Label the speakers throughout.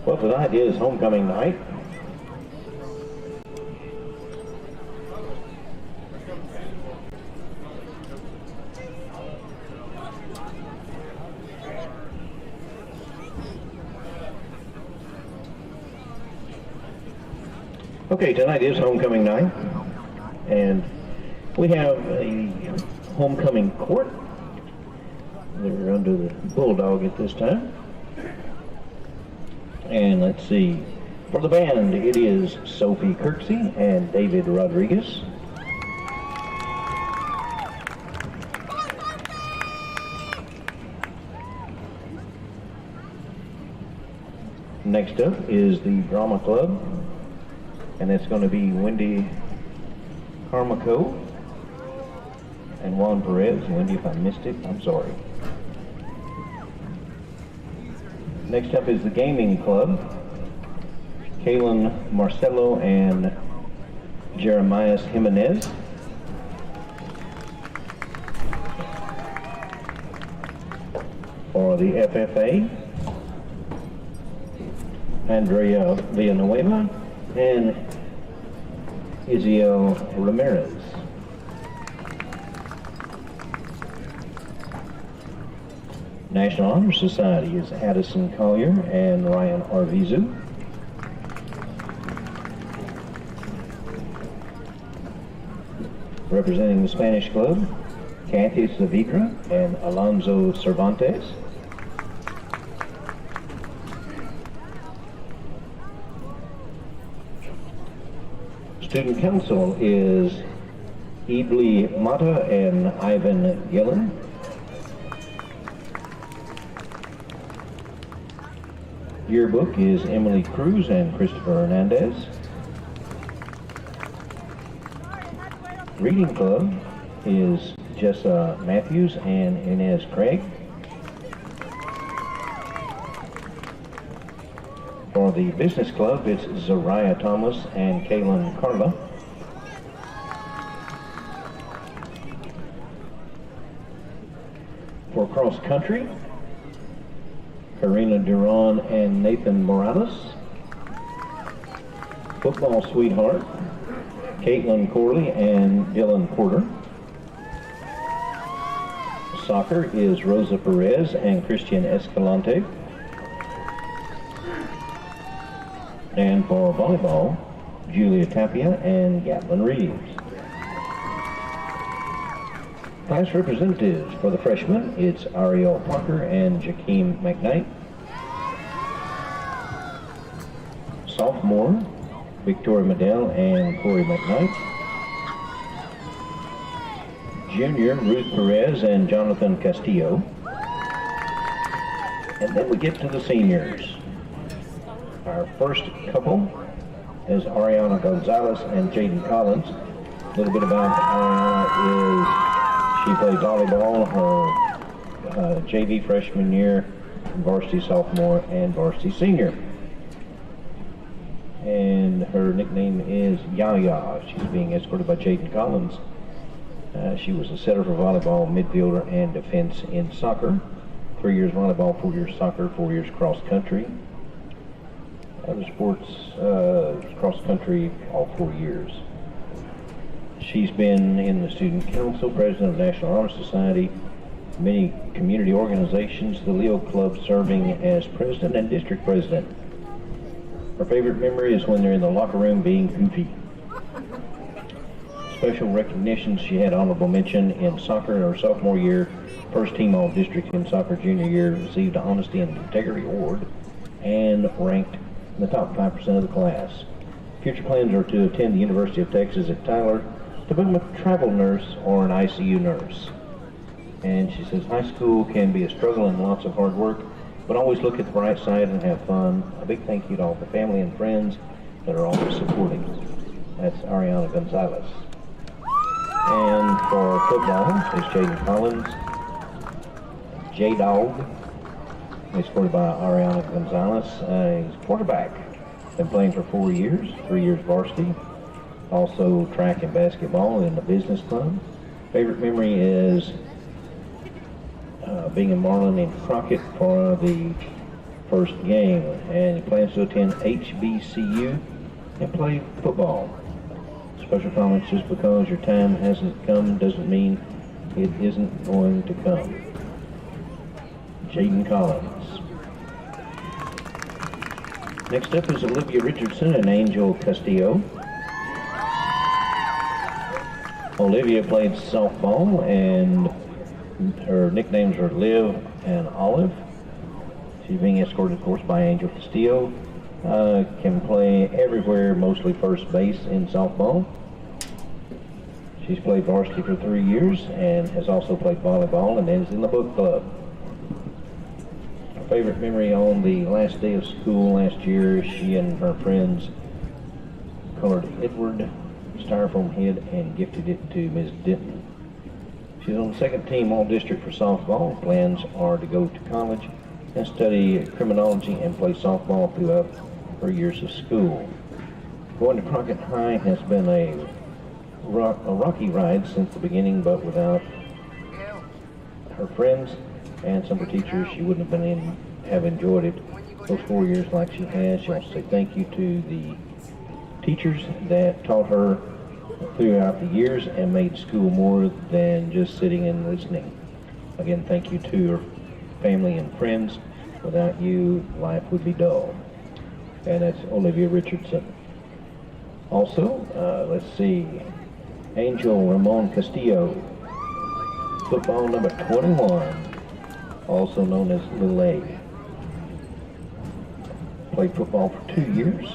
Speaker 1: Well, tonight is homecoming night. Okay, tonight is homecoming night, and we have a homecoming court. They're under the Bulldog at this time. And let's see, for the band, it is Sophie Kirksey and David Rodriguez. Next up is the Drama Club, and it's going to be Wendy Carmichael and Juan Perez. Wendy, if I missed it, I'm sorry. Next up is the Gaming Club, Kaylin Marcelo and Jeremias Jimenez. For the FFA, Andrea Villanueva and Iziel Ramirez. National Honor Society is Addison Collier and Ryan Arvizu. Representing the Spanish Club, Kathy Saavedra and Alonso Cervantes. Student Council is Ibli Mata and Ivan Gillen. Yearbook is Emily Cruz and Christopher Hernandez. Reading Club is Jessa Matthews and Inez Craig. For the Business Club, it's Zariah Thomas and Kaylin Carla. For Cross Country, Karina Duran and Nathan Morales. Football Sweetheart, Caitlin Corley and Dylan Porter. Soccer is Rosa Perez and Christian Escalante. And for volleyball, Julia Tapia and Gatlin Reeves. Class representatives for the freshmen, it's Ariel Parker and Jakeem McKnight. Sophomore, Victoria Medell and Corey McKnight. Junior, Ruth Perez and Jonathan Castillo. And then we get to the seniors. Our first couple is Ariana Gonzalez and Jaden Collins. A little bit about Ariana is she played volleyball her JV freshman year, varsity sophomore, and varsity senior. And her nickname is Yaya. She's being escorted by Jaden Collins. She was a setter for volleyball, midfielder, and defense in soccer. 3 years volleyball, 4 years soccer, 4 years cross country. Other sports, cross country, all 4 years. She's been in the Student Council, President of National Honor Society, Many community organizations, the Leo Club serving as president and district president. Her favorite memory is when they're in the locker room being goofy. Special recognitions, she had honorable mention in soccer her sophomore year, first team all-district in soccer junior year, received an Honesty and Integrity Award, and ranked in the top 5% of the class. Future plans are to attend the University of Texas at Tyler to become a travel nurse or an ICU nurse. And she says, high school can be a struggle and lots of hard work, but always look at the bright side and have fun. A big thank you to all the family and friends that are always supporting. That's Ariana Gonzalez. And for football is Jaden Collins. J-Dog is scored by Ariana Gonzalez. He's quarterback. Been playing for 4 years, 3 years varsity. Also track and basketball in the business club. Favorite memory is being in Marlin and Crockett for the first game. And he plans to attend HBCU and play football. Special comments, just because your time hasn't come doesn't mean it isn't going to come. Jaden Collins. Next up is Olivia Richardson and Angel Castillo. Olivia played softball and her nicknames are Liv and Olive. She's being escorted, of course, by Angel Castillo. Can play everywhere, mostly first base in softball. She's played varsity for 3 years and has also played volleyball and is in the book club. Her favorite memory on the last day of school last year, she and her friends colored Edward styrofoam head and gifted it to Ms. Denton. She's on the second team all-district for softball. Plans are to go to college and study criminology and play softball throughout her years of school. Going to Crockett High has been a rocky ride since the beginning, but without her friends and some of her teachers, she wouldn't have enjoyed it those 4 years like she has. She wants to say thank you to the teachers that taught her throughout the years and made school more than just sitting and listening. Again, thank you to her family and friends. Without you, life would be dull. And that's Olivia Richardson. Also, let's see, Angel Ramon Castillo, football number 21, also known as Little A. Played football for 2 years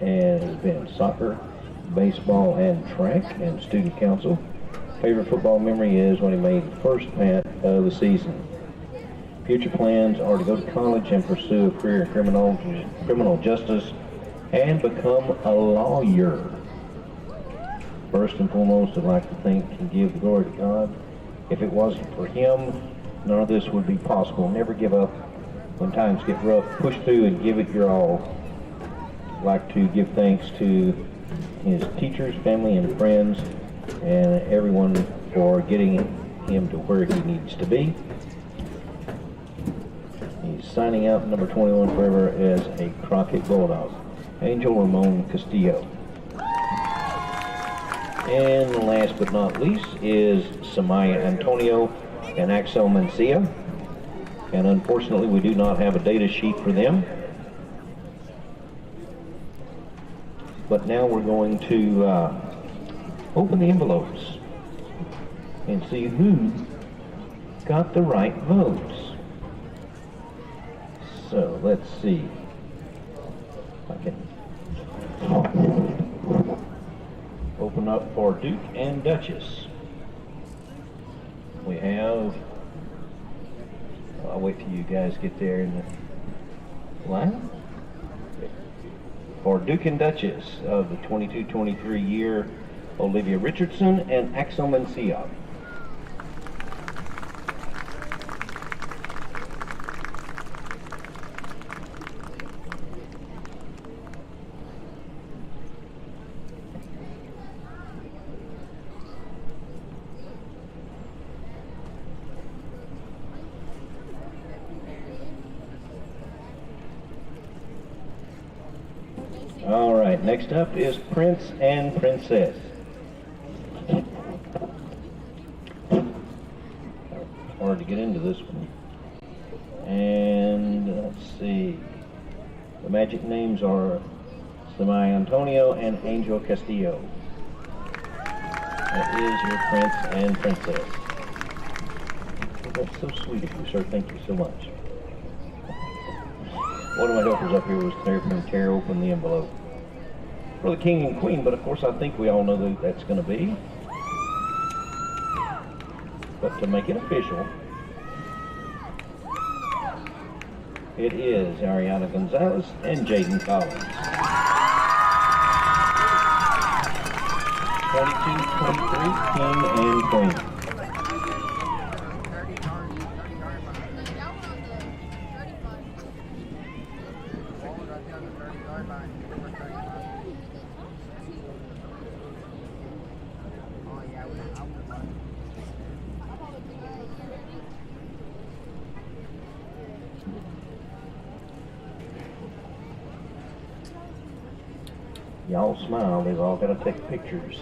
Speaker 1: and has been soccer, baseball, and track and student council. Favorite football memory is when he made the first pat of the season. Future plans are to go to college and pursue a career in criminal justice and become a lawyer. First and foremost, I'd like to thank and give the glory to God. If it wasn't for Him, none of this would be possible. Never give up when times get rough. Push through and give it your all. I'd like to give thanks to his teachers, family, and friends, and everyone for getting him to where he needs to be. He's signing out number 21 forever as a Crockett Bulldog. Angel Ramon Castillo. And last but not least is Samaya Antonio and Axel Mencia. And unfortunately, we do not have a data sheet for them. But now we're going to open the envelopes and see who got the right votes. So let's see if I can open up for Duke and Duchess. We have, I'll wait till you guys get there in the line. For Duke and Duchess of the 22-23 year, Olivia Richardson and Axel Mencia. All right, next up is Prince and Princess. Hard to get in And let's see. The magic names are Samaya Antonio and Angel Castillo. That is your prince and princess. That's so sweet of you, sir. Thank you so much. One of my helpers up here was going to tear open the envelope for the king and queen, but of course I think we all know who that's going to be. But to make it official, it is Ariana Gonzalez and Jaden Collins. 22-23, king and queen. Y'all smile, they've all got to take pictures.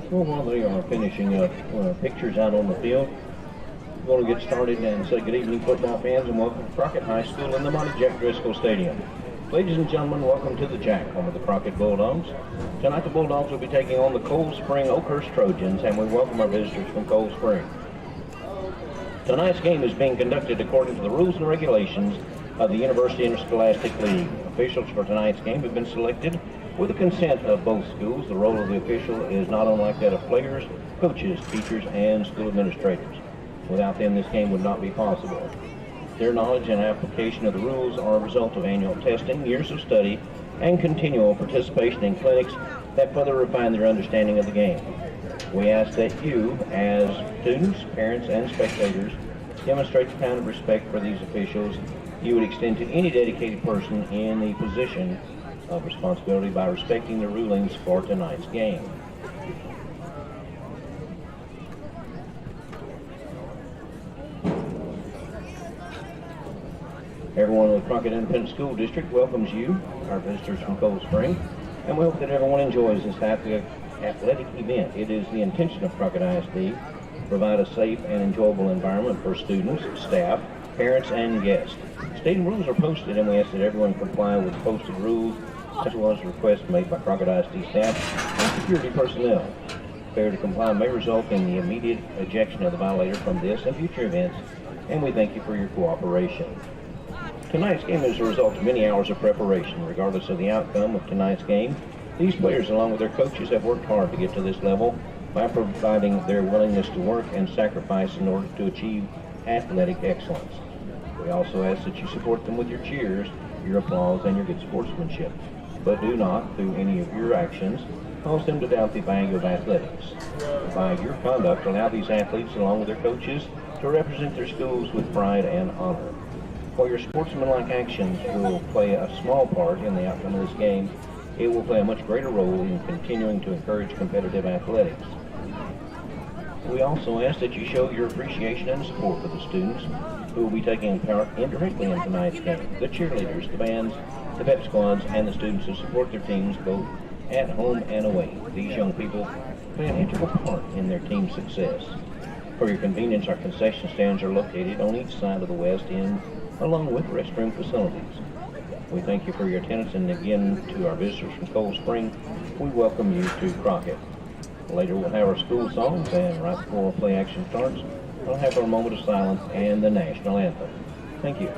Speaker 1: Well, while they are finishing up pictures out on the field, we're going to get started and say good evening, football fans, and welcome to Crockett High School in the Monty Jack Driscoll Stadium. Ladies and gentlemen, welcome to the Jack, home of the Crockett Bulldogs. Tonight the Bulldogs will be taking on the Coldspring-Oakhurst Trojans, and we welcome our visitors from Cold Spring. Tonight's game is being conducted according to the rules and regulations of the University Interscholastic League. Officials for tonight's game have been selected with the consent of both schools. The role of the official is not unlike that of players, coaches, teachers, and school administrators. Without them, this game would not be possible. Their knowledge and application of the rules are a result of annual testing, years of study, and continual participation in clinics that further refine their understanding of the game. We ask that you, as students, parents, and spectators, demonstrate the kind of respect for these officials you would extend to any dedicated person in the position of responsibility by respecting the rulings for tonight's game. Everyone in the Crockett Independent School District welcomes you, our visitors from Cold Spring, and we hope that everyone enjoys this athletic event. It is the intention of Crockett ISD to provide a safe and enjoyable environment for students, staff, parents, and guests. Stadium rules are posted, and we ask that everyone comply with posted rules, as well as requests made by Crockett ISD staff and security personnel. Failure to comply may result in the immediate ejection of the violator from this and future events, and we thank you for your cooperation. Tonight's game is a result of many hours of preparation. Regardless of the outcome of tonight's game, these players, along with their coaches, have worked hard to get to this level by providing their willingness to work and sacrifice in order to achieve athletic excellence. We also ask that you support them with your cheers, your applause, and your good sportsmanship. But do not, through any of your actions, cause them to doubt the value of athletics. By your conduct, allow these athletes, along with their coaches, to represent their schools with pride and honor. While your sportsmanlike actions will play a small part in the outcome of this game, it will play a much greater role in continuing to encourage competitive athletics. We also ask that you show your appreciation and support for the students who will be taking part indirectly in tonight's game. The cheerleaders, the bands, the pep squads, and the students who support their teams both at home and away. These young people play an integral part in their team's success. For your convenience, our concession stands are located on each side of the west end, along with restroom facilities. We thank you for your attendance, and again, to our visitors from Cold Spring, we welcome you to Crockett. Later, we'll have our school songs, and right before play action starts, we'll have our moment of silence and the national anthem. Thank you.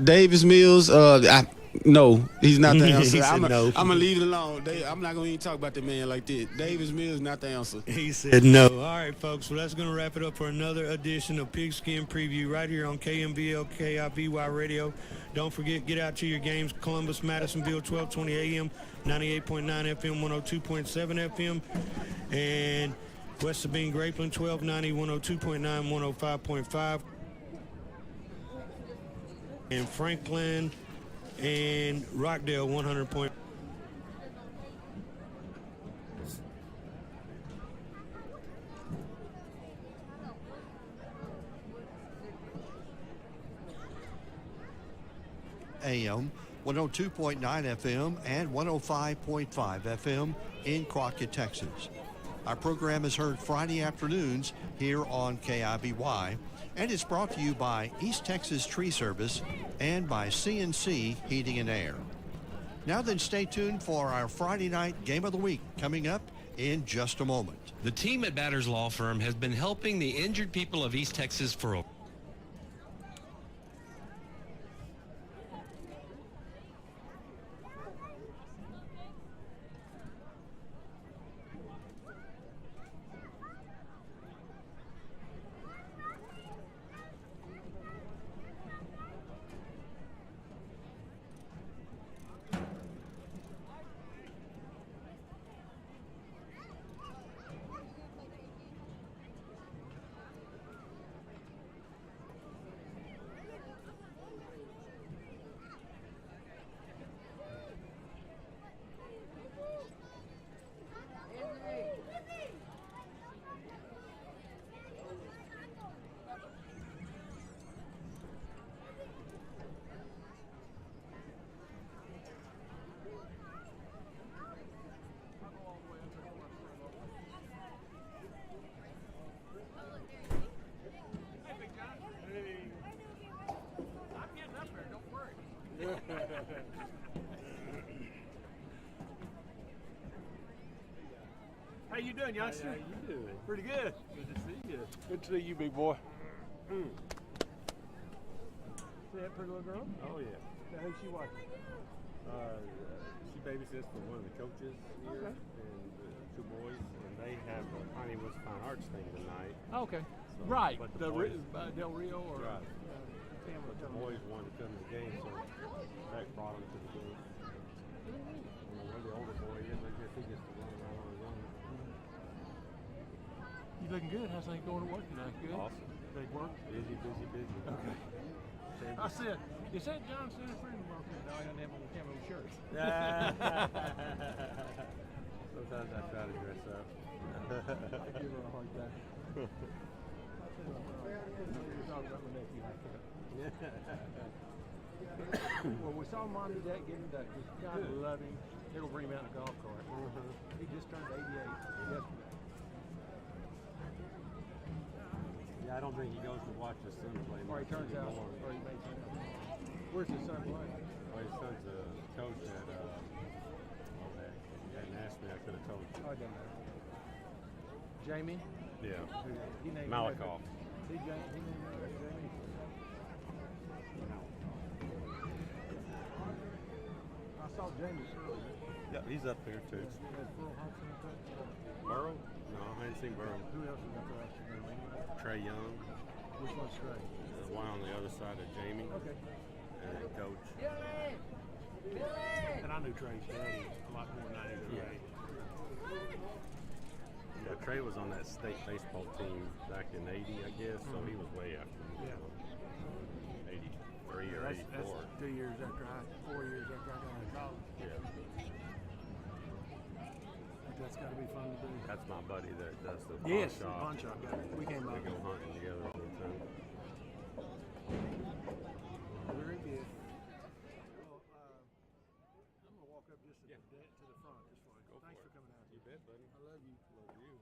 Speaker 2: Davis Mills, no, he's not the answer. I'm
Speaker 3: no.
Speaker 2: going to leave it alone. I'm not going to even talk about the man like that. Davis Mills not the answer.
Speaker 3: He said no. All right, folks, well, that's going to wrap it up for another edition of Pigskin Preview right here on KMVL K.I.V.Y Radio. Don't forget, get out to your games. Columbus, Madisonville, 1220 AM, 98.9 FM, 102.7 FM. And West Sabine, Grapeland, 1290, 102.9, 105.5. And Franklin and Rockdale, 100.
Speaker 4: AM, 102.9 FM, and 105.5 FM in Crockett, Texas. Our program is heard Friday afternoons here on K.I.V.Y. and it's brought to you by East Texas Tree Service and by CNC Heating and Air. Now then, stay tuned for our Friday night Game of the Week coming up in just a moment.
Speaker 5: The team at Batters Law Firm has been helping the injured people of East Texas for a
Speaker 6: How you doing, youngster?
Speaker 7: How you doing?
Speaker 6: Pretty good.
Speaker 7: Good to see you.
Speaker 6: Good to see you, big boy. See that pretty little girl?
Speaker 7: Oh yeah.
Speaker 6: Now, who's she watching?
Speaker 7: She babysits for one of the coaches here,
Speaker 6: Okay.
Speaker 7: and two boys, and they have a Piney Woods Fine Arts thing tonight.
Speaker 6: Oh, okay.
Speaker 7: So,
Speaker 6: Right.
Speaker 7: but
Speaker 6: The
Speaker 7: boys,
Speaker 6: Del Rio or
Speaker 7: right.
Speaker 6: Tampa.
Speaker 7: But the boys wanted to come to the game, so Zach brought them to the game. I don't know where the older boy is. I guess he gets to run around on his own.
Speaker 6: You looking good? How's things going to work tonight? Good?
Speaker 7: Awesome.
Speaker 6: They work?
Speaker 7: Busy, busy, busy.
Speaker 6: Okay. I said, is that John Senniford? No, I don't have on the camo shirt.
Speaker 7: Sometimes I try to dress up.
Speaker 6: I give her a hard time. Well, we saw Mom and Dad getting ducks. God love him. They're going to bring him out in a golf cart. He just turned 88 yesterday.
Speaker 7: Yeah, I don't think he goes to watch his son play.
Speaker 6: Or he turns out, or he makes it. Where's his son play?
Speaker 7: Well, his son's a coach at, you hadn't asked me, I could have told you.
Speaker 6: Oh, it doesn't matter. Jamie?
Speaker 7: Yeah.
Speaker 6: He named
Speaker 7: Malakoff.
Speaker 6: He named Jamie. I saw Jamie earlier.
Speaker 7: Yeah, he's up there too.
Speaker 6: Has Burl Hudson up there?
Speaker 7: Burrow? No, I hadn't seen Burrow.
Speaker 6: Who else is up there?
Speaker 7: Trey Young.
Speaker 6: Which one's Trey?
Speaker 7: one on the other side of Jamie.
Speaker 6: Okay.
Speaker 7: And then Coach.
Speaker 6: And I knew Trey's daddy a lot more than I knew Trey.
Speaker 7: Yeah, Trey was on that state baseball team back in '80, I guess, so he was way after me.
Speaker 6: Yeah.
Speaker 7: 83 or
Speaker 6: That's
Speaker 7: 84.
Speaker 6: 4 years after I got out of college.
Speaker 7: Yeah.
Speaker 6: That's got to be fun to do.
Speaker 7: That's my buddy that does the
Speaker 6: Yes,
Speaker 7: pawn shop.
Speaker 6: pawn shop guy. We came
Speaker 7: We
Speaker 6: out.
Speaker 7: go hunting together all the time.
Speaker 6: Very good. Well, I'm going to walk up just to the front this way. Thanks for coming out.
Speaker 7: You bet, buddy.
Speaker 6: I love you.
Speaker 7: Love you.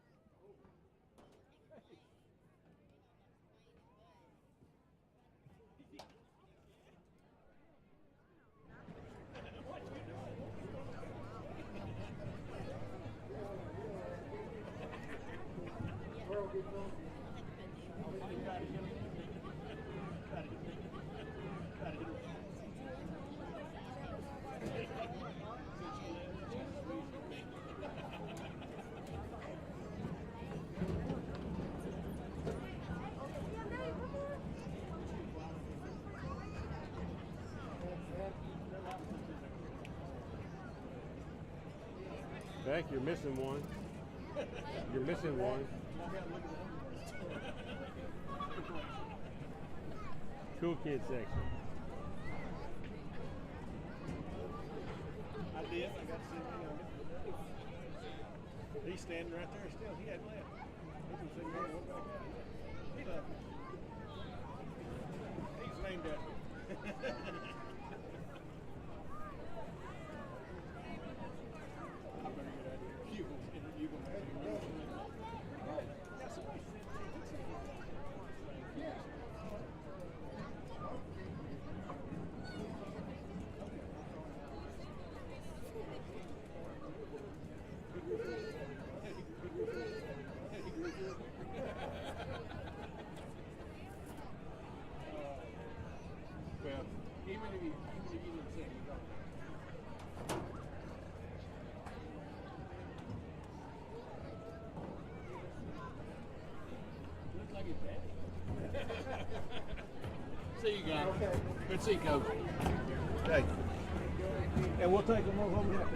Speaker 7: Beck, you're missing one. You're missing one. Cool kid section.
Speaker 6: I did. I got to see him. He's standing right there still. He hadn't left. He can see me and walk back out. He loved me. He's named after me. Well, even if you didn't say it, you don't. Looks like it's bad. See you guys. Okay. Good to see you, Coach. Hey. And we'll take them over here.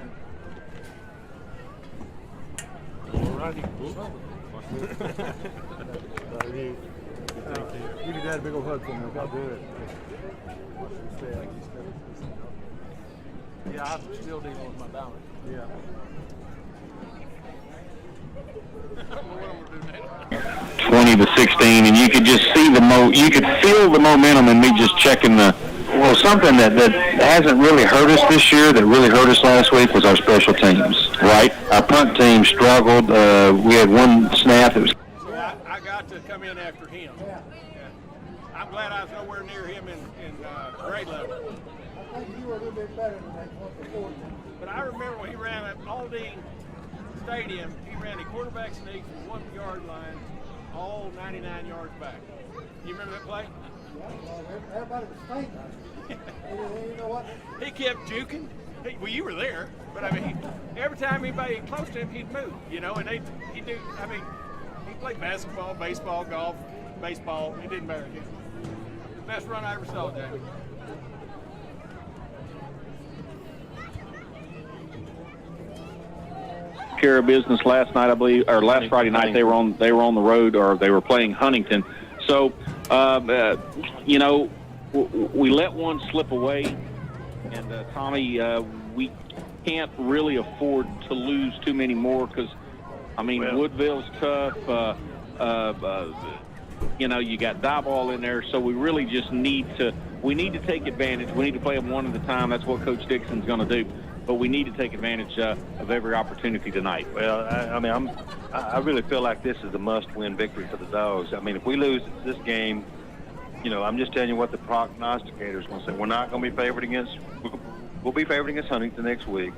Speaker 7: All righty.
Speaker 6: Give your dad a big old hug for me, okay?
Speaker 7: I'll do it.
Speaker 6: Yeah, I'm still dealing with my balance.
Speaker 7: Yeah.
Speaker 8: 20 to 16, and you could just see you could feel the momentum in me just checking something that hasn't really hurt us this year that really hurt us last week was our special teams, right? Our punt team struggled. We had one snap that was...
Speaker 6: So I got to come in after him. Yeah. I'm glad I was nowhere near him in grade level.
Speaker 9: I think you were a little bit better than that one before.
Speaker 6: But I remember when he ran at Aldine Stadium, he ran a quarterback sneak from 1 yard line, all 99 yards back. You remember that play?
Speaker 9: Well, everybody was fainting. You know what?
Speaker 6: He kept juking. Well, you were there, but I mean, every time anybody close to him, he'd move. You know, and he'd do. I mean, he played basketball, baseball, golf, baseball. It didn't matter to him. Best run I ever saw, Jamie.
Speaker 8: care of business last night, I believe, or last Friday night. They were on the road, or they were playing Huntington. So, we let one slip away, and Tommy, we can't really afford to lose too many more because, Woodville's tough. You got Diboll in there, so we really just need to take advantage. We need to play them one at a time. That's what Coach Dixon's going to do. But we need to take advantage of every opportunity tonight.
Speaker 10: Well, I really feel like this is a must-win victory for the Dogs. If we lose this game, I'm just telling you what the prognosticators going to say. We're not going to be favored against. We'll be favored against Huntington next week.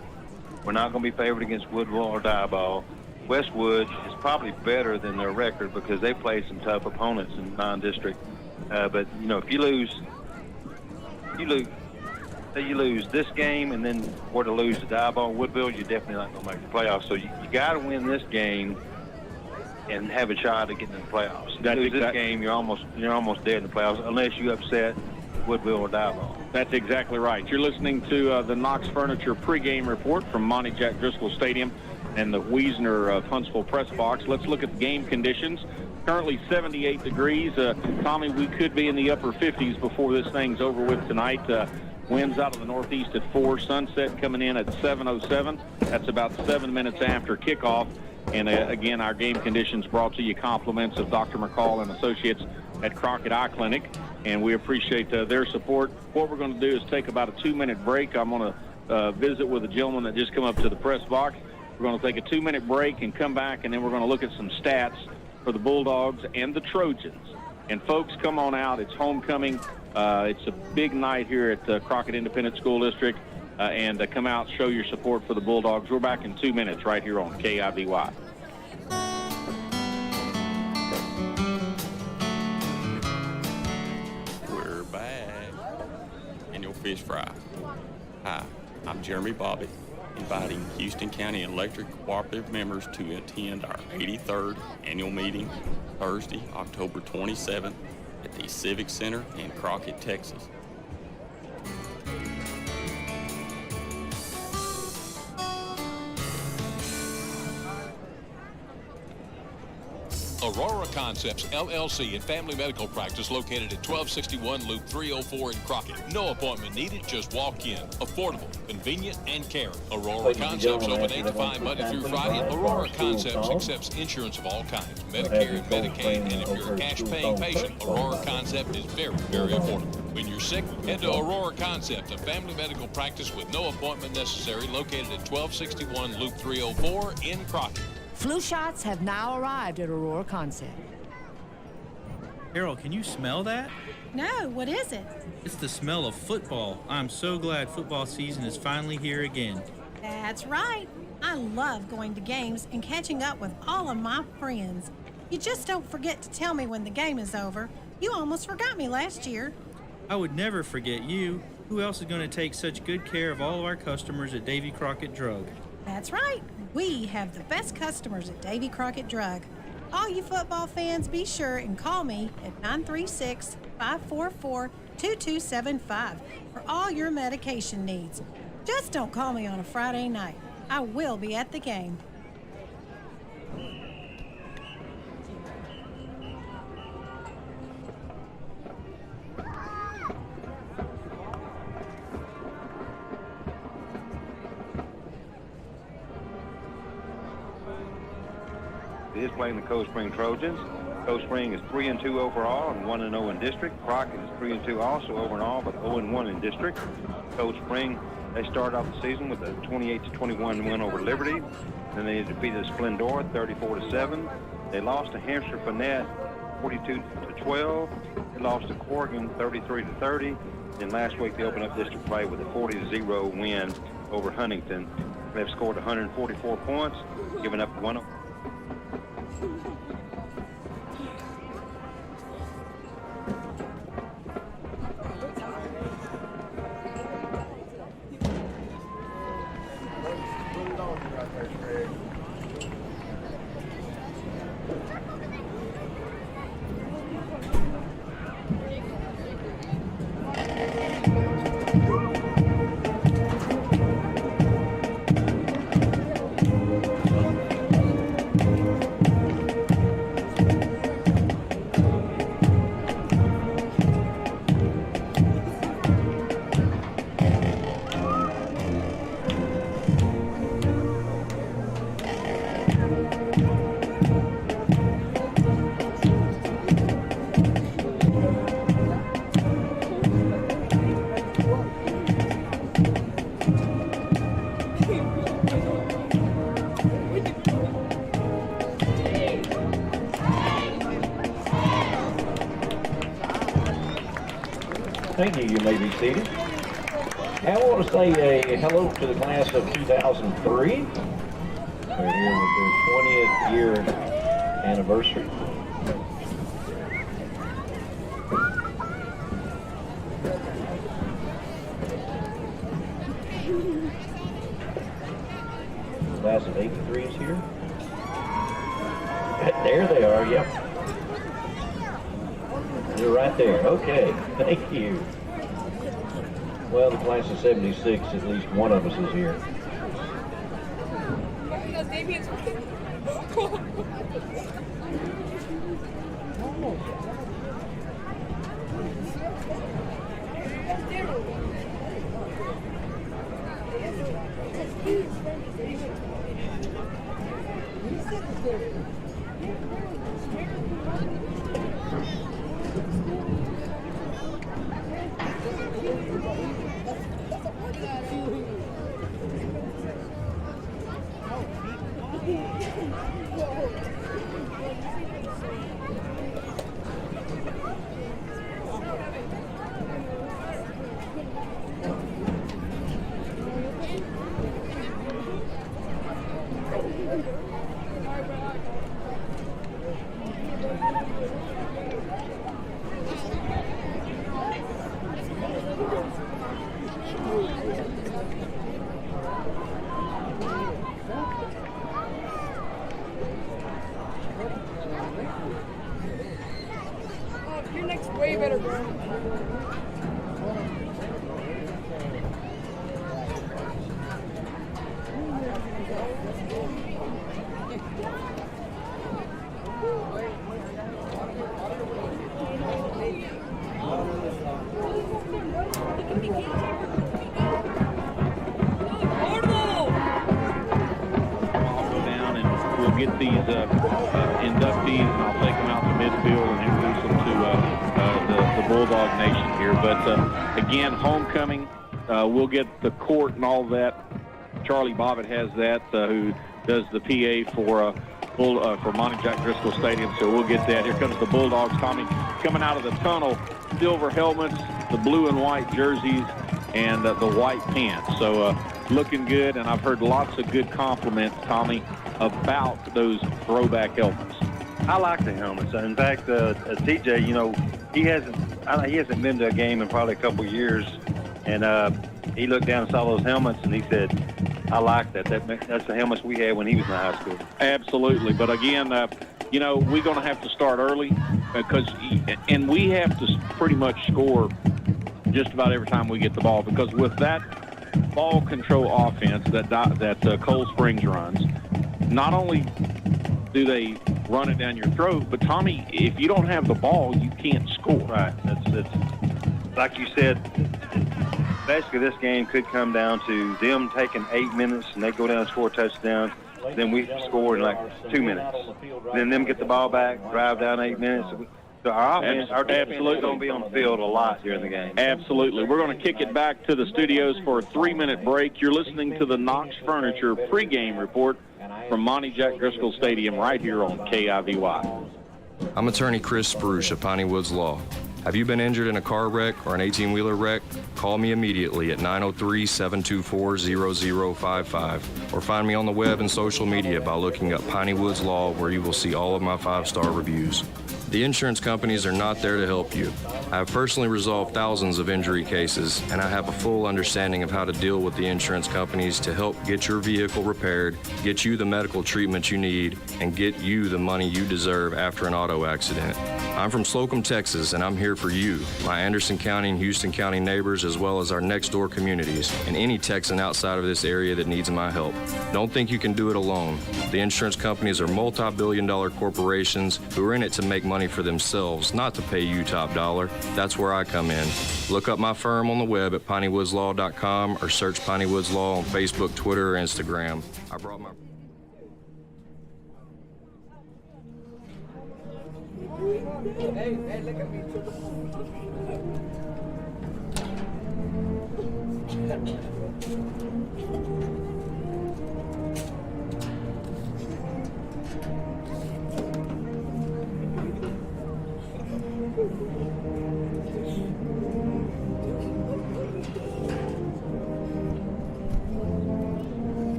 Speaker 10: We're not going to be favored against Woodville or Diboll. Westwood is probably better than their record because they play some tough opponents in non-district. But if you lose. Say you lose this game and then were to lose to Diboll, Woodville, you're definitely not going to make the playoffs. So you got to win this game and have a shot at getting in the playoffs. If
Speaker 11: That's
Speaker 10: you lose this
Speaker 11: exact-
Speaker 10: game, you're almost dead in the playoffs unless you upset Woodville or Diboll.
Speaker 11: That's exactly right. You're listening to the Knox Furniture pregame report from Monty Jack Driscoll Stadium and the Wiesner of Huntsville press box. Let's look at the game conditions. Currently 78 degrees. Tommy, we could be in the upper 50s before this thing's over with tonight. Winds out of the northeast at 4. Sunset coming in at 7:07. That's about 7 minutes after kickoff. And again, our game conditions brought to you compliments of Dr. McCall and Associates at Crockett Eye Clinic, and we appreciate their support. What we're going to do is take about a 2-minute break. I'm going to visit with a gentleman that just come up to the press box. We're going to take a 2-minute break and come back, and then we're going to look at some stats for the Bulldogs and the Trojans. And folks, come on out. It's homecoming. It's a big night here at Crockett Independent School District, and come out, show your support for the Bulldogs. We're back in 2 minutes right here on K.I.V.Y.
Speaker 12: We're back. And your fish fry. Hi, I'm Jeremy Bobbitt, inviting Houston County Electric Cooperative members to attend our 83rd annual meeting Thursday, October 27th at the Civic Center in Crockett, Texas.
Speaker 13: Aurora Concepts, LLC and Family Medical Practice located at 1261 Loop 304 in Crockett. No appointment needed, just walk in. Affordable, convenient, and caring. Aurora Concepts open 8 to 5 Monday through Friday. Aurora Concepts accepts insurance of all kinds, Medicare and Medicaid, and if you're a cash-paying patient, Aurora Concept is very, very affordable. When you're sick, head to Aurora Concept, a family medical practice with no appointment necessary, located at 1261 Loop 304 in Crockett.
Speaker 14: Flu shots have now arrived at Aurora Concept.
Speaker 15: Carol, can you smell that?
Speaker 16: No, what is it?
Speaker 15: It's the smell of football. I'm so glad football season is finally here again.
Speaker 16: That's right. I love going to games and catching up with all of my friends. You just don't forget to tell me when the game is over. You almost forgot me last year.
Speaker 15: I would never forget you. Who else is going to take such good care of all of our customers at Davy Crockett Drug?
Speaker 16: That's right. We have the best customers at Davy Crockett Drug. All you football fans, be sure and call me at 936-544-2275 for all your medication needs. Just don't call me on a Friday night. I will be at the game.
Speaker 10: Is playing the Coldspring Trojans. Coldspring is 3-2 overall and 1-0 in district. Crockett is 3-2 also overall, but 0-1 in district. Coldspring, they started off the season with a 28-21 win over Liberty. Then they defeated Splendora 34-7. They lost to Hampshire Finette 42-12. They lost to Corrigan 33-30. Then last week they opened up district play with a 40-0 win over Huntington. They've scored 144 points, giving up 1.
Speaker 1: Thank you. You may be seated. I want to say a hello to the class of 2003. They're here with their 20th year anniversary. Class of 83 is here. There they are, yep. You're right there. Okay, thank you. Well, the class of 76, at least one of us is here.
Speaker 17: Your neck's way better, bro.
Speaker 11: Get these inductees, and I'll take them out to midfield and introduce them to the Bulldog Nation here. But again, homecoming, we'll get the court and all that. Charlie Bobbitt has that, who does the PA for Monty Jack Driscoll Stadium. So we'll get that. Here comes the Bulldogs, Tommy, coming out of the tunnel. Silver helmets, the blue and white jerseys, and the white pants. So looking good, and I've heard lots of good compliments, Tommy, about those throwback helmets.
Speaker 10: I like the helmets. In fact, TJ, you know, he hasn't been to a game in probably a couple of years, and he looked down and saw those helmets, and he said, I like that. That's the helmets we had when he was in high school.
Speaker 11: Absolutely. But again, you know, we're going to have to start early and we have to pretty much score just about every time we get the ball, because with that ball control offense that Cold Springs runs, not only do they run it down your throat, but Tommy, if you don't have the ball, you can't score.
Speaker 10: Right. That's like you said. Basically, this game could come down to them taking 8 minutes and they go down and score a touchdown. Then we score in like 2 minutes. Then them get the ball back, drive down 8 minutes. So our defense is going to be on the field a lot during the game.
Speaker 11: Absolutely. We're going to kick it back to the studios for a 3-minute break. You're listening to the Knox Furniture pregame report from Monty Jack Driscoll Stadium right here on K.I.V.Y.
Speaker 18: I'm attorney Chris Spruce of Piney Woods Law. Have you been injured in a car wreck or an 18-wheeler wreck? Call me immediately at 903-724-0055 or find me on the web and social media by looking up Piney Woods Law, where you will see all of my 5-star reviews. The insurance companies are not there to help you. I have personally resolved thousands of injury cases, and I have a full understanding of how to deal with the insurance companies to help get your vehicle repaired, get you the medical treatment you need, and get you the money you deserve after an auto accident. I'm from Slocum, Texas, and I'm here for you, my Anderson County and Houston County neighbors, as well as our next door communities, and any Texan outside of this area that needs my help. Don't think you can do it alone. The insurance companies are multi-billion-dollar corporations who are in it to make money for themselves, not to pay you top dollar. That's where I come in. Look up my firm on the web at pineywoodslaw.com or search Piney Woods Law on Facebook, Twitter, or Instagram. I brought my...
Speaker 17: Hey, look at me.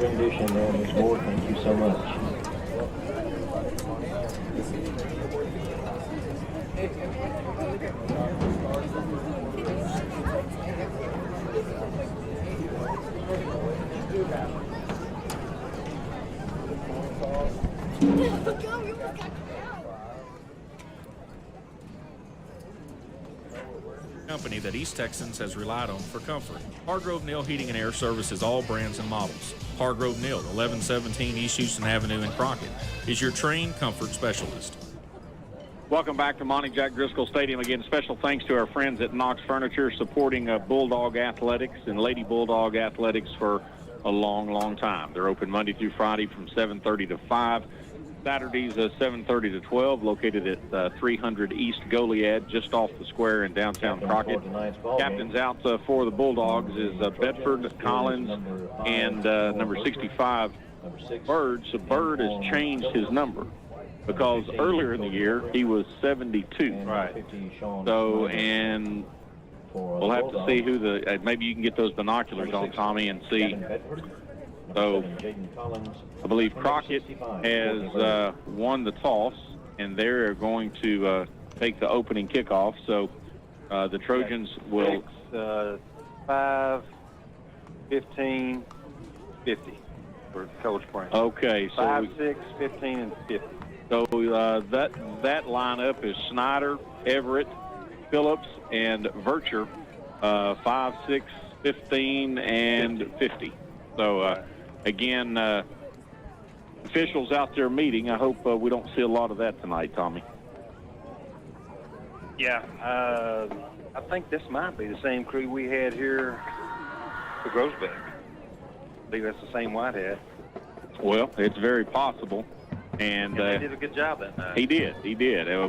Speaker 1: rendition there, Ms. Moore. Thank you so much.
Speaker 19: Company that East Texans has relied on for comfort. Hargrove Neal Heating and Air services all brands and models. Hargrove Neal, 1117 East Houston Avenue in Crockett, is your trained comfort specialist.
Speaker 11: Welcome back to Monty Jack Driscoll Stadium. Again, special thanks to our friends at Knox Furniture supporting Bulldog Athletics and Lady Bulldog Athletics for a long, long time. They're open Monday through Friday from 7:30 to 5. Saturdays 7:30 to 12, located at 300 East Goliad, just off the square in downtown Crockett. Captains out for the Bulldogs is Bedford, Collins, and number 65, Bird. So Bird has changed his number because earlier in the year he was 72. Right. So, and we'll have to see who the, maybe you can get those binoculars on, Tommy, and see. So I believe Crockett has won the toss, and they're going to take the opening kickoff. So the Trojans will
Speaker 10: 5, 15, 50 for Coldspring.
Speaker 11: Okay, so
Speaker 10: 5, 6, 15, and 50.
Speaker 11: So that lineup is Snyder, Everett, Phillips, and Vircher, 5, 6, 15, and 50. So again, officials out there meeting. I hope we don't see a lot of that tonight, Tommy.
Speaker 10: Yeah, I think this might be the same crew we had here for Groesbeck. I believe that's the same Whitehead.
Speaker 11: Well, it's very possible. And
Speaker 10: they did a good job that night.
Speaker 11: He did.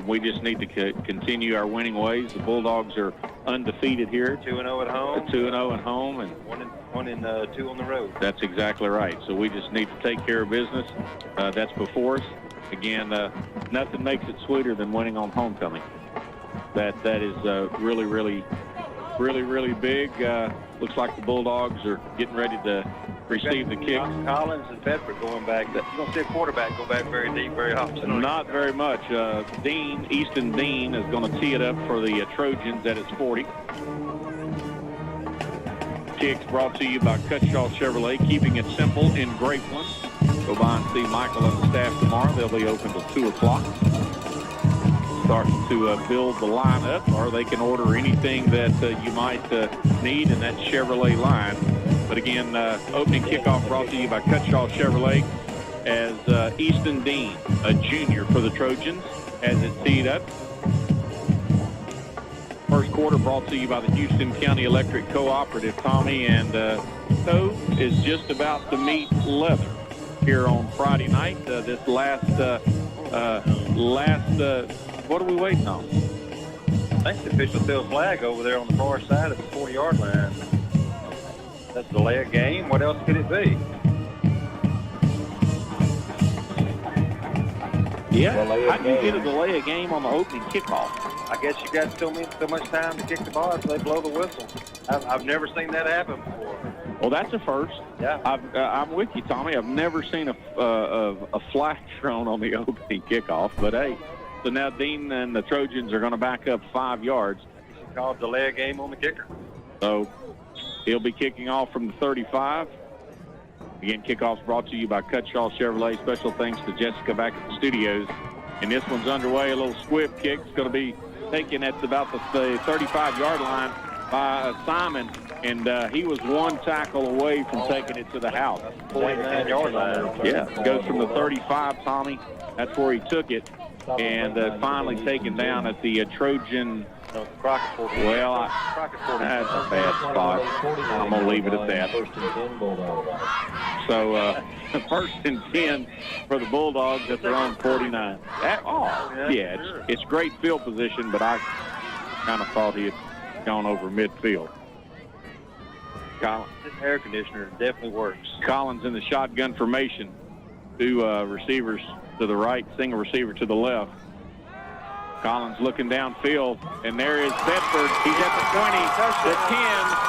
Speaker 11: We just need to continue our winning ways. The Bulldogs are undefeated here.
Speaker 10: 2-0 at home.
Speaker 11: 2-0 at home, and
Speaker 10: 1 and 2 on the road.
Speaker 11: That's exactly right. So we just need to take care of business. That's before us. Again, nothing makes it sweeter than winning on homecoming. That is really, really, really, really big. Looks like the Bulldogs are getting ready to receive the kick.
Speaker 10: Collins and Bedford going back. You don't see a quarterback go back very deep very often.
Speaker 11: Not very much. Easton Dean is going to tee it up for the Trojans at its 40. Kicks brought to you by Cutshaw Chevrolet, keeping it simple in Grapeland. Go by and see Michael and the staff tomorrow. They'll be open till 2 o'clock. Starting to build the lineup, or they can order anything that you might need in that Chevrolet line. But again, opening kickoff brought to you by Cutshaw Chevrolet as Easton Dean, a junior for the Trojans, has it teed up. First quarter brought to you by the Houston County Electric Cooperative, Tommy, and toe is just about to meet leather here on Friday night. This last, what are we waiting on?
Speaker 10: I think the official still flag over there on the far side of the 40-yard line. That's the delay of game. What else could it be?
Speaker 11: Yeah, how do you get a delay of game on the opening kickoff?
Speaker 10: I guess you got so much time to kick the ball so they blow the whistle. I've never seen that happen before.
Speaker 11: Well, that's a first.
Speaker 10: Yeah,
Speaker 11: I'm with you, Tommy. I've never seen a flag thrown on the opening kickoff. But hey, so now Dean and the Trojans are going to back up 5 yards.
Speaker 10: It's called delay of game on the kicker.
Speaker 11: So he'll be kicking off from the 35. Again, kickoff's brought to you by Cutshaw Chevrolet. Special thanks to Jessica back at the studios. And this one's underway. A little squib kick. It's going to be taken at about the 35-yard line by Simon. And he was one tackle away from taking it to the house.
Speaker 10: 49-yard line.
Speaker 11: Yeah, goes from the 35, Tommy. That's where he took it. And finally taken down at the Trojan.
Speaker 10: Crockett 40.
Speaker 11: Well, that's a bad spot. I'm going to leave it at that. So, first and 10 for the Bulldogs at their own 49. It's great field position, but I kind of thought he had gone over midfield. Collins.
Speaker 10: This air conditioner definitely works.
Speaker 11: Collins in the shotgun formation. 2 receivers to the right, single receiver to the left. Collins looking downfield, and there is Bedford. He's at the 20, the 10,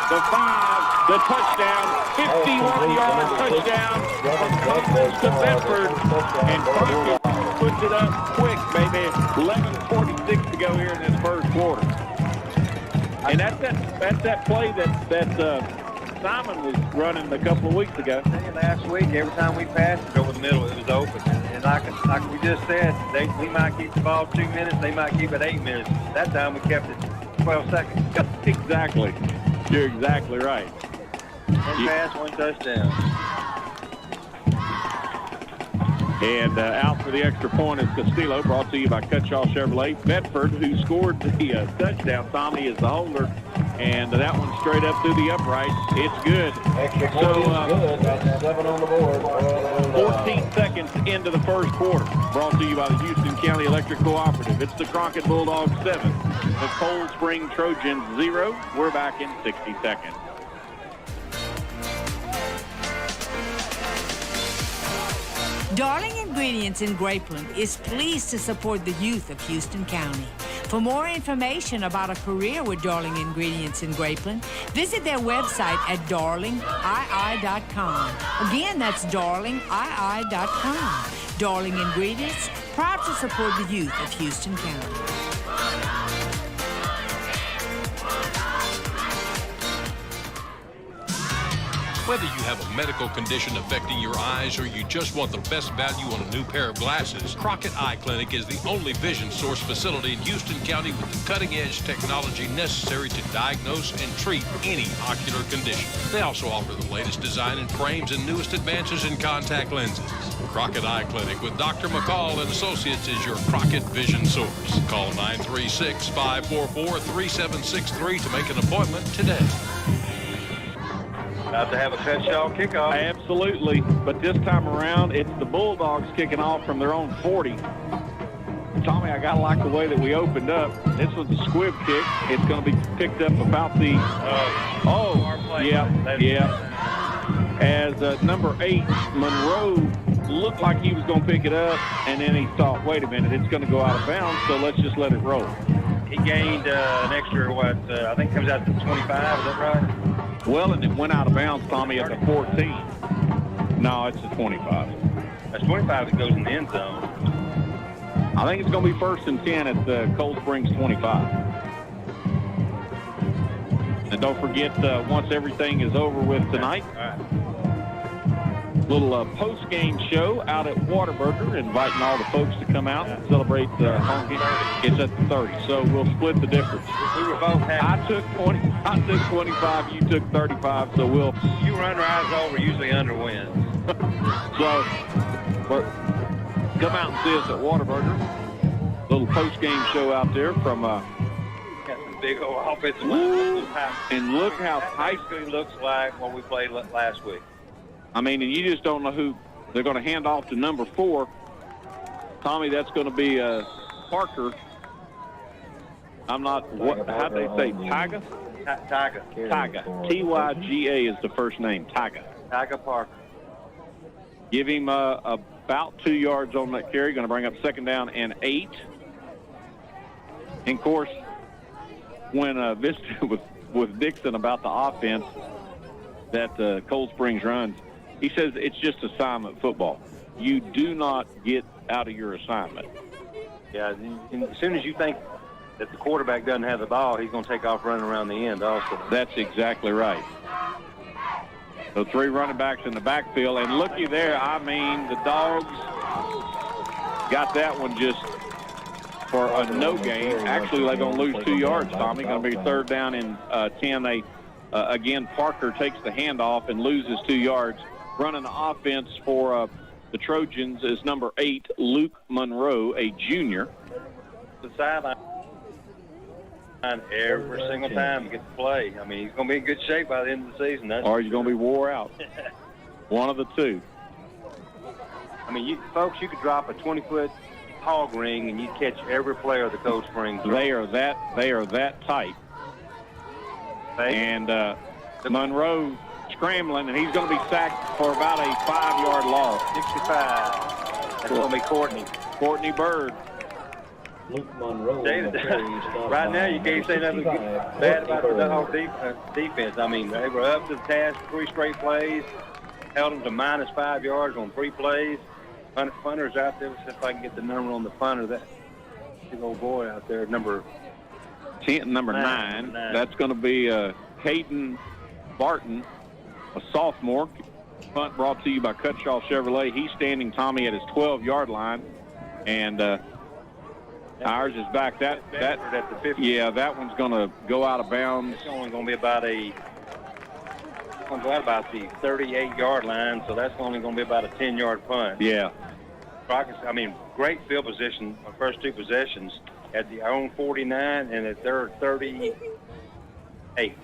Speaker 11: the 5, the touchdown, 51-yard touchdown from Collins to Bedford, and Crockett puts it up quick, baby. 11:46 to go here in this first quarter. And that's that play that Simon was running a couple of weeks ago.
Speaker 7: Last week, every time we passed it over the middle, it was open. And like we just said, we might keep the ball 2 minutes, they might keep it 8 minutes. That time we kept it 12 seconds.
Speaker 11: Exactly. You're exactly right.
Speaker 7: One pass, one touchdown.
Speaker 11: And out for the extra point is Castillo, brought to you by Cutshaw Chevrolet. Bedford, who scored the touchdown, Tommy, is the holder. And that one straight up through the upright. It's good.
Speaker 1: Extra point is good. That's 7 on the board.
Speaker 11: 14 seconds into the first quarter. Brought to you by the Houston County Electric Cooperative. It's the Crockett Bulldogs 7, the Cold Spring Trojans 0. We're back in 60 seconds.
Speaker 14: Darling Ingredients in Grapeland is pleased to support the youth of Houston County. For more information about a career with Darling Ingredients in Grapeland, visit their website at darlingii.com. Again, that's darlingii.com. Darling Ingredients, proud to support the youth of Houston County.
Speaker 13: Whether you have a medical condition affecting your eyes or you just want the best value on a new pair of glasses, Crockett Eye Clinic is the only vision source facility in Houston County with the cutting-edge technology necessary to diagnose and treat any ocular condition. They also offer the latest design in frames and newest advances in contact lenses. Crockett Eye Clinic with Dr. McCall and Associates is your Crockett vision source. Call 936-544-3763 to make an appointment today.
Speaker 7: About to have a Cutshaw kickoff.
Speaker 11: Absolutely, but this time around, it's the Bulldogs kicking off from their own 40. Tommy, I got to like the way that we opened up. This was a squib kick. It's going to be picked up about the... As number 8, Monroe, looked like he was going to pick it up, and then he thought, wait a minute, it's going to go out of bounds, so let's just let it roll.
Speaker 7: He gained an extra, I think it comes out to 25, is that right?
Speaker 11: Well, and it went out of bounds, Tommy, at the 14. No, it's the 25.
Speaker 7: That's 25 that goes in the end zone.
Speaker 11: I think it's going to be 1st and 10 at the Cold Springs 25. And don't forget, once everything is over with tonight, little post-game show out at Whataburger, inviting all the folks to come out and celebrate the home game. It's at the 30, so we'll split the difference.
Speaker 7: We were both happy.
Speaker 11: I took 25, you took 35, so we'll...
Speaker 7: You run our eyes over, usually under wins.
Speaker 11: So, come out and see us at Whataburger. Little post-game show out there from...
Speaker 7: Got some big old offensive line.
Speaker 11: And look how tight
Speaker 7: it looks like what we played last week.
Speaker 11: I mean, and you just don't know who they're going to hand off to number 4. Tommy, that's going to be Parker. I'm not, how do they say, Tyga?
Speaker 7: Tyga.
Speaker 11: Tyga. is the first name, Tyga.
Speaker 7: Tyga Parker.
Speaker 11: Give him about 2 yards on that carry. Going to bring up 2nd down and 8. And, of course, when visited with Dixon about the offense that Cold Springs runs, he says it's just assignment football. You do not get out of your assignment.
Speaker 7: Yeah, and as soon as you think that the quarterback doesn't have the ball, he's going to take off running around the end also.
Speaker 11: That's exactly right. So 3 running backs in the backfield. And looky there, I mean, the Dogs got that one just for a no gain. Actually, they're going to lose 2 yards, Tommy. Going to be 3rd down and 10. Again, Parker takes the handoff and loses 2 yards. Running the offense for the Trojans is number 8, Luke Monroe, a junior.
Speaker 7: The sideline every single time he gets to play. I mean, he's going to be in good shape by the end of the season.
Speaker 11: Or he's going to be wore out. One of the two.
Speaker 7: I mean, folks, you could drop a 20-foot hog ring and you'd catch every player of the Cold Springs.
Speaker 11: They are that tight. And Monroe scrambling, and he's going to be sacked for about a 5-yard loss.
Speaker 7: 65. That's going to be Courtney.
Speaker 11: Courtney Bird.
Speaker 1: Luke Monroe.
Speaker 7: Right now, you can't say nothing bad about the Dog defense. I mean, they were up to the task 3 straight plays, held them to -5 yards on 3 plays. Punter's out there. Let's see if I can get the number on the punter. That big old boy out there, number
Speaker 11: 9. That's going to be Hayden Barton, a sophomore. Punt brought to you by Cutshaw Chevrolet. He's standing, Tommy, at his 12-yard line, and ours is back. That
Speaker 7: at the 50.
Speaker 11: Yeah, that one's going to go out of bounds.
Speaker 7: It's only going to be about the 38-yard line, so that's only going to be about a 10-yard punt.
Speaker 11: Yeah.
Speaker 7: Crockett's, I mean, great field position on first 2 possessions at the own 49 and at their 38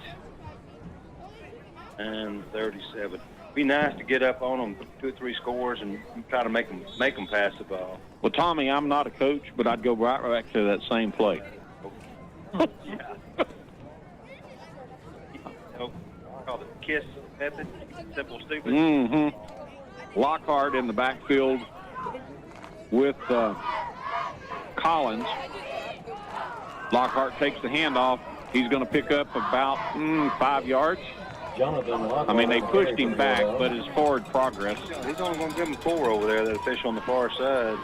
Speaker 7: and 37. Be nice to get up on them, 2 or 3 scores, and try to make them pass the ball.
Speaker 11: Well, Tommy, I'm not a coach, but I'd go right back to that same play.
Speaker 7: Yeah. Called it KISS method, simple, stupid.
Speaker 11: Mm-hmm. Lockhart in the backfield with Collins. Lockhart takes the handoff. He's going to pick up about 5 yards. I mean, they pushed him back, but his forward progress.
Speaker 7: He's only going to give him 4 over there, that official on the far side.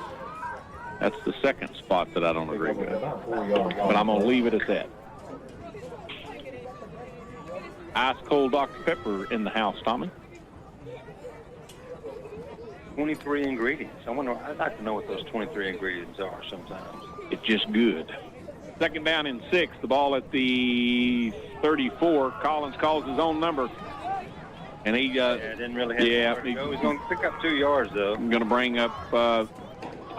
Speaker 11: That's the second spot that I don't agree with. But I'm going to leave it at that. Ice cold Dr. Pepper in the house, Tommy.
Speaker 7: 23 ingredients. I'd like to know what those 23 ingredients are sometimes.
Speaker 11: It's just good. Second down and 6. The ball at the 34. Collins calls his own number. And he
Speaker 7: didn't really have to go. He's going to pick up 2 yards, though.
Speaker 11: I'm going to bring up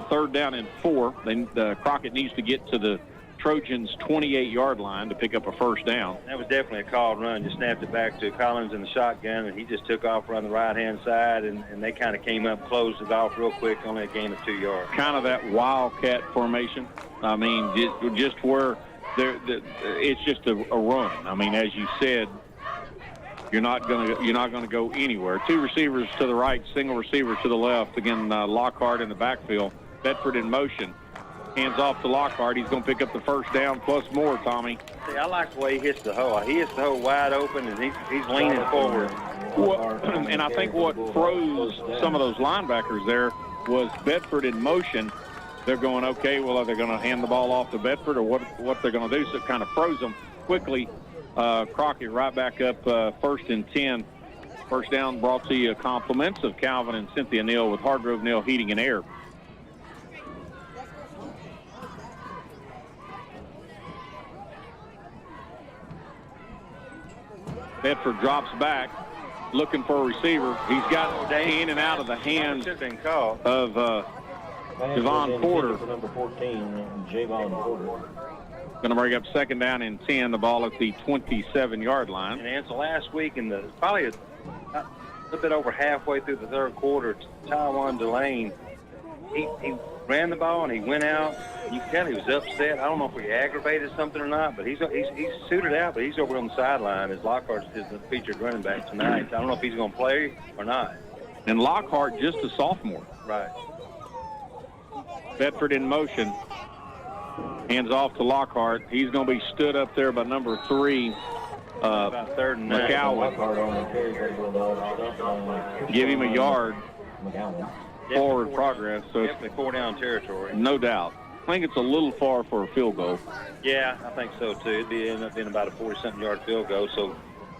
Speaker 11: third down and 4. Crockett needs to get to the Trojans' 28-yard line to pick up a first down.
Speaker 7: That was definitely a called run. Just snapped it back to Collins in the shotgun, and he just took off around the right-hand side, and they kind of came up, closed it off real quick, only a gain of 2 yards.
Speaker 11: Kind of that wildcat formation. I mean, just where it's just a run. I mean, as you said, you're not going to go anywhere. 2 receivers to the right, single receiver to the left. Again, Lockhart in the backfield. Bedford in motion. Hands off to Lockhart. He's going to pick up the first down plus more, Tommy.
Speaker 7: See, I like the way he hits the hole. He hits the hole wide open, and he's leaning forward.
Speaker 11: Well, and I think what froze some of those linebackers there was Bedford in motion. They're going, okay, well, are they going to hand the ball off to Bedford or what they're going to do? So it kind of froze them quickly. Crockett right back up 1st and 10. First down brought to you compliments of Calvin and Cynthia Neal with Hargrove Neal Heating and Air. Bedford drops back, looking for a receiver. He's got in and out of the hands of Javon Porter.
Speaker 1: Number 14, Javon Porter.
Speaker 11: Going to bring up second down and 10, the ball at the 27-yard line.
Speaker 7: And Ansel, last week, probably a little bit over halfway through the third quarter, Taiwan Delane, he ran the ball and he went out. You can tell he was upset. I don't know if he aggravated something or not, but he's suited out, but he's over on the sideline as Lockhart is the featured running back tonight. I don't know if he's going to play or not.
Speaker 11: And Lockhart just a sophomore.
Speaker 7: Right.
Speaker 11: Bedford in motion. Hands off to Lockhart. He's going to be stood up there by number 3,
Speaker 7: about 3rd and 9.
Speaker 11: McCowan. Give him a yard. Forward progress. So
Speaker 7: definitely 4-down territory.
Speaker 11: No doubt. I think it's a little far for a field goal.
Speaker 7: Yeah, I think so, too. It'd end up being about a 40-something yard field goal. So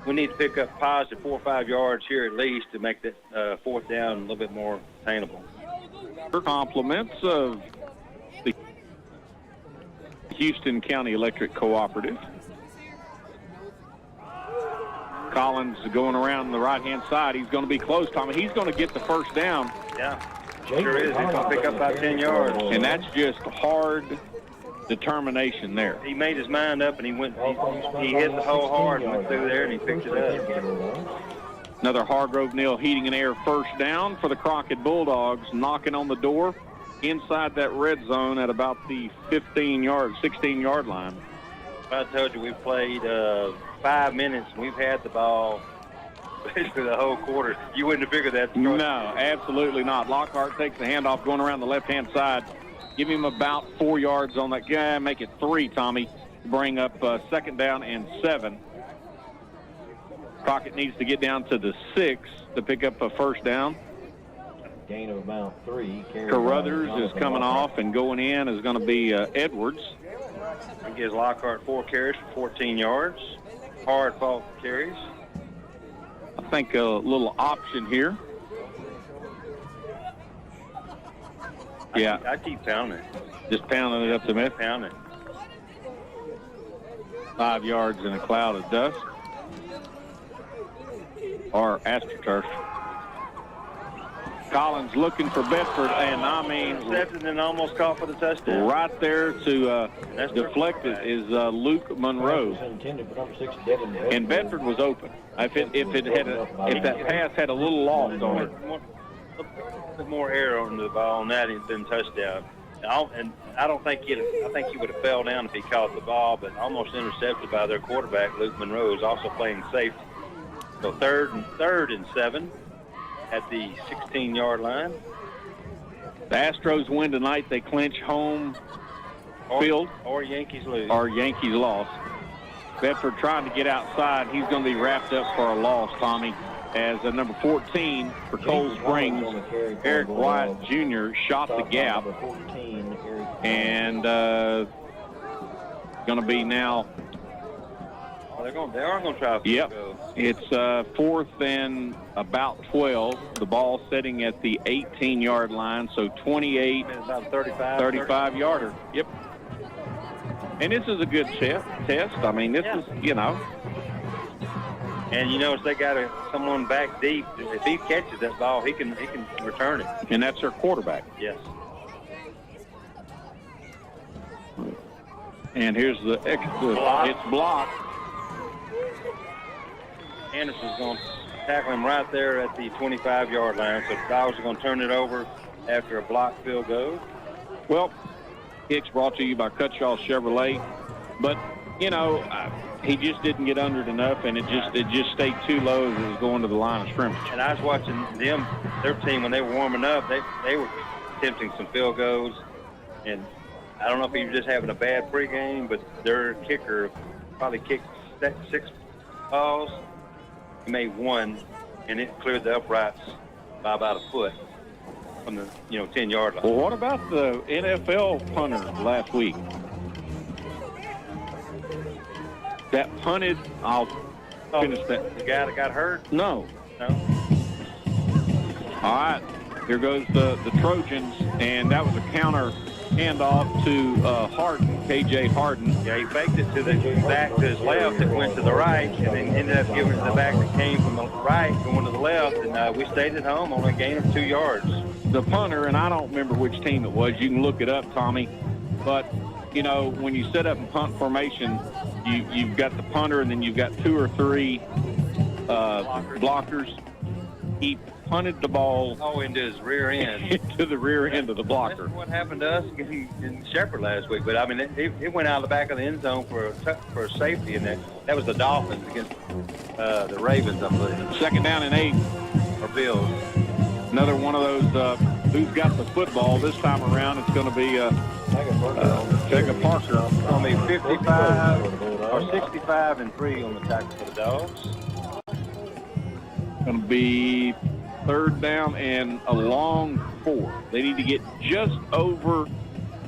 Speaker 7: we need to pick up positive 4 or 5 yards here at least to make that 4th down a little bit more attainable.
Speaker 11: Compliments of the Houston County Electric Cooperative. Collins going around the right-hand side. He's going to be close, Tommy. He's going to get the first down.
Speaker 7: Yeah, sure is. He's going to pick up about 10 yards.
Speaker 11: And that's just hard determination there.
Speaker 7: He made his mind up, and he hit the hole hard and went through there, and he picked it up.
Speaker 11: Another Hargrove Neal Heating and Air first down for the Crockett Bulldogs, knocking on the door inside that red zone at about the 16-yard line.
Speaker 7: I told you we played 5 minutes, and we've had the ball basically the whole quarter. You wouldn't have figured that.
Speaker 11: No, absolutely not. Lockhart takes the handoff going around the left-hand side. Give him about 4 yards on that guy. Make it 3, Tommy. Bring up 2nd down and 7. Crockett needs to get down to the 6 to pick up a 1st down.
Speaker 1: Gain of about 3.
Speaker 11: Carruthers is coming off, and going in is going to be Edwards.
Speaker 7: He gives Lockhart 4 carries for 14 yards. Hard fought carries.
Speaker 11: I think a little option here. Yeah.
Speaker 7: I keep pounding it.
Speaker 11: Just pounding it up the middle.
Speaker 7: Pounding.
Speaker 11: 5 yards in a cloud of dust. Or AstroTurf. Collins looking for Bedford, and I mean,
Speaker 7: intercepted and almost caught for the touchdown.
Speaker 11: Right there to deflect it is Luke Monroe. And Bedford was open. If that pass had a little loft on it.
Speaker 7: A bit more air on the ball on that, he'd been touchdown. And I think he would have fell down if he caught the ball, but almost intercepted by their quarterback, Luke Monroe, who's also playing safety. So third and 7 at the 16-yard line.
Speaker 11: The Astros win tonight. They clinch home field.
Speaker 7: Or Yankees lose.
Speaker 11: Or Yankees lost. Bedford trying to get outside. He's going to be wrapped up for a loss, Tommy, as number 14 for Cold Springs, Eric Wyatt Jr. shot the gap. And going to be now.
Speaker 7: They are going to try to
Speaker 11: go. It's 4th and about 12. The ball sitting at the 18-yard line, so 28,
Speaker 7: about
Speaker 11: 35-yarder. Yep. And this is a good test. I mean, this is,
Speaker 7: And if they got someone back deep, if he catches that ball, he can return it.
Speaker 11: And that's their quarterback.
Speaker 7: Yes.
Speaker 11: And here's it's blocked.
Speaker 7: Anderson's going to tackle him right there at the 25-yard line. So the Dogs are going to turn it over after a blocked field goal.
Speaker 11: Well, Hicks brought to you by Cutshaw Chevrolet. But, he just didn't get under it enough, and it just stayed too low as it was going to the line of scrimmage.
Speaker 7: And I was watching their team, when they were warming up, they were attempting some field goals. And I don't know if he was just having a bad pregame, but their kicker probably kicked 6 balls. He made 1, and it cleared the uprights by about a foot from the 10-yard line.
Speaker 11: Well, what about the NFL punter last week? That punted, I'll finish that.
Speaker 7: The guy that got hurt?
Speaker 11: No.
Speaker 7: No.
Speaker 11: All right, here goes the Trojans, and that was a counter handoff to Harden, K.J. Harden.
Speaker 7: Yeah, he faked it to the back to his left. It went to the right, and then ended up giving it to the back that came from the right, going to the left, and we stayed at home on a gain of 2 yards.
Speaker 11: The punter, and I don't remember which team it was. You can look it up, Tommy. But, when you set up in punt formation, you've got the punter, and then you've got 2 or 3 blockers. He punted the ball
Speaker 7: into his rear end.
Speaker 11: Into the rear end of the blocker.
Speaker 7: That's what happened to us in Shepherd last week. But, I mean, it went out of the back of the end zone for a safety, and that was the Dolphins against the Ravens, I believe.
Speaker 11: 2nd down and 8.
Speaker 7: Or Bills.
Speaker 11: Another one of those who's got the football. This time around, it's going to be Jacob Parker.
Speaker 7: It's going to be 55 or 65-3 on the tackle for the Dogs.
Speaker 11: Going to be 3rd down and a long 4. They need to get just over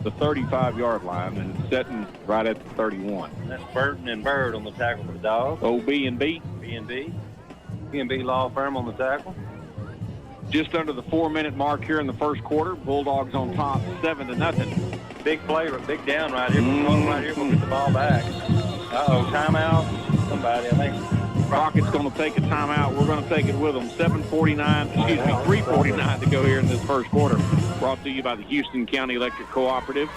Speaker 11: the 35-yard line and setting right at the 31.
Speaker 7: And that's Burton and Bird on the tackle for the Dogs.
Speaker 11: B&B.
Speaker 7: B&B Law Firm on the tackle.
Speaker 11: Just under the 4-minute mark here in the first quarter. Bulldogs on top, 7-0.
Speaker 7: Big play, big down right here. Right here, we'll get the ball back. Timeout. Somebody, I think.
Speaker 11: Crockett's going to take a timeout. We're going to take it with them. 3:49 to go here in this first quarter. Brought to you by the Houston County Electric Cooperative.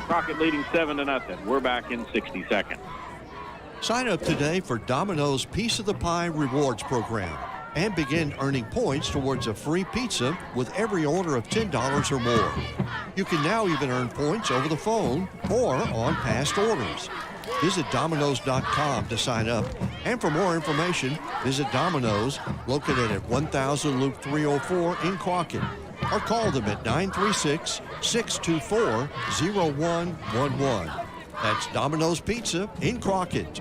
Speaker 11: Crockett leading 7-0. We're back in 60 seconds.
Speaker 4: Sign up today for Domino's Piece of the Pie Rewards Program and begin earning points towards a free pizza with every order of $10 or more. You can now even earn points over the phone or on past orders. Visit Domino's.com to sign up. And for more information, visit Domino's, located at 1000 Loop 304 in Crockett. or call them at 936-624-0111. That's Domino's Pizza in Crockett.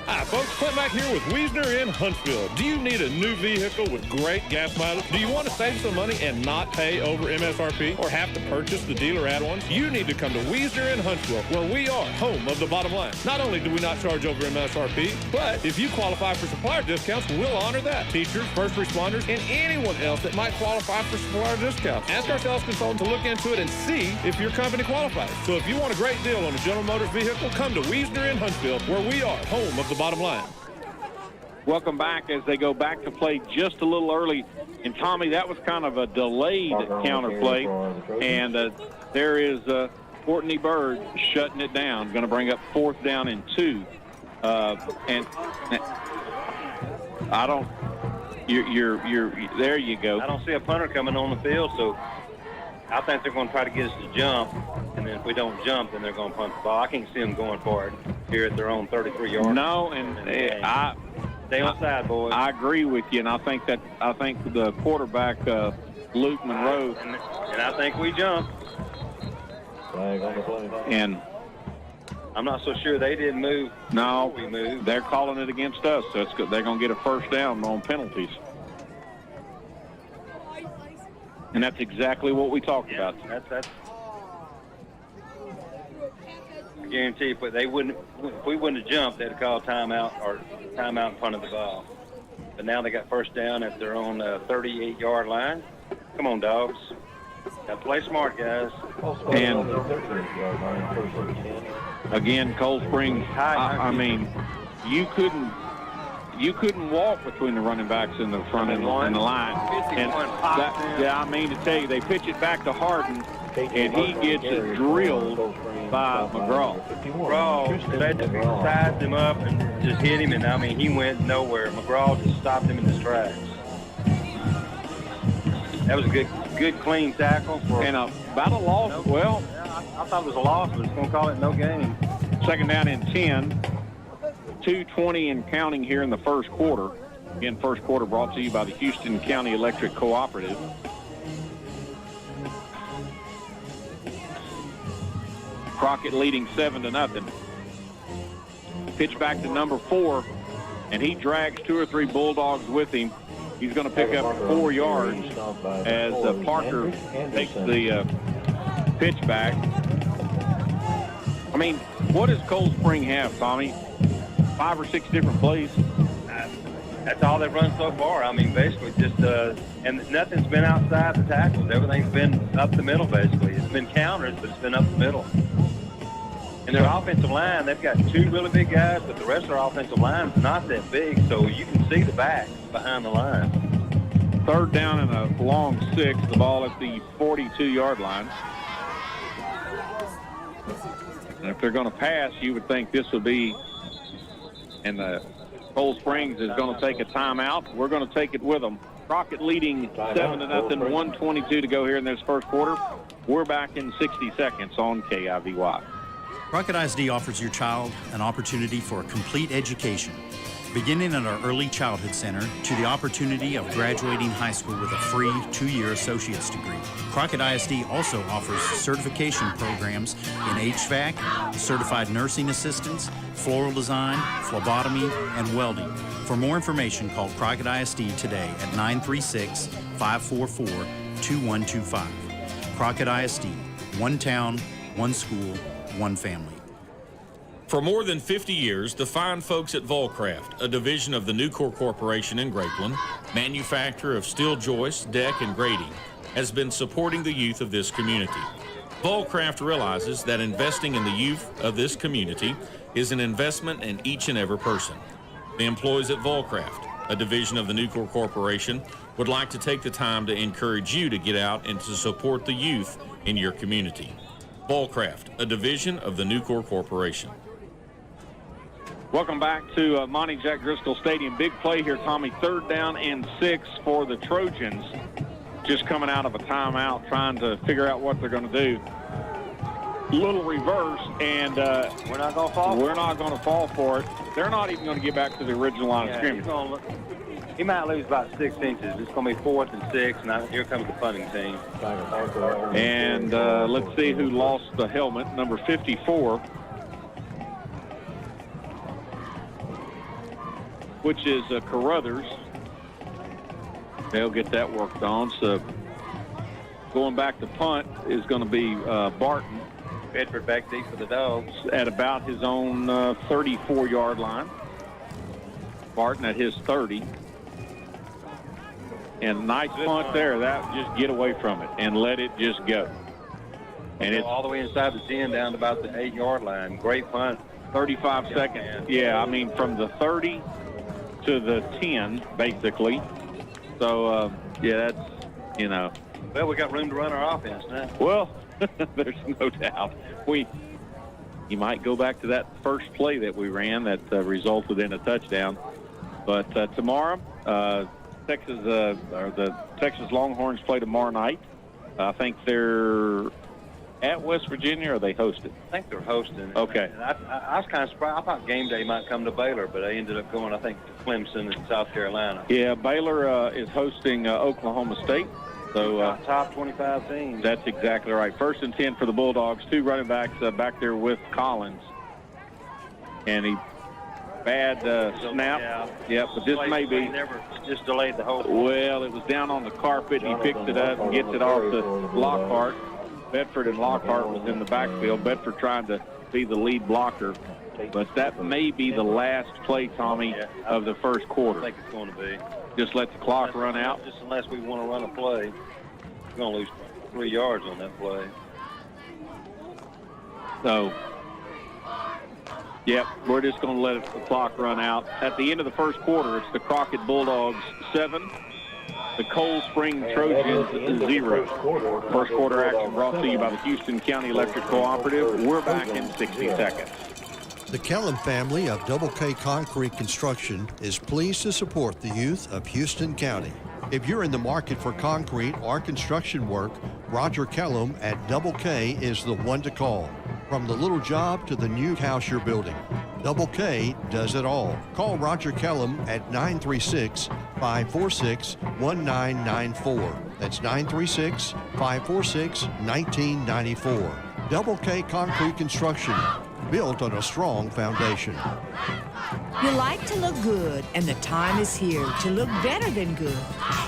Speaker 20: Hi, folks. Clint back here with Wiesner in Huntsville. Do you need a new vehicle with great gas mileage? Do you want to save some money and not pay over MSRP or have to purchase the dealer add-ons? You need to come to Wiesner in Huntsville, where we are home of the bottom line. Not only do we not charge over MSRP, but if you qualify for supplier discounts, we'll honor that. Teachers, first responders, and anyone else that might qualify for supplier discounts. Ask our sales consultant to look into it and see if your company qualifies. So if you want a great deal on a General Motors vehicle, come to Wiesner in Huntsville, where we are home of the bottom line.
Speaker 11: Welcome back as they go back to play just a little early. And, Tommy, that was kind of a delayed counterplay. And there is Courtney Bird shutting it down. Going to bring up 4th down and 2. And I don't – you're there you go.
Speaker 7: I don't see a punter coming on the field, so I think they're going to try to get us to jump. And then if we don't jump, then they're going to punt the ball. I can't see them going for it here at their own 33-yard.
Speaker 11: No, and
Speaker 7: stay on side, boys.
Speaker 11: I agree with you, and I think the quarterback, Luke Monroe.
Speaker 7: And I think we jump.
Speaker 1: Flag on the play.
Speaker 11: And
Speaker 7: I'm not so sure they didn't move.
Speaker 11: No,
Speaker 7: we moved.
Speaker 11: They're calling it against us, so it's good. They're going to get a 1st down on penalties. And that's exactly what we talked about.
Speaker 7: That's I guarantee if we wouldn't have jumped, they'd have called timeout in front of the ball. But now they got 1st down at their own 38-yard line. Come on, dogs. Now play smart, guys.
Speaker 11: And again, Coldspring. I mean, you couldn't walk between the running backs in the front and the line. And I mean to tell you, they pitch it back to Harden, and he gets it drilled by McGraw.
Speaker 7: McGraw, they just sized him up and just hit him, and I mean, he went nowhere. McGraw just stopped him in his tracks. That was a good clean tackle.
Speaker 11: And about a loss. Well,
Speaker 7: I thought it was a loss, but it's going to call it no game.
Speaker 11: 2nd down and 10. 2:20 and counting here in the first quarter. Again, first quarter brought to you by the Houston County Electric Cooperative. Crockett leading 7-0. Pitch back to number 4, and he drags 2 or 3 Bulldogs with him. He's going to pick up 4 yards as Parker takes the pitch back. I mean, what does Cold Spring have, Tommy? 5 or 6 different plays?
Speaker 7: That's all they've run so far. I mean, basically just and nothing's been outside the tackles. Everything's been up the middle, basically. It's been counters, but it's been up the middle. And their offensive line, they've got 2 really big guys, but the rest of their offensive line is not that big, so you can see the back behind the line.
Speaker 11: 3rd down and a long 6, the ball at the 42-yard line. And if they're going to pass, you would think this would be, and the Cold Springs is going to take a timeout. We're going to take it with them. Crockett leading 7-0, 1:22 to go here in this first quarter. We're back in 60 seconds on K.I.V.Y.
Speaker 21: Crockett ISD offers your child an opportunity for a complete education, beginning at our Early Childhood Center to the opportunity of graduating high school with a free 2-year associate's degree. Crockett ISD also offers certification programs in HVAC, certified nursing assistants, floral design, phlebotomy, and welding. For more information, call Crockett ISD today at 936-544-2125. Crockett ISD, one town, one school, one family.
Speaker 19: For more than 50 years, the fine folks at Volcraft, a division of the Nucor Corporation in Grapeland, manufacturer of steel joists, deck, and grating, has been supporting the youth of this community. Volcraft realizes that investing in the youth of this community is an investment in each and every person. The employees at Volcraft, a division of the Nucor Corporation, would like to take the time to encourage you to get out and to support the youth in your community. Volcraft, a division of the Nucor Corporation.
Speaker 11: Welcome back to Monty Jack Driscoll Stadium. Big play here, Tommy. 3rd down and 6 for the Trojans. Just coming out of a timeout, trying to figure out what they're going to do. Little reverse, and
Speaker 7: we're not going to fall.
Speaker 11: We're not going to fall for it. They're not even going to get back to the original line of scrimmage.
Speaker 7: He might lose about 6 inches. It's going to be 4th and 6, and here comes the punting team.
Speaker 11: And let's see who lost the helmet. Number 54, which is Carruthers. They'll get that worked on. So going back to punt is going to be Barton.
Speaker 7: Bedford back deep for the Dogs.
Speaker 11: At about his own 34-yard line. Barton at his 30. And nice punt there. That just get away from it and let it just go.
Speaker 7: And it's all the way inside the 10 down to about the 8-yard line. Great punt.
Speaker 11: 35 seconds. Yeah, I mean from the 30 to the 10, basically. So, yeah, that's, you know.
Speaker 7: Well, we got room to run our offense now.
Speaker 11: Well, there's no doubt. You might go back to that first play that we ran that resulted in a touchdown. But tomorrow, the Texas Longhorns play tomorrow night. I think they're at West Virginia, or they hosted?
Speaker 7: I think they're hosting.
Speaker 11: Okay.
Speaker 7: And I was kind of surprised. I thought game day might come to Baylor, but they ended up going, I think, to Clemson in South Carolina.
Speaker 11: Yeah, Baylor is hosting Oklahoma State. So
Speaker 7: top 25 teams.
Speaker 11: That's exactly right. 1st and 10 for the Bulldogs. 2 running backs back there with Collins. And he bad snap.
Speaker 7: Yeah.
Speaker 11: Yep, but this may be.
Speaker 7: Never just delayed the whole.
Speaker 11: Well, it was down on the carpet. He picks it up and gets it off to Lockhart. Bedford and Lockhart was in the backfield. Bedford trying to be the lead blocker. But that may be the last play, Tommy, of the first quarter.
Speaker 7: I think it's going to be.
Speaker 11: Just let the clock run out.
Speaker 7: Just unless we want to run a play. We're going to lose 3 yards on that play.
Speaker 11: So, yep, we're just going to let the clock run out. At the end of the first quarter, it's the Crockett Bulldogs 7, the Cold Spring Trojans 0. First quarter action brought to you by the Houston County Electric Cooperative. We're back in 60 seconds.
Speaker 4: The Kellum family of Double K Concrete Construction is pleased to support the youth of Houston County. If you're in the market for concrete or construction work, Roger Kellum at Double K is the one to call. From the little job to the new house you're building, Double K does it all. Call Roger Kellum at 936-546-1994. That's 936-546-1994. Double K Concrete Construction, built on a strong foundation.
Speaker 14: You like to look good, and the time is here to look better than good.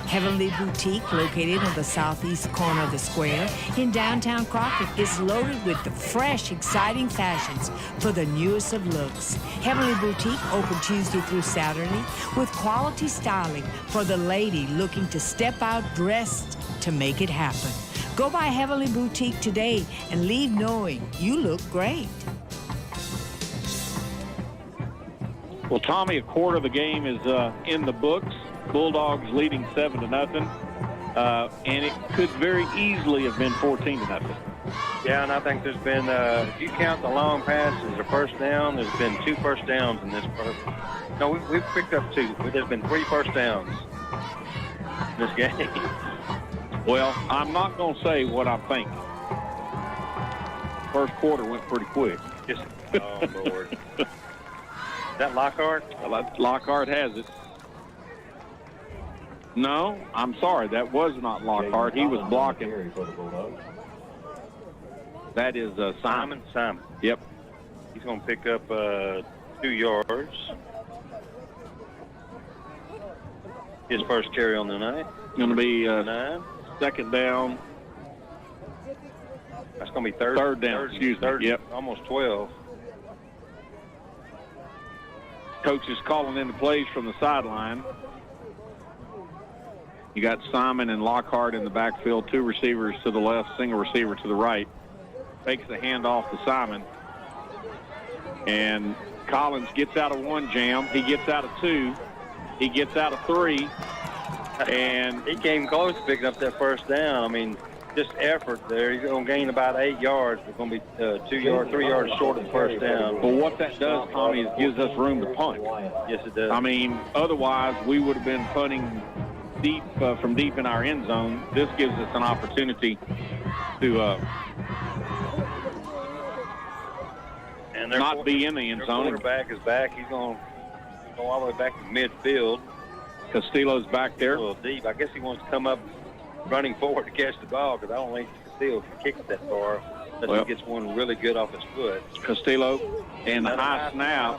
Speaker 14: Heavenly Boutique, located on the southeast corner of the square in downtown Crockett, is loaded with the fresh, exciting fashions for the newest of looks. Heavenly Boutique, open Tuesday through Saturday, with quality styling for the lady looking to step out dressed to make it happen. Go by Heavenly Boutique today and leave knowing you look great.
Speaker 11: Well, Tommy, a quarter of the game is in the books. Bulldogs leading 7-0, and it could very easily have been 14-0.
Speaker 7: Yeah, and I think there's been, if you count the long passes or first down, there's been 2 first downs in this first. No, we've picked up 2. There's been 3 first downs in this game.
Speaker 11: Well, I'm not going to say what I think. First quarter went pretty quick.
Speaker 7: Just, oh, Lord. Is that Lockhart?
Speaker 11: Lockhart has it. No, I'm sorry. That was not Lockhart. He was blocking. That is Simon.
Speaker 7: Simon.
Speaker 11: Yep.
Speaker 7: He's going to pick up 2 yards. His first carry on the night.
Speaker 11: Going to be
Speaker 7: 9.
Speaker 11: Second down.
Speaker 7: That's going to be third
Speaker 11: down. Excuse me. Yep.
Speaker 7: Almost 12.
Speaker 11: Coach is calling in the plays from the sideline. You got Simon and Lockhart in the backfield, 2 receivers to the left, single receiver to the right. Takes the handoff to Simon. And Collins gets out of 1 jam. He gets out of 2. He gets out of 3. And
Speaker 7: he came close to picking up that first down. I mean, just effort there. He's going to gain about 8 yards. We're going to be 3 yards short of the first down.
Speaker 11: But what that does, Tommy, is gives us room to punt.
Speaker 7: Yes, it does.
Speaker 11: I mean, otherwise we would have been punting deep from deep in our end zone. This gives us an opportunity to not be in the end zone.
Speaker 7: The quarterback is back. He's going to go all the way back to midfield.
Speaker 11: Castillo's back there.
Speaker 10: A little deep. I guess he wants to come up running forward to catch the ball because I don't think Castillo can kick it that far unless he gets one really good off his foot.
Speaker 11: Castillo and the high snap.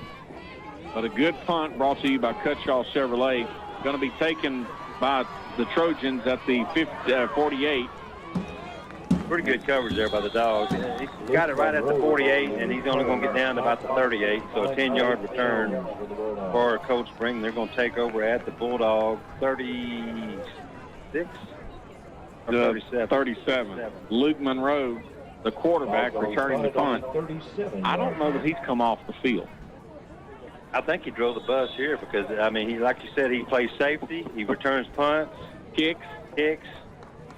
Speaker 11: But a good punt brought to you by Cutshaw Chevrolet. Going to be taken by the Trojans at the 48.
Speaker 10: Pretty good coverage there by the Dogs. He got it right at the 48, and he's only going to get down to about the 38. So a 10-yard return for Cold Spring. They're going to take over at the Bulldog 36 or 37.
Speaker 11: 37. Luke Monroe, the quarterback, returning the punt. I don't know that he's come off the field.
Speaker 10: I think he drove the bus here because, I mean, he, like you said, he plays safety. He returns punts, kicks,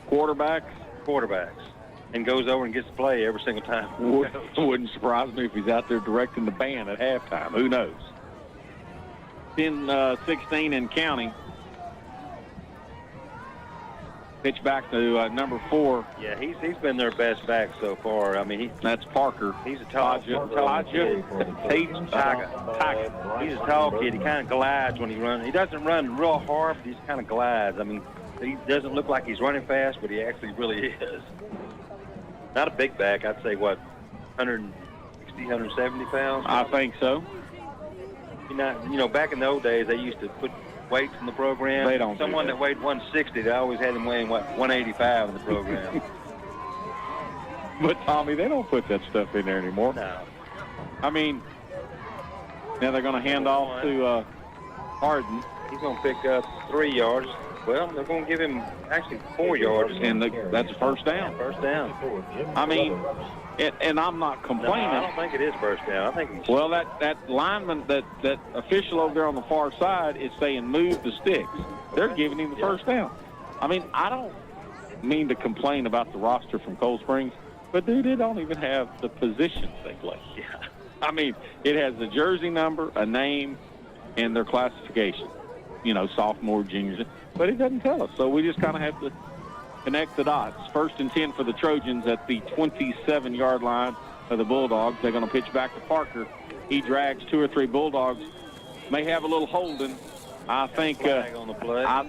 Speaker 10: quarterbacks, and goes over and gets the play every single time.
Speaker 11: Wouldn't surprise me if he's out there directing the band at halftime. Who knows? 10-16 and counting. Pitch back to number 4.
Speaker 10: Yeah, he's been their best back so far. I mean,
Speaker 11: that's Parker.
Speaker 10: He's a tall kid. He's a tall kid. He kind of glides when he runs. He doesn't run real hard, but he kind of glides. I mean, he doesn't look like he's running fast, but he actually really is. Not a big back. I'd say, 160, 170 pounds?
Speaker 11: I think so.
Speaker 10: Back in the old days, they used to put weights in the program.
Speaker 11: They don't.
Speaker 10: Someone that weighed 160, they always had him weighing 185 in the program.
Speaker 11: But Tommy, they don't put that stuff in there anymore.
Speaker 10: No.
Speaker 11: I mean, now they're going to hand off to Harden.
Speaker 10: He's going to pick up 3 yards. Well, they're going to give him actually 4 yards.
Speaker 11: And that's a first down.
Speaker 10: First down.
Speaker 11: I mean, and I'm not complaining.
Speaker 10: No, I don't think it is first down. I think
Speaker 11: well, that lineman, that official over there on the far side is saying move the sticks. They're giving him the first down. I mean, I don't mean to complain about the roster from Cold Springs, but dude, they don't even have the positions they play.
Speaker 10: Yeah.
Speaker 11: I mean, it has the jersey number, a name, and their classification. Sophomore, juniors, but it doesn't tell us. So we just kind of have to connect the dots. 1st and 10 for the Trojans at the 27-yard line of the Bulldogs. They're going to pitch back to Parker. He drags 2 or 3 Bulldogs. May have a little holding. I think
Speaker 10: on the play.
Speaker 11: I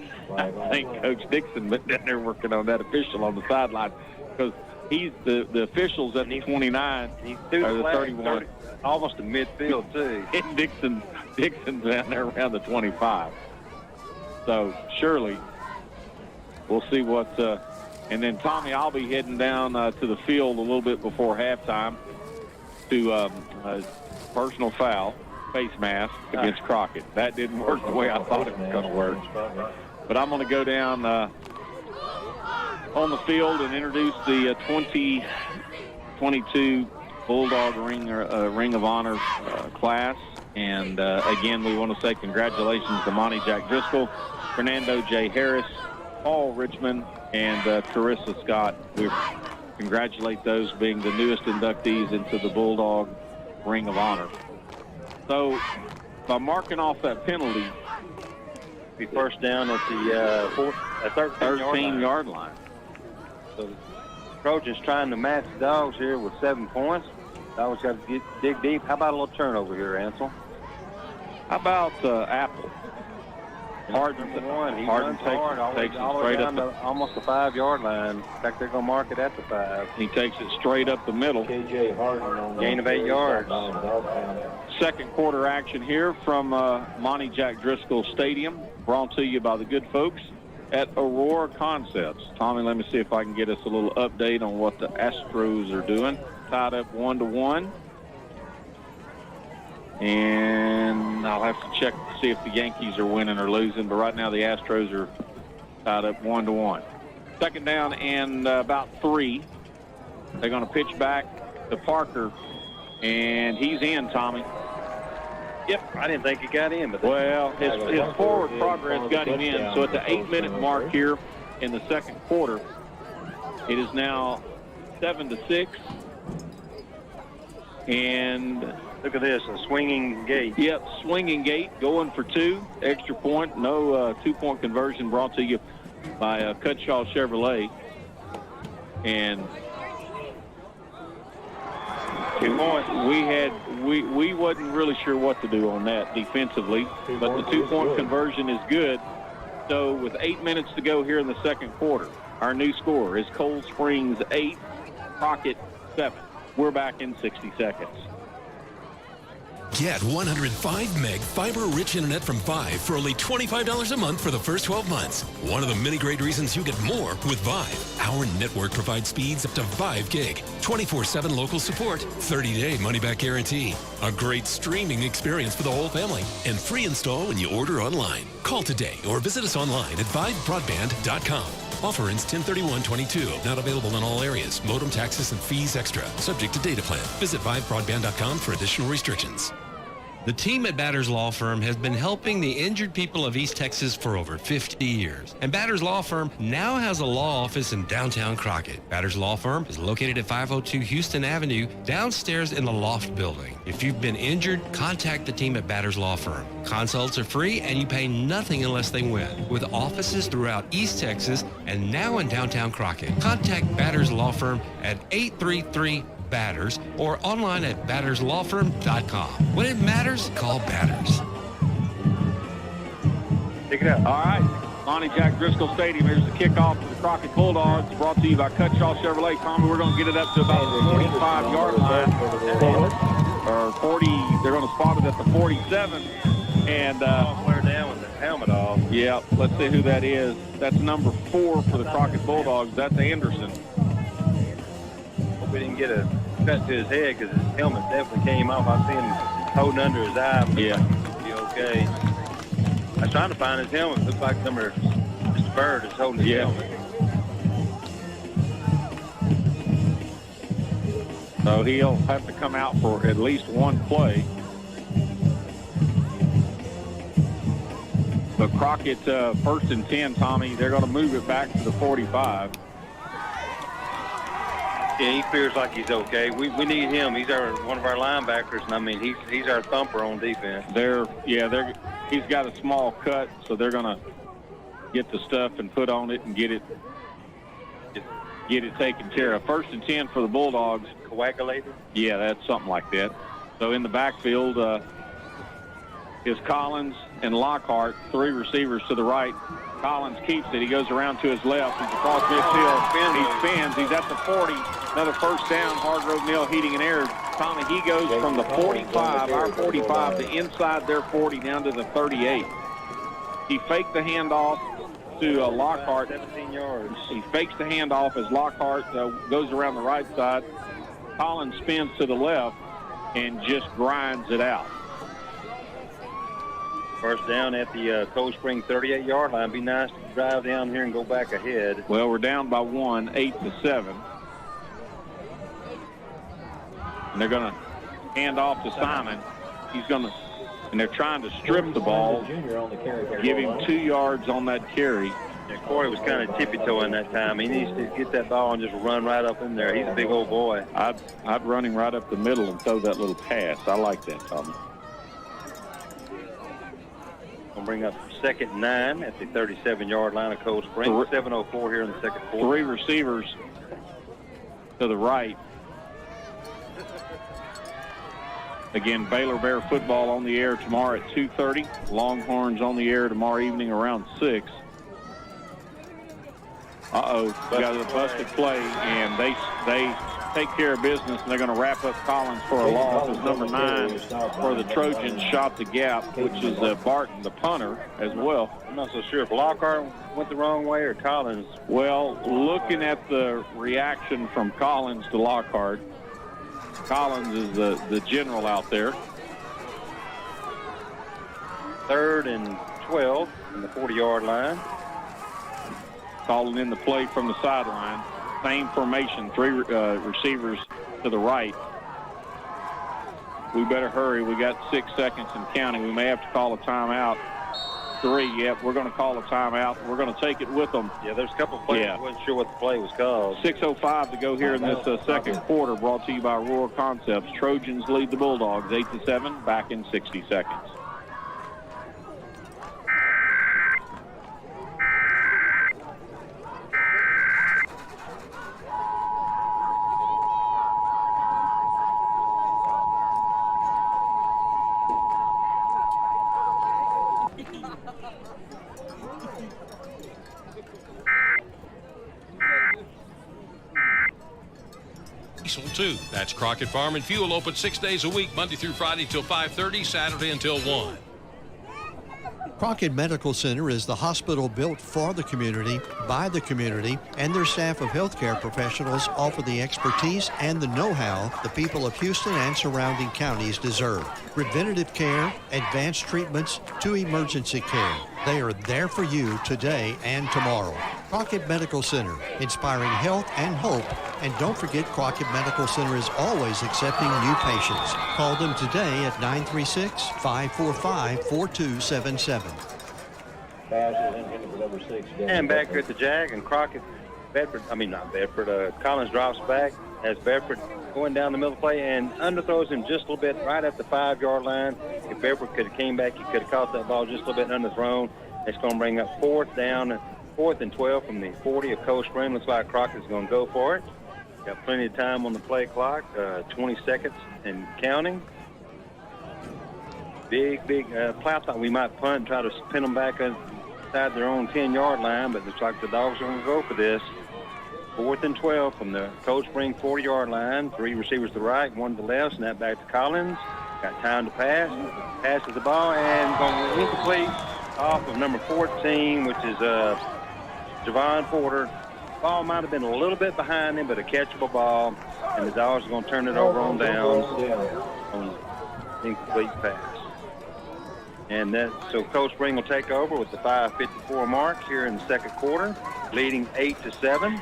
Speaker 11: think Coach Dixon been down there working on that official on the sideline because he's the officials at the 29 or the 31.
Speaker 10: Almost to midfield, too.
Speaker 11: And Dixon's down there around the 25. So surely we'll see what and then Tommy, I'll be heading down to the field a little bit before halftime to personal foul, face mask against Crockett. That didn't work the way I thought it was going to work. But I'm going to go down on the field and introduce the 2022 Bulldog Ring of Honor class. And again, we want to say congratulations to Monty Jack Driscoll, Fernando J. Harris, Paul Richmond, and Carissa Scott. We congratulate those being the newest inductees into the Bulldog Ring of Honor. So by marking off that penalty,
Speaker 10: be first down at the 13-yard line. So the Trojans trying to match the Dogs here with 7 points. Dogs got to dig deep. How about a little turnover here, Ansel?
Speaker 11: How about Apple? Harden takes it straight up
Speaker 10: almost the 5-yard line. In fact, they're going to mark it at the 5.
Speaker 11: He takes it straight up the middle.
Speaker 1: KJ Harden on
Speaker 10: gain of 8 yards.
Speaker 11: Second quarter action here from Monty Jack Driscoll Stadium, brought to you by the good folks at Aurora Concepts. Tommy, let me see if I can get us a little update on what the Astros are doing. Tied up 1-1. And I'll have to check to see if the Yankees are winning or losing. But right now the Astros are tied up 1-1. Second down and about 3. They're going to pitch back to Parker. And he's in, Tommy.
Speaker 10: Yep, I didn't think he got in. But
Speaker 11: well, his forward progress got him in. So at the 8-minute mark here in the second quarter, it is now 7-6. And
Speaker 10: look at this, a swinging gate.
Speaker 11: Yep, swinging gate, going for 2. Extra point, no 2-point conversion brought to you by Cutshaw Chevrolet. And 2 points. We wasn't really sure what to do on that defensively, but the 2-point conversion is good. So with 8 minutes to go here in the second quarter, our new score is Cold Springs 8, Crockett 7. We're back in 60 seconds.
Speaker 2: Get 105 meg fiber-rich internet from 5 for only $25 a month for the first 12 months. One of the many great reasons you get more with Vive. Our network provides speeds up to 5 gig, 24/7 local support, 30-day money-back guarantee, a great streaming experience for the whole family, and free install when you order online. Call today or visit us online at vivebroadband.com. Offer ends 10/31/22. Not available in all areas. Modem taxes and fees extra. Subject to data plan. Visit vivebroadband.com for additional restrictions.
Speaker 5: The team at Batters Law Firm has been helping the injured people of East Texas for over 50 years. And Batters Law Firm now has a law office in downtown Crockett. Batters Law Firm is located at 502 Houston Avenue, downstairs in the Loft building. If you've been injured, contact the team at Batters Law Firm. Consults are free and you pay nothing unless they win. With offices throughout East Texas and now in downtown Crockett. Contact Batters Law Firm at 833 Batters or online at batterslawfirm.com. When it matters, call Batters.
Speaker 11: Pick it up. All right. Lonnie Jack Driscoll Stadium. Here's the kickoff to the Crockett Bulldogs, brought to you by Cutshaw Chevrolet. Tommy, we're going to get it up to about the 45-yard line. Or 40, they're going to spot it at the 47. And
Speaker 10: flare down with the helmet off.
Speaker 11: Yeah, let's see who that is. That's number 4 for the Crockett Bulldogs. That's Anderson.
Speaker 10: We didn't get a cut to his head because his helmet definitely came off. I see him holding under his eye.
Speaker 11: Yeah.
Speaker 10: Be okay. I was trying to find his helmet. It looks like this bird is holding his helmet.
Speaker 11: So he'll have to come out for at least one play. But Crockett, 1st and 10, Tommy, they're going to move it back to the 45.
Speaker 10: Yeah, he feels like he's okay. We need him. He's one of our linebackers, and I mean he's our thumper on defense.
Speaker 11: He's got a small cut, so they're gonna get the stuff and put on it and get it taken care of. 1st and 10 for the Bulldogs.
Speaker 10: Coagulated?
Speaker 11: Yeah, that's something like that. So in the backfield is Collins and Lockhart, 3 receivers to the right. Collins keeps it. He goes around to his left. He's across midfield. He spins. He's at the 40. Another first down. Hardroad Mill heating and air. Tommy, he goes from the 45, our 45, to inside their 40 down to the 38. He faked the handoff to Lockhart.
Speaker 10: 17 yards.
Speaker 11: He fakes the handoff as Lockhart goes around the right side. Collins spins to the left and just grinds it out.
Speaker 10: First down at the Cold Spring 38-yard line. Be nice to drive down here and go back ahead.
Speaker 11: Well, we're down by 1, 8-7. And they're going to hand off to Simon. And they're trying to strip the ball, give him 2 yards on that carry.
Speaker 10: Yeah, Corey was kind of tippy-toeing that time. He needs to get that ball and just run right up in there. He's a big old boy.
Speaker 11: I'd run him right up the middle and throw that little pass. I like that, Tommy.
Speaker 10: We'll bring up 2nd and 9 at the 37-yard line of Cold Spring. 7:04 here in the second quarter.
Speaker 11: 3 receivers to the right. Again, Baylor Bear football on the air tomorrow at 2:30. Longhorns on the air tomorrow evening around 6. Got a busted play, and they take care of business, and they're going to wrap up Collins for a loss as number 9 for the Trojans shot the gap, which is Barton, the punter, as well.
Speaker 10: I'm not so sure if Lockhart went the wrong way or Collins.
Speaker 11: Well, looking at the reaction from Collins to Lockhart, Collins is the general out there.
Speaker 10: 3rd and 12 from the 40-yard line.
Speaker 11: Calling in the play from the sideline. Same formation, 3 receivers to the right. We better hurry. We got 6 seconds and counting. We may have to call a timeout. 3, yep, we're going to call a timeout. We're going to take it with them.
Speaker 10: Yeah, there's a couple of plays. I wasn't sure what the play was called.
Speaker 11: 6:05 to go here in this second quarter, brought to you by Aurora Concepts. Trojans lead the Bulldogs 8-7, back in 60 seconds.
Speaker 13: diesel, too. That's Crockett Farm and Fuel, open 6 days a week, Monday through Friday till 5:30, Saturday until 1.
Speaker 4: Crockett Medical Center is the hospital built for the community, by the community, and their staff of healthcare professionals offer the expertise and the know-how the people of Houston and surrounding counties deserve. Preventative care, advanced treatments, to emergency care. They are there for you today and tomorrow. Crockett Medical Center, inspiring health and hope. And don't forget, Crockett Medical Center is always accepting new patients. Call them today at 936-545-4277.
Speaker 7: And back here at the Jag, and Crockett, Collins drops back as Bedford going down the middle of the play and underthrows him just a little bit right at the 5-yard line. If Bedford could have came back, he could have caught that ball just a little bit underthrown. It's going to bring up 4th and 12 from the 40 of Coldspring. Looks like Crockett's going to go for it. Got plenty of time on the play clock, 20 seconds and counting. Big Platt thought we might punt and try to pin them back inside their own 10-yard line, but it looks like the Dogs are going to go for this. 4th and 12 from the Coldspring 40-yard line. 3 receivers to the right, 1 to the left. Snap back to Collins. Got time to pass. Passes the ball and going to incomplete off of number 14, which is Javon Porter. Ball might have been a little bit behind him, but a catchable ball. And the Dogs are going to turn it over on downs on incomplete pass. And so Coldspring will take over with the 5:54 mark here in the second quarter, leading 8-7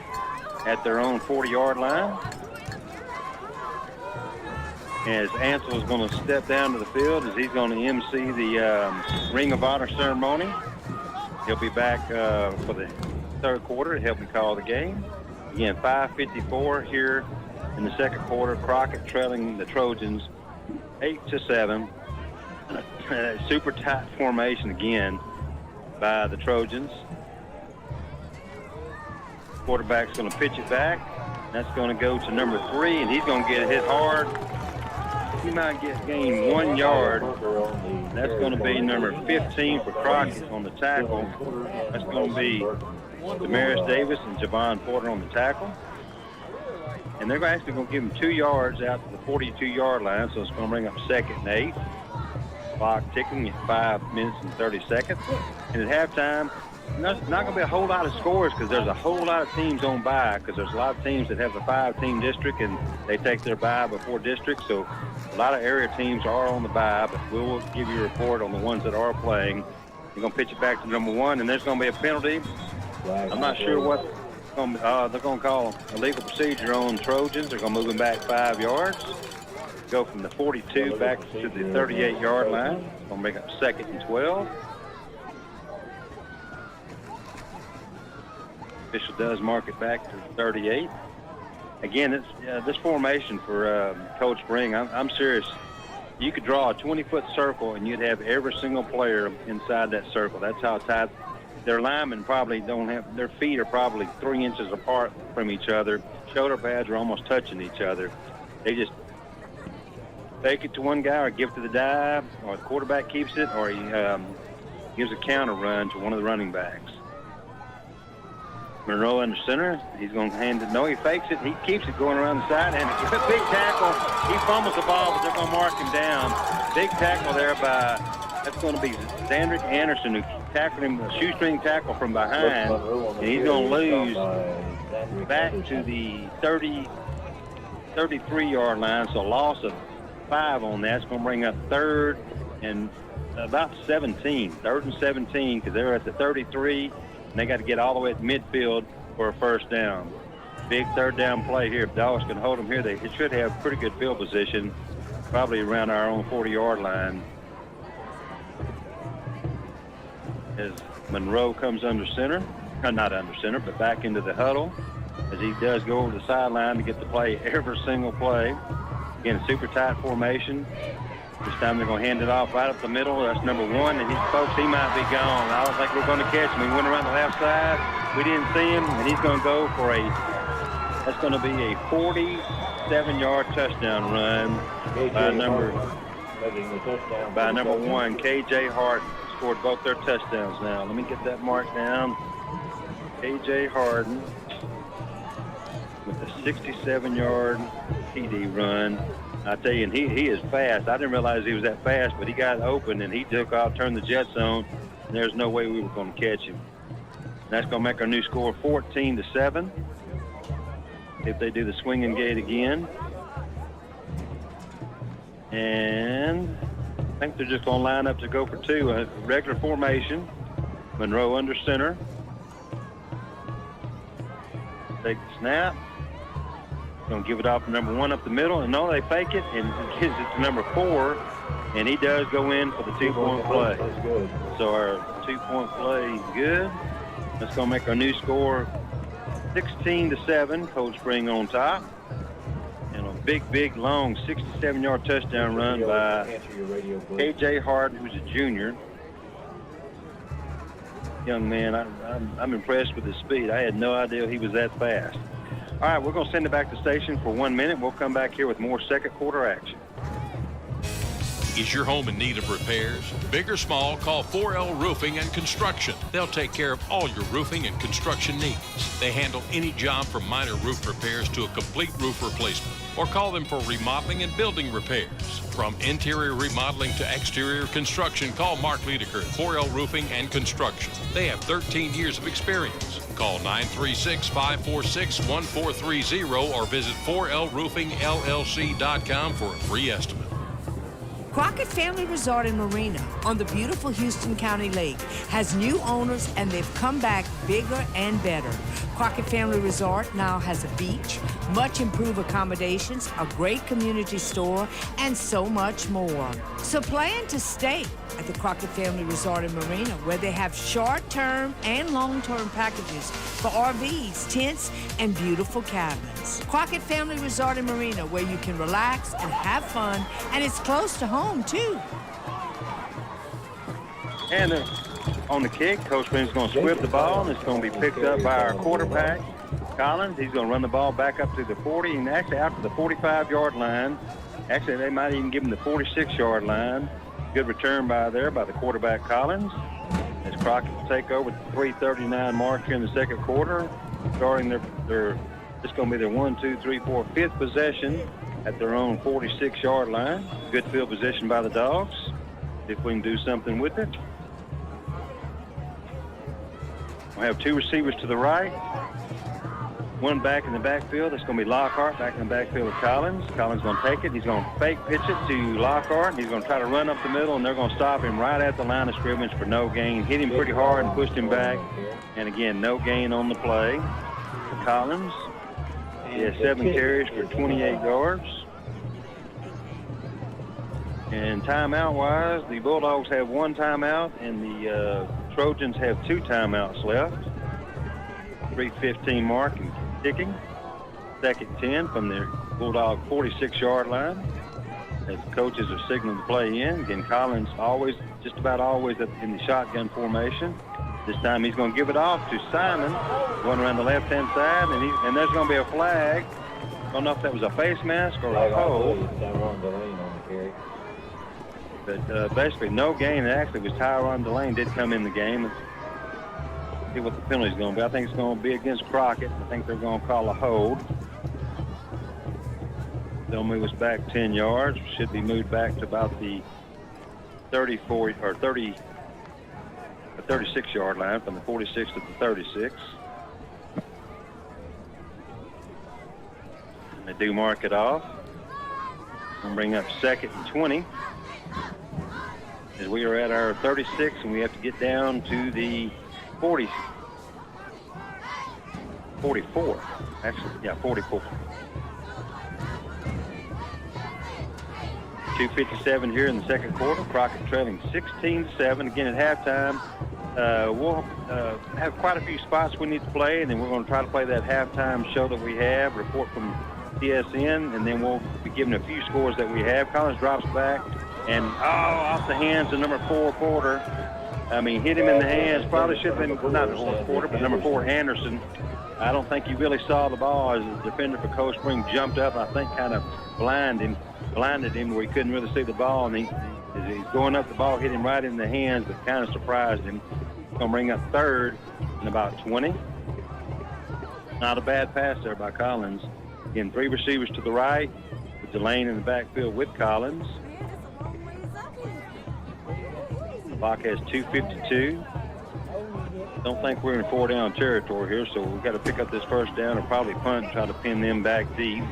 Speaker 7: at their own 40-yard line. As Ansel is going to step down to the field as he's going to MC the Ring of Honor ceremony. He'll be back for the third quarter to help me call the game. Again, 5:54 here in the second quarter. Crockett trailing the Trojans 8-7. Super tight formation again by the Trojans. Quarterback's going to pitch it back. That's going to go to number 3, and he's going to get it hit hard. He might gain 1 yard. That's going to be number 15 for Crockett on the tackle. That's going to be Damaris Davis and Javon Porter on the tackle. And they're actually going to give him 2 yards out to the 42-yard line, so it's going to bring up 2nd and 8. Clock ticking at 5 minutes and 30 seconds. And at halftime, not going to be a whole lot of scores because there's a whole lot of teams on bye because there's a lot of teams that have a 5-team district and they take their bye before district. So a lot of area teams are on the bye, but we will give you a report on the ones that are playing. You're going to pitch it back to number 1, and there's going to be a penalty. I'm not sure what they're going to call a legal procedure on Trojans. They're going to move them back 5 yards. Go from the 42 back to the 38-yard line. It's going to make up 2nd and 12. Official does mark it back to 38. Again, this formation for Coldspring, I'm serious. You could draw a 20-foot circle and you'd have every single player inside that circle. That's how tight. Their linemen probably don't have, their feet are probably 3 inches apart from each other. Shoulder pads are almost touching each other. They just fake it to one guy or give it to the dive, or the quarterback keeps it, or he gives a counter run to one of the running backs. Monroe under center. He's going to hand it. No, he fakes it. He keeps it going around the side. And a big tackle. He fumbles the ball, but they're going to mark him down. Big tackle there by, that's going to be Zandrick Anderson, who tackled him, a shoestring tackle from behind. And he's going to lose back to the 33-yard line. So a loss of 5 on that. It's going to bring up 3rd and about 17. 3rd and 17 because they're at the 33. And they got to get all the way at midfield for a first down. Big 3rd down play here. If Dogs can hold them here, they should have pretty good field position, probably around our own 40-yard line. As Monroe comes under center, not under center, but back into the huddle, as he does go over the sideline to get to play every single play. Again, super tight formation. This time they're going to hand it off right up the middle. That's number 1, and folks, he might be gone. I don't think we're going to catch him. He went around the left side. We didn't see him, and he's going to go for that's going to be a 47-yard touchdown run by number 1, K.J. Hart. Scored both their touchdowns now. Let me get that mark down. K.J. Harden with the
Speaker 10: 67-yard TD run. I tell you, and he is fast. I didn't realize he was that fast, but he got open and he took off, turned the jets on, and there's no way we were going to catch him. That's going to make our new score 14-7. If they do the swinging gate again. And I think they're just going to line up to go for two. A regular formation. Monroe under center. Take the snap. Going to give it off to number 1 up the middle. And no, they fake it and gives it to number 4. And he does go in for the 2-point play.
Speaker 1: That's good.
Speaker 10: So our 2-point play is good. That's going to make our new score 16-7. Cold Spring on top. And a big, long 67-yard touchdown run by K.J. Hart, who's a junior. Young man, I'm impressed with his speed. I had no idea he was that fast. All right, we're going to send it back to station for 1 minute. We'll come back here with more second quarter action.
Speaker 13: Is your home in need of repairs? Big or small, call 4L Roofing and Construction. They'll take care of all your roofing and construction needs. They handle any job from minor roof repairs to a complete roof replacement. Or call them for remodeling and building repairs. From interior remodeling to exterior construction, call Mark Liediker at 4L Roofing and Construction. They have 13 years of experience. Call 936-546-1430 or visit 4LRoofingLLC.com for a free estimate.
Speaker 14: Crockett Family Resort and Marina on the beautiful Houston County Lake has new owners and they've come back bigger and better. Crockett Family Resort now has a beach, much improved accommodations, a great community store, and so much more. So plan to stay at the Crockett Family Resort and Marina, where they have short-term and long-term packages for RVs, tents, and beautiful cabins. Crockett Family Resort and Marina, where you can relax and have fun, and it's close to home, too.
Speaker 10: And on the kick, Coach Spring's going to squib the ball, and it's going to be picked up by our quarterback, Collins. He's going to run the ball back up to the 40, and actually out to the 45-yard line. Actually, they might even give him the 46-yard line. Good return by the quarterback, Collins. As Crockett will take over the 3:39 mark here in the second quarter, starting their it's going to be their 5th possession at their own 46-yard line. Good field position by the Dogs. See if we can do something with it. We'll have 2 receivers to the right, 1 back in the backfield. It's going to be Lockhart back in the backfield with Collins. Collins going to take it. He's going to fake pitch it to Lockhart. He's going to try to run up the middle, and they're going to stop him right at the line of scrimmage for no gain. Hit him pretty hard and pushed him back. And again, no gain on the play for Collins. He has 7 carries for 28 yards. And timeout-wise, the Bulldogs have 1 timeout, and the Trojans have 2 timeouts left. 3:15 mark and ticking. Second 10 from their Bulldog 46-yard line. As the coaches are signaling the play in. Again, Collins just about always in the shotgun formation. This time he's going to give it off to Simon, going around the left-hand side, and there's going to be a flag. I don't know if that was a face mask or a hold. But basically no gain. It actually was Tyron Delane did come in the game. Let's see what the penalty is going to be. I think it's going to be against Crockett. I think they're going to call a hold. They'll move us back 10 yards. Should be moved back to about the 36-yard line, from the 46 to the 36. And they do mark it off. We'll bring up 2nd and 20. As we are at our 36, and we have to get down to the 44. Actually, yeah, 44. 2:57 here in the second quarter. Crockett trailing 16-7. Again, at halftime, we'll have quite a few spots we need to play, and then we're going to try to play that halftime show that we have, report from TSN, and then we'll be given a few scores that we have. Collins drops back, and off the hands of number 4 Porter. I mean, hit him in the hands. Probably should have been not the 4th Porter, but number 4 Anderson. I don't think he really saw the ball as the defender for Cold Spring jumped up. I think kind of blinded him where he couldn't really see the ball, and as he's going up, the ball hit him right in the hands, but kind of surprised him. Going to bring up 3rd and about 20. Not a bad pass there by Collins.
Speaker 7: Again, 3 receivers to the right, with Delane in the backfield with Collins. Clock has 2:52. Don't think we're in 4-down territory here, so we've got to pick up this first down or probably punt and try to pin them back deep.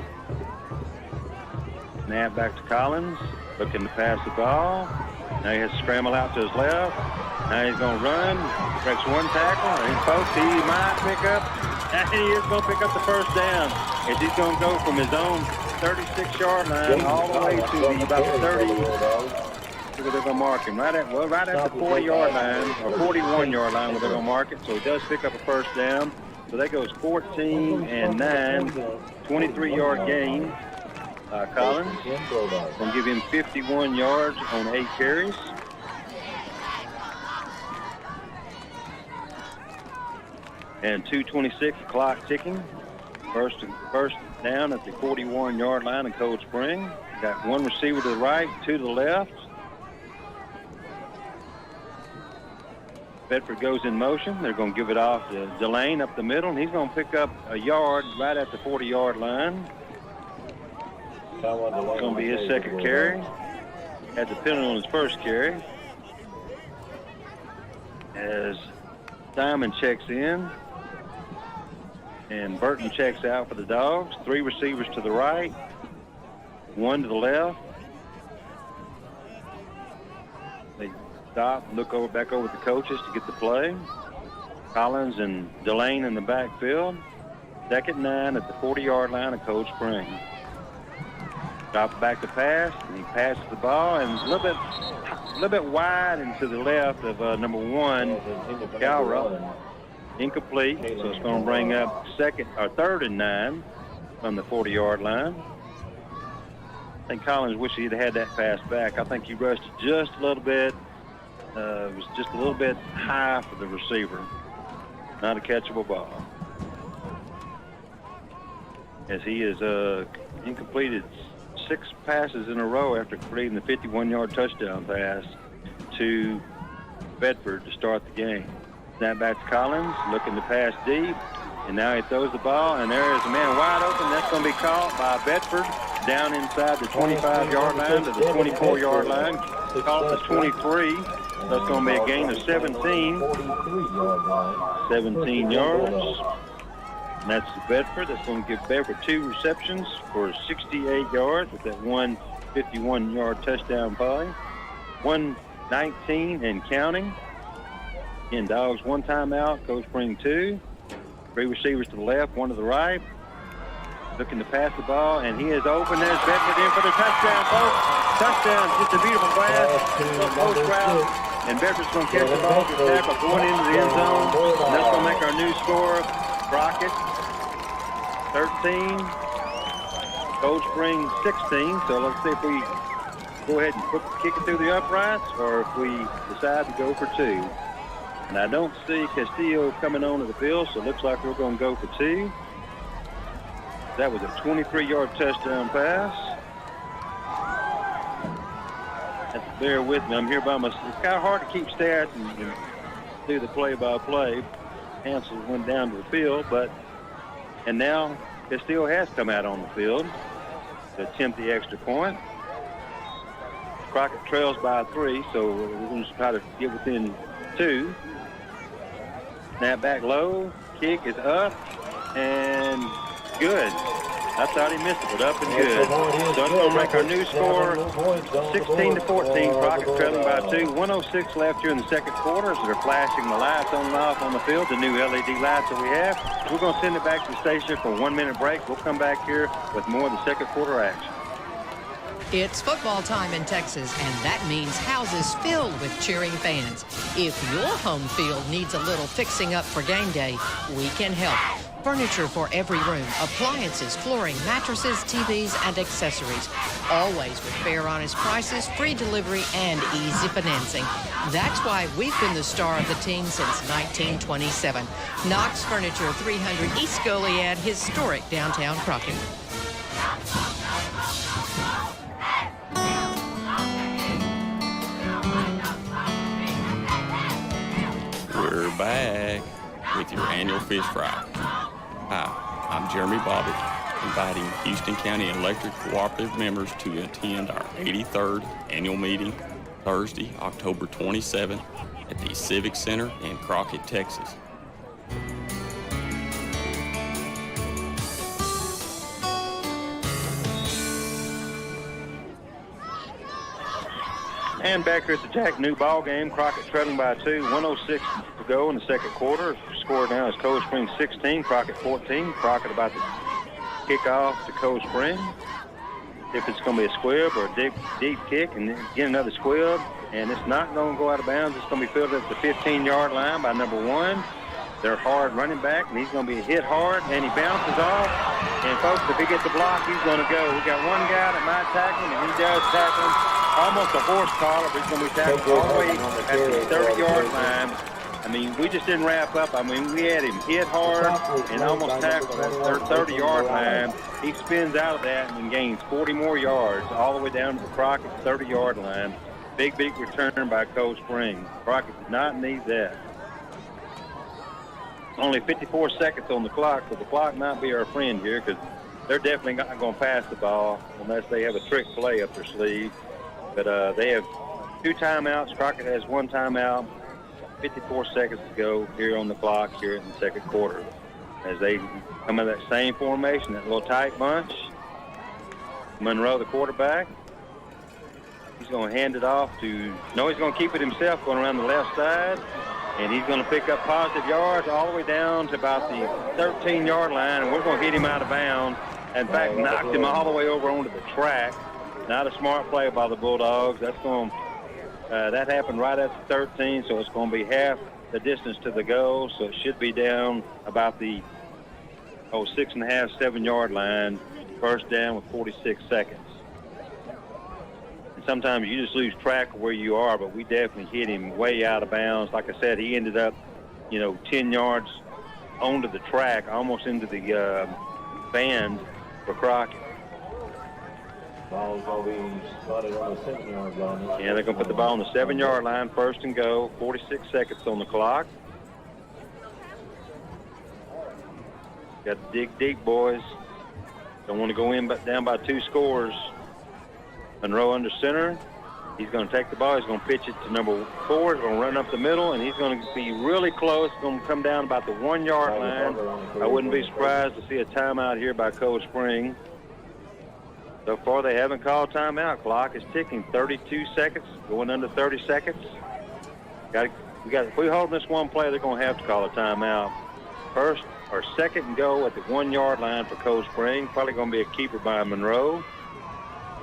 Speaker 7: Snap back to Collins, looking to pass the ball. Now he has to scramble out to his left. Now he's going to run, breaks one tackle, and folks, he might pick up, and he is going to pick up the first down. As he's going to go from his own 36-yard line all the way to about the 30. They're going to mark him right at the 40-yard line, or 41-yard line where they're going to mark it. So he does pick up a first down. So that goes 14-9, 23-yard gain. Collins going to give him 51 yards on 8 carries. And 2:26 clock ticking. First down at the 41-yard line of Cold Spring. Got 1 receiver to the right, 2 to the left. Bedford goes in motion. They're going to give it off to Delane up the middle, and he's going to pick up a yard right at the 40-yard line. It's going to be his second carry. Had the penalty on his first carry. As Simon checks in, and Burton checks out for the Dogs. 3 receivers to the right, 1 to the left. They stop, look back over at the coaches to get the play. Collins and Delane in the backfield. 2nd and 9 at the 40-yard line of Cold Spring. Drop back to pass, and he passes the ball, and a little bit wide and to the left of number 1, K.I.V.Y. Incomplete, so it's going to bring up 3rd and 9 from the 40-yard line. I think Collins wished he'd had that pass back. I think he rushed just a little bit. It was just a little bit high for the receiver. Not a catchable ball. As he is incompleted 6 passes in a row after completing the 51-yard touchdown pass to Bedford to start the game. Snap back to Collins, looking to pass deep, and now he throws the ball, and there is a man wide open. That's going to be caught by Bedford down inside the 25-yard line to the 24-yard line. Caught the 23. That's going to be a gain of 17. 17 yards. And that's Bedford. That's going to give Bedford 2 receptions for 68 yards with that 1 51-yard touchdown play. 1:19 and counting. Again, Dogs 1 timeout, Cold Spring 2. 3 receivers to the left, 1 to the right. Looking to pass the ball, and he is open. There's Bedford in for the touchdown, folks. Touchdown, just a beautiful pass. Post route, and Bedford's going to catch the ball to tackle going into the end zone. And that's going to make our new score. Crockett 13, Cold Spring 16. So let's see if we go ahead and kick it through the uprights or if we decide to go for 2. And I don't see Castillo coming onto the field, so it looks like we're going to go for 2. That was a 23-yard touchdown pass. Have to bear with me. I'm here by myself. It's kind of hard to keep stats and do the play-by-play. Hansel went down to the field, and now Castillo has come out on the field to attempt the extra point. Crockett trails by 3, so we're going to try to get within 2. Snap back low, kick is up, and good. I thought he missed it, but up and good. So it's going to make our new score 16-14. Crockett trailing by 2. 1:06 left here in the second quarter. So they're flashing the lights on and off on the field, the new LED lights that we have. We're going to send it back to the station for a 1-minute break. We'll come back here with more of the second quarter action.
Speaker 3: It's football time in Texas, and that means houses filled with cheering fans. If your home field needs a little fixing up for game day, we can help. Furniture for every room, appliances, flooring, mattresses, TVs, and accessories. Always with fair, honest prices, free delivery, and easy financing. That's why we've been the star of the team since 1927. Knox Furniture, 300 East Goliad, historic downtown Crockett.
Speaker 12: We're back with your annual fish fry. Hi, I'm Jeremy Bobby, inviting Houston County Electric Cooperative members to attend our 83rd annual meeting Thursday, October 27th at the Civic Center in Crockett, Texas.
Speaker 7: And back here at the Jack New ball game, Crockett trailing by 2, 1:06 to go in the second quarter. Score now is Cold Spring 16, Crockett 14. Crockett about to kick off to Cold Spring. If it's going to be a squib or a deep kick, and then get another squib, and it's not going to go out of bounds. It's going to be fielded at the 15-yard line by number 1. Their hard running back, and he's going to be hit hard, and he bounces off. And, folks, if he gets the block, he's going to go. We got one guy that might tackle him, and he does tackle him. Almost a horse collar, but he's going to be tackled all the way at the 30-yard line. I mean, we just didn't wrap up. I mean, we had him hit hard and almost tackled at their 30-yard line. He spins out of that and gains 40 more yards all the way down to the Crockett 30-yard line. Big return by Cold Spring. Crockett did not need that. Only 54 seconds on the clock, so the clock might be our friend here because they're definitely not going to pass the ball unless they have a trick play up their sleeve. But they have 2 timeouts. Crockett has 1 timeout. 54 seconds to go here on the clock here in the second quarter. As they come in that same formation, that little tight bunch. Monroe, the quarterback. He's going to hand it off to, no, he's going to keep it himself going around the left side. And he's going to pick up positive yards all the way down to about the 13-yard line. And we're going to hit him out of bounds. In fact, knocked him all the way over onto the track. Not a smart play by the Bulldogs. That's going. That happened right at the 13, so it's going to be half the distance to the goal. So it should be down about the 6.5, 7-yard line. First down with 46 seconds. And sometimes you just lose track of where you are, but we definitely hit him way out of bounds. Like I said, he ended up, 10 yards onto the track, almost into the band for Crockett.
Speaker 1: Ball's going to be spotted on the 7-yard line.
Speaker 7: Yeah, they're going to put the ball on the 7-yard line, first and go, 46 seconds on the clock. Got to dig deep, boys. Don't want to go in down by 2 scores. Monroe under center. He's going to take the ball. He's going to pitch it to number 4. He's going to run up the middle, and he's going to be really close. He's going to come down about the 1-yard line. I wouldn't be surprised to see a timeout here by Cold Spring. So far, they haven't called timeout. Clock is ticking. 32 seconds, going under 30 seconds. If we hold this one play, they're going to have to call a timeout. First or second and go at the 1-yard line for Cold Spring. Probably going to be a keeper by Monroe.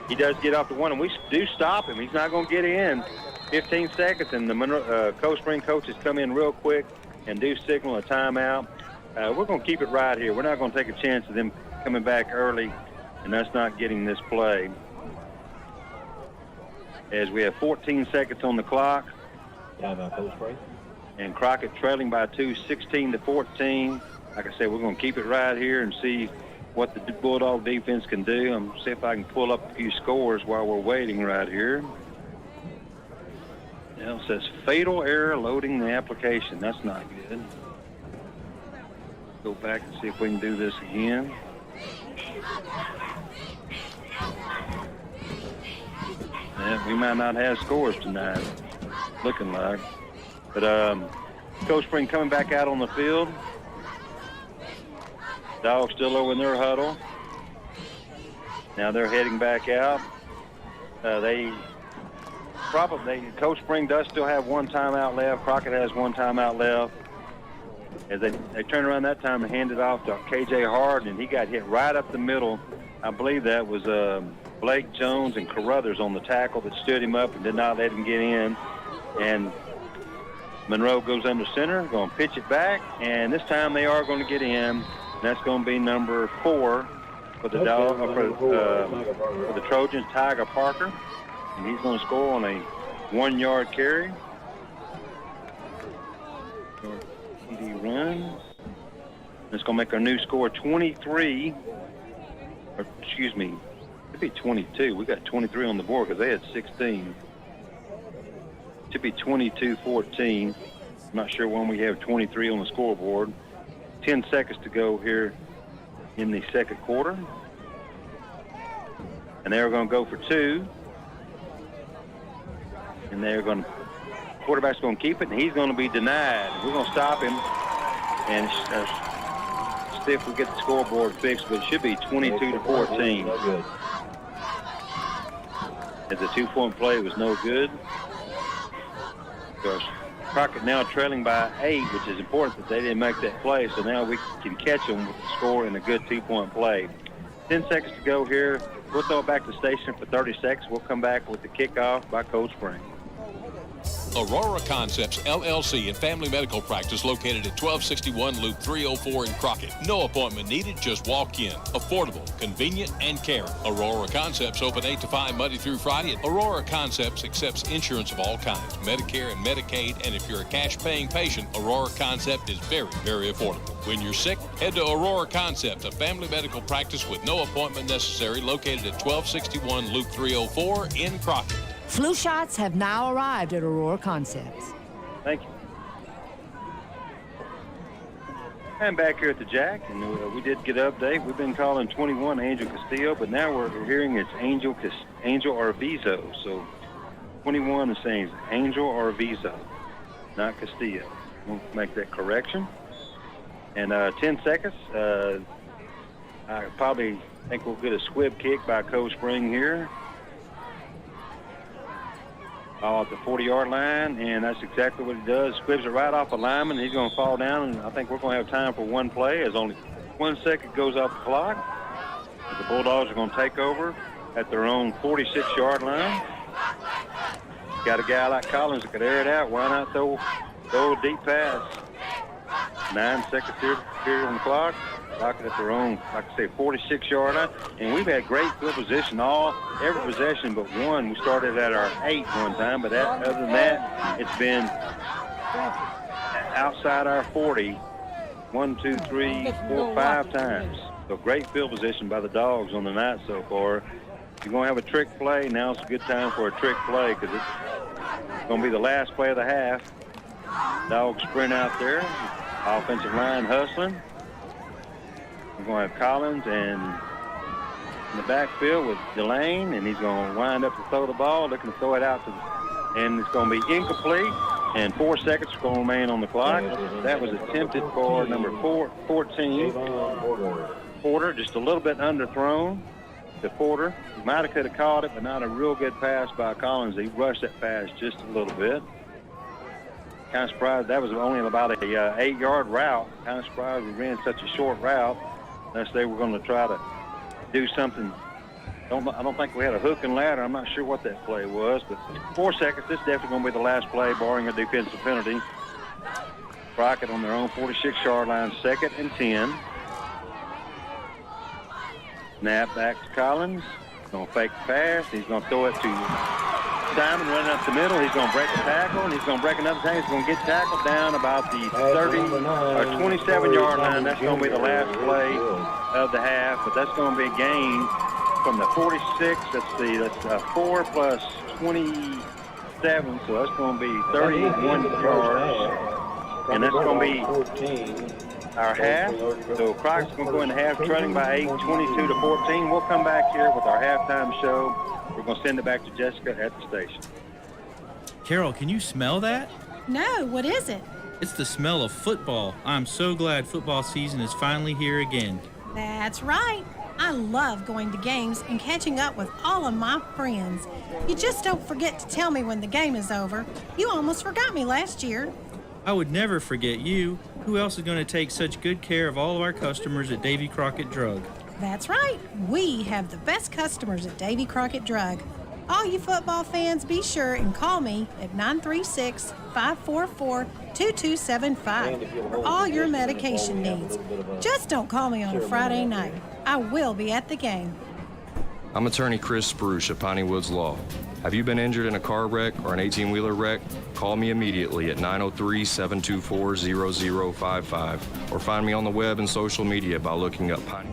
Speaker 7: He does get off the 1, and we do stop him. He's not going to get in. 15 seconds, and the Cold Spring coaches come in real quick and do signal a timeout. We're going to keep it right here. We're not going to take a chance of them coming back early and us not getting this play. As we have 14 seconds on the clock. And Crockett trailing by 2, 16-14. Like I said, we're going to keep it right here and see what the Bulldog defense can do. I'm going to see if I can pull up a few scores while we're waiting right here. Now it says fatal error loading the application. That's not good. Go back and see if we can do this again. Yeah, we might not have scores tonight, looking like. But Cold Spring coming back out on the field. Dogs still over in their huddle. Now they're heading back out. Cold Spring does still have 1 timeout left. Crockett has 1 timeout left. As they turn around that time and hand it off to K.J. Hard, and he got hit right up the middle. I believe that was Blake Jones and Carruthers on the tackle that stood him up and did not let him get in. And Monroe goes under center, going to pitch it back, and this time they are going to get in. That's going to be number 4 for the for the Trojans, Tiger Parker, and he's going to score on a 1-yard carry. TD run. That's going to make our new score 23. Or excuse me, it'd be 22. We got 23 on the board because they had 16. It should be 22-14. I'm not sure when we have 23 on the scoreboard. 10 seconds to go here
Speaker 10: in the second quarter. And they're going to go for 2. And they're going to, quarterback's going to keep it, and he's going to be denied. We're going to stop him and see if we get the scoreboard fixed, but it should be 22-14.
Speaker 1: No good.
Speaker 10: As the 2-point play was no good. Because Crockett now trailing by 8, which is important that they didn't make that play, so now we can catch them with the score and a good 2-point play. 10 seconds to go here. We'll throw it back to the station for 30 seconds. We'll come back with the kickoff by Cold Spring.
Speaker 13: Aurora Concepts, LLC and Family Medical Practice located at 1261 Loop 304 in Crockett. No appointment needed, just walk in. Affordable, convenient, and caring. Aurora Concepts open 8 to 5 Monday through Friday. Aurora Concepts accepts insurance of all kinds, Medicare and Medicaid, and if you're a cash-paying patient, Aurora Concept is very, very affordable. When you're sick, head to Aurora Concept, a family medical practice with no appointment necessary, located at 1261 Loop 304 in Crockett.
Speaker 14: Flu shots have now arrived at Aurora Concepts.
Speaker 10: Thank you. I'm back here at the Jack, and we did get an update. We've been calling 21 Angel Castillo, but now we're hearing it's Angel Arvizo. So 21 is saying Angel Arvizo, not Castillo. We'll make that correction. And 10 seconds. I probably think we'll get a squib kick by Cold Spring here. At the 40-yard line, and that's exactly what he does. Squibs it right off the lineman. He's going to fall down, and I think we're going to have time for one play as only 1 second goes off the clock. The Bulldogs are going to take over at their own 46-yard line. Got a guy like Collins that could air it out. Why not throw a deep pass? 9 seconds here on the clock. Crockett at their own, like I say, 46-yard line. And we've had great field position every possession but one. We started at our 8 one time, but other than that, it's been outside our 40 1, 2, 3, 4, 5 times. So great field position by the Dogs on the night so far. If you're going to have a trick play, now's a good time for a trick play because it's going to be the last play of the half. Dogs sprint out there. Offensive line hustling. We're going to have Collins and in the backfield with Delane, and he's going to wind up to throw the ball, looking to throw it out and it's going to be incomplete, and 4 seconds are going to remain on the clock. That was attempted for number 14, Porter, just a little bit underthrown to Porter. He might have could have caught it, but not a real good pass by Collins. He rushed that pass just a little bit. Kind of surprised that was only about a 8-yard route. Kind of surprised we ran such a short route. Unless they were going to try to do something. I don't think we had a hook and ladder. I'm not sure what that play was, but 4 seconds. This is definitely going to be the last play, barring a defensive penalty. Crockett on their own 46-yard line, 2nd and 10. Snap back to Collins. He's going to fake the pass. He's going to throw it to Simon running up the middle. He's going to break a tackle, and he's going to break another tackle. He's going to get tackled down about the 30 or 27-yard line. That's going to be the last play of the half, but that's going to be a gain from the 46. Let's see, that's 4 plus 27, so that's going to be 31 yards, and that's going to be our half. So Crockett's going to go into half, trailing by 8, 22-14. We'll come back here with our halftime show. We're going to send it back to Jessica at the station.
Speaker 15: Carol, can you smell that?
Speaker 16: No, what is it?
Speaker 15: It's the smell of football. I'm so glad football season is finally here again.
Speaker 16: That's right. I love going to games and catching up with all of my friends. You just don't forget to tell me when the game is over. You almost forgot me last year.
Speaker 15: I would never forget you. Who else is going to take such good care of all of our customers at Davy Crockett Drug?
Speaker 16: That's right. We have the best customers at Davy Crockett Drug. All you football fans, be sure and call me at 936-544-2275 for all your medication needs. Just don't call me on a Friday night. I will be at the game.
Speaker 18: I'm attorney Chris Spruce at Piney Woods Law. Have you been injured in a car wreck or an 18-wheeler wreck? Call me immediately at 903-724-0055 or find me on the web and social media by looking up Piney.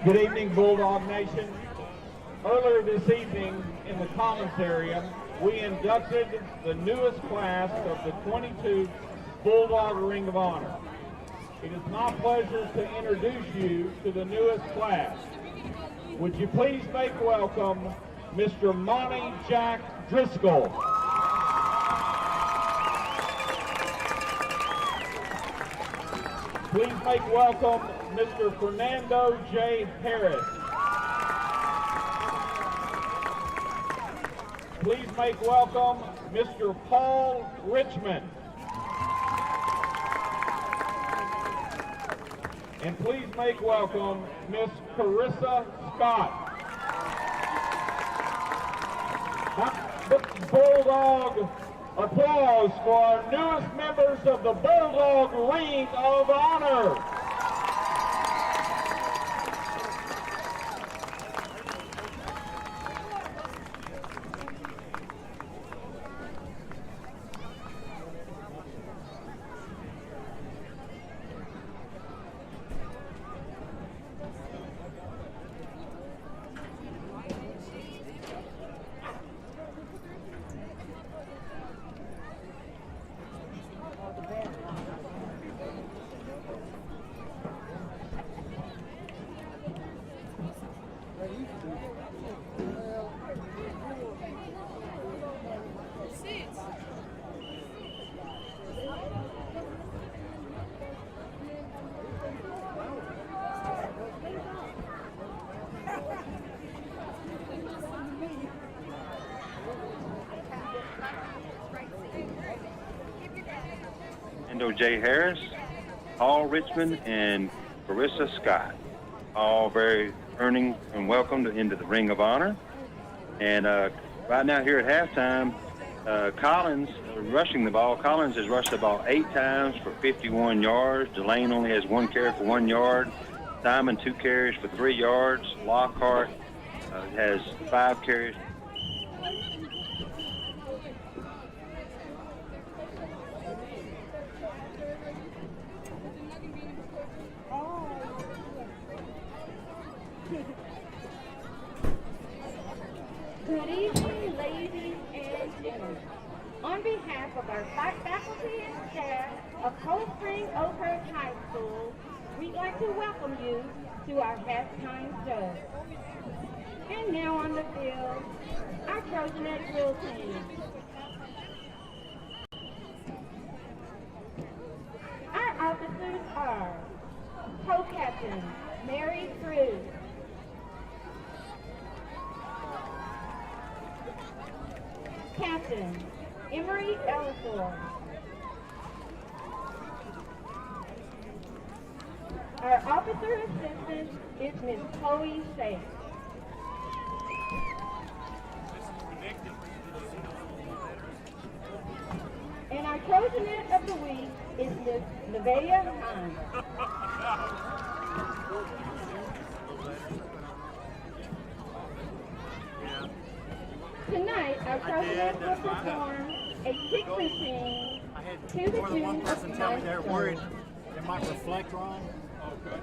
Speaker 9: Good evening, Bulldog Nation. Earlier this evening in the Commons area, we inducted the newest class of the 22 Bulldog Ring of Honor. It is my pleasure to introduce you to the newest class. Would you please make welcome Mr. Monty Jack Driscoll. Please make welcome Mr. Fernando J. Harris. Please make welcome Mr. Paul Richmond. And please make welcome Miss Carissa Scott. Bulldog applause for our newest members of the Bulldog Ring of Honor.
Speaker 7: J. Harris, Paul Richmond, and Carissa Scott, all very earning and welcomed into the Ring of Honor. And right now here at halftime, Collins rushing the ball. Collins has rushed the ball 8 times for 51 yards. Delane only has 1 carry for 1 yard. Simon 2 carries for 3 yards. Lockhart has 5 carries.
Speaker 22: Good evening, ladies and gentlemen. On behalf of our faculty and staff of Coldspring-Oakhurst High School, we'd like to welcome you to our halftime show. And now on the field, our Trojan drill team. Our officers are Co-Captain Mary Cruz, Captain Emery Ellsworth. Our officer assistant is Miss Chloe Safe. And our Trojanette of the week is Miss Nevaeh Hines. Tonight, our Trojanette will perform a kick routine to the tune of
Speaker 23: Tell me they're worried it might reflect wrong. Okay.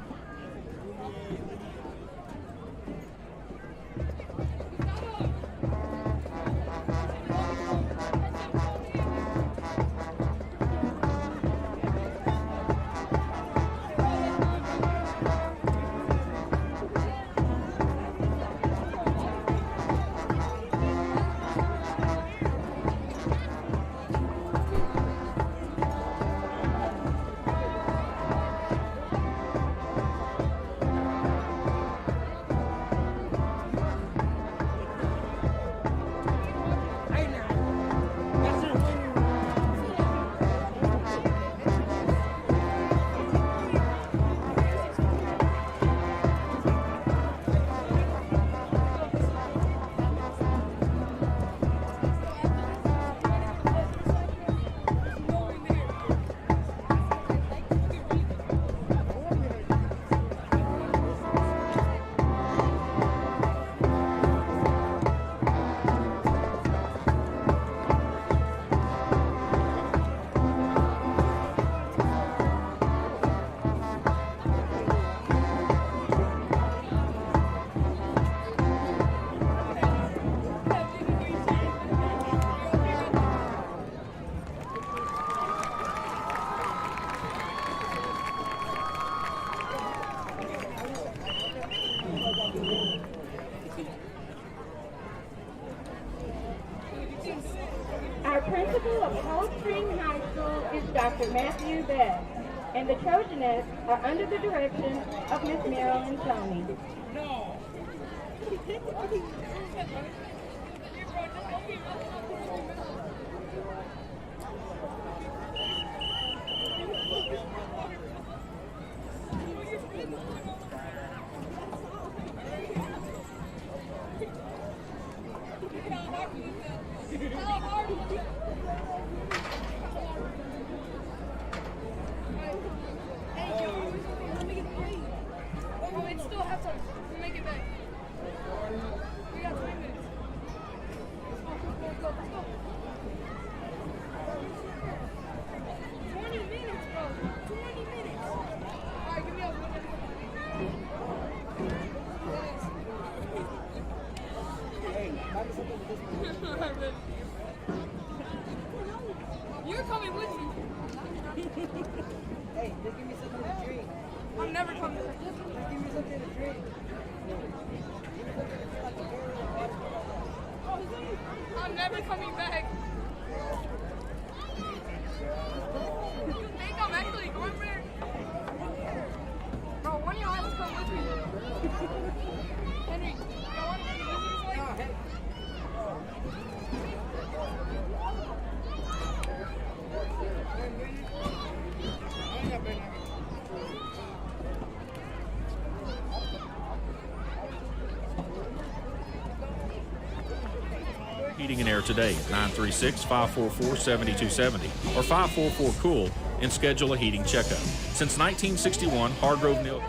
Speaker 23: principal of Cold Spring High School is Dr. Matthew Best, and the Trojanettes are under the direction of Miss Marilyn Tony.
Speaker 6: You're coming with me. Hey, just give me something to drink. I'm never coming with you. Just give me something to drink. I'm never coming back. You think I'm actually going there? Bro, one of y'all has to come with me. Henry, y'all want to go to this way? No, hey.
Speaker 19: Heating and Air today at 936-544-7270 or 544-COOL and schedule a heating checkup. Since 1961, Hargrove Neal.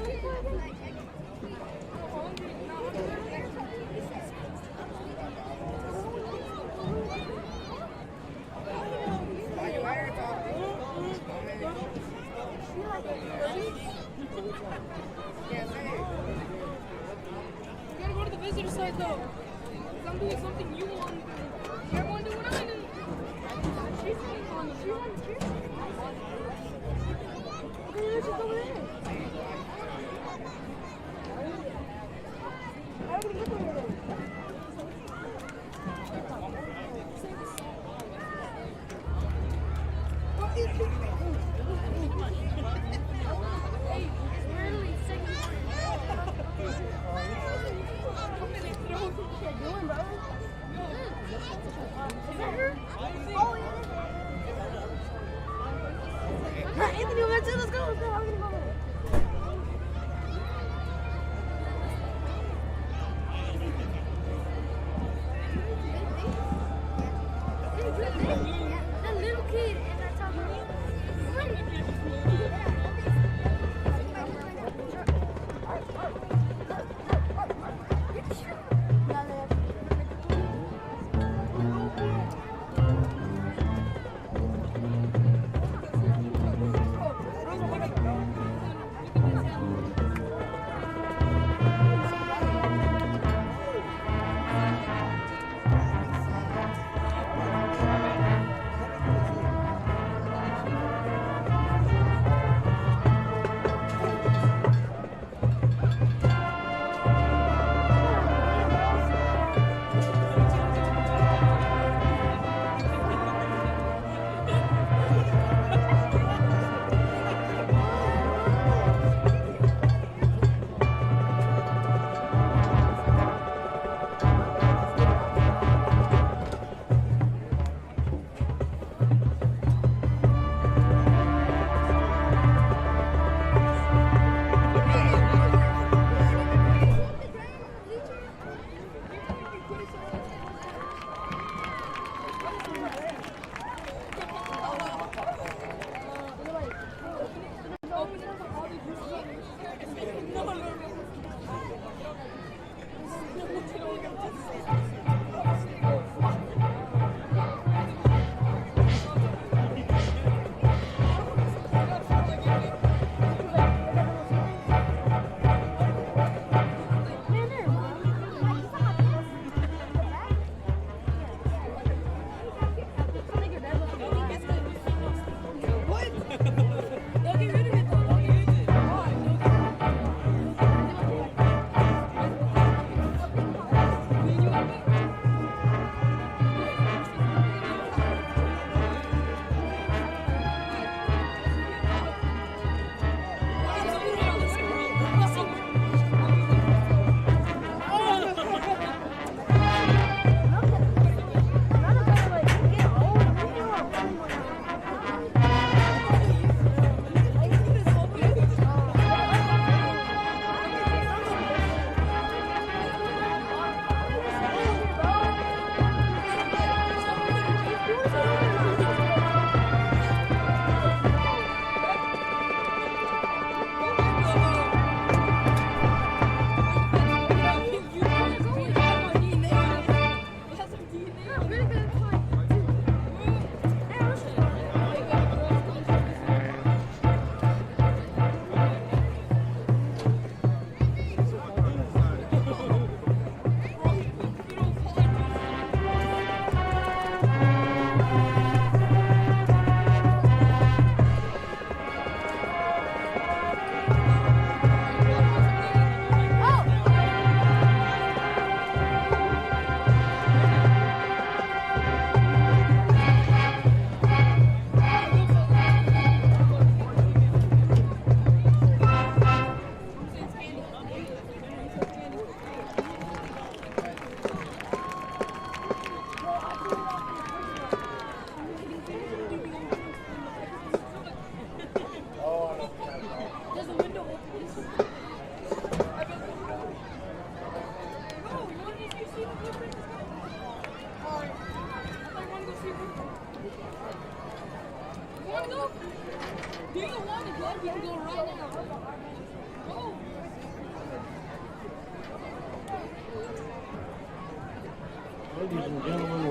Speaker 6: You gotta go to the visitor side though. 'Cause I'm doing something you want to do. You ever want to do what I do? She's on the tree. Okay, let's just go over there. I'm gonna get over there. What is it? Hey, it's literally second. What are you doing, bro? Is that her? Oh, yeah. Anthony, over there too. Let's go. I'm gonna go over there. That little kid in that top of me.
Speaker 1: Ladies and gentlemen,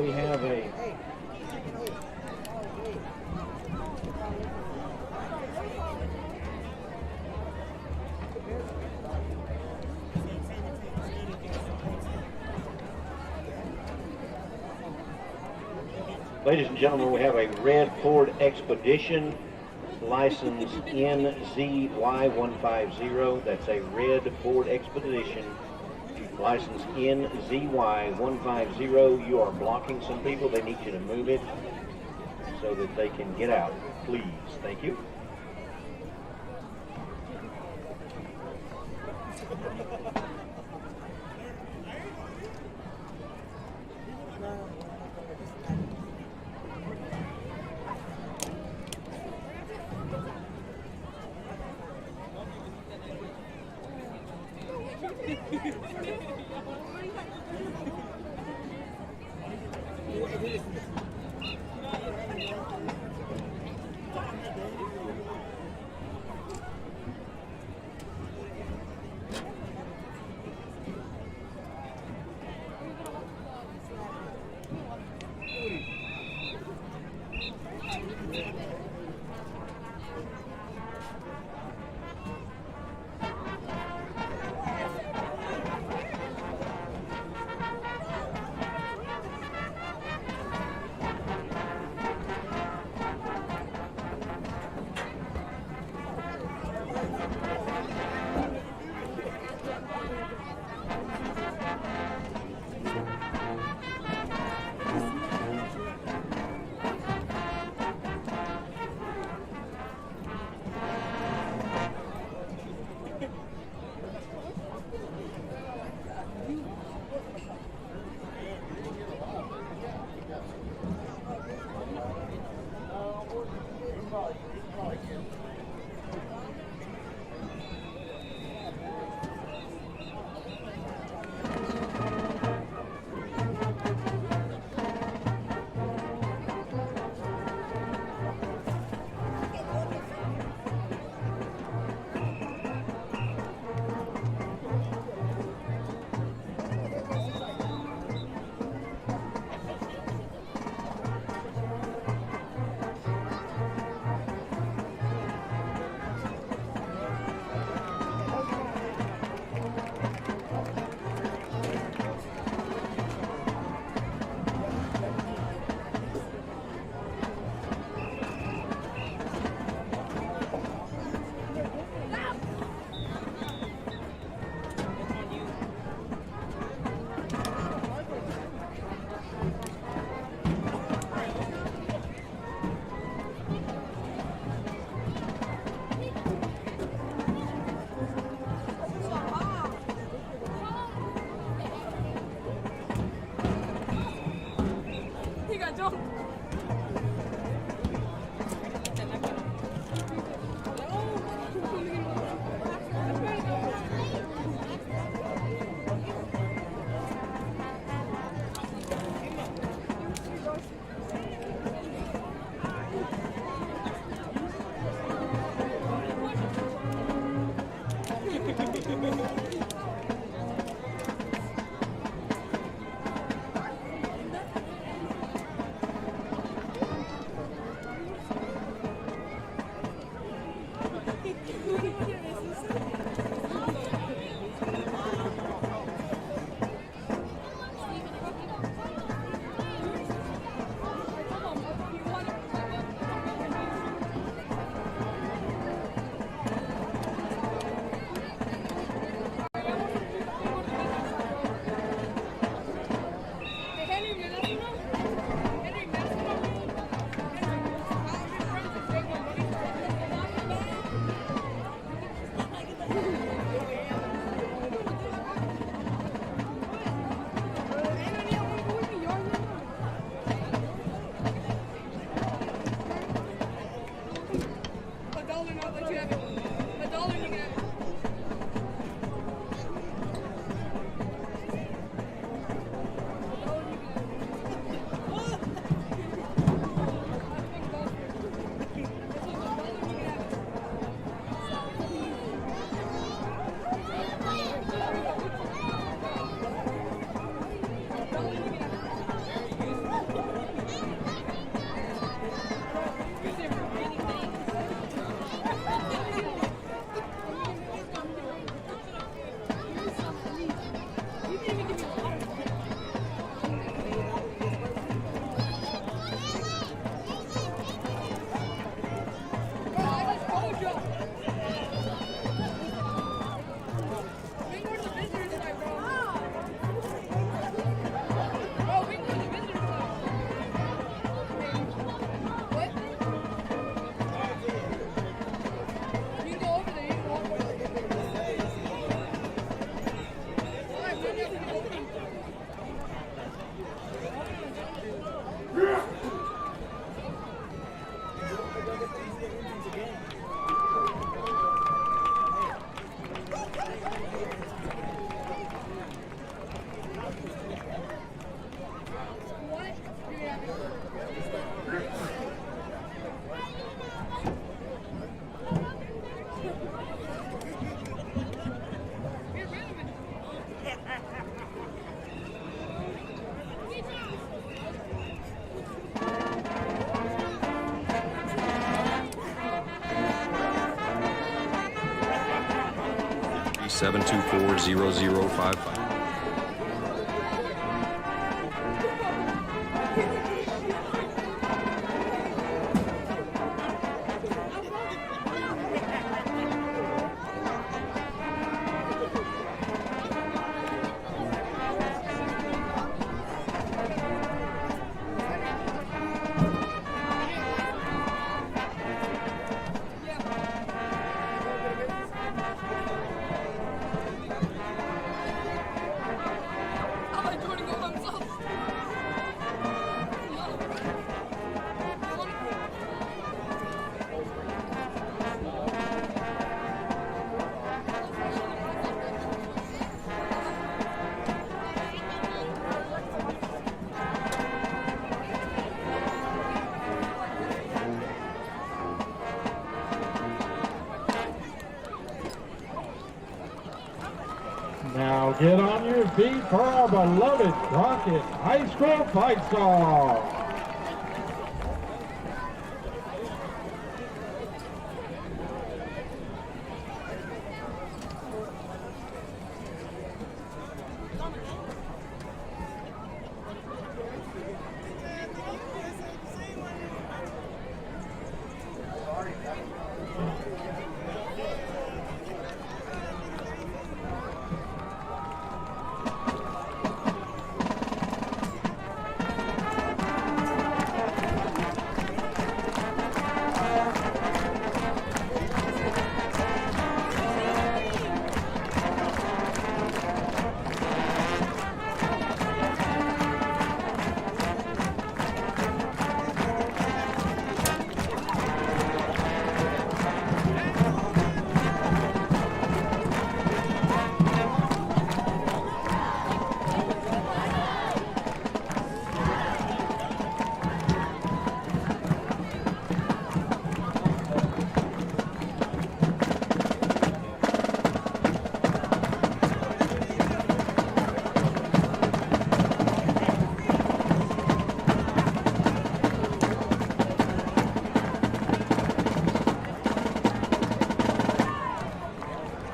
Speaker 1: we have a red Ford Expedition, license NZY150. That's a red Ford Expedition, license NZY150. You are blocking some people. They need you to move it so that they can get out. Please. Thank you.
Speaker 18: 724-0055.
Speaker 9: Now get on your feet for our beloved Crockett High School fight song.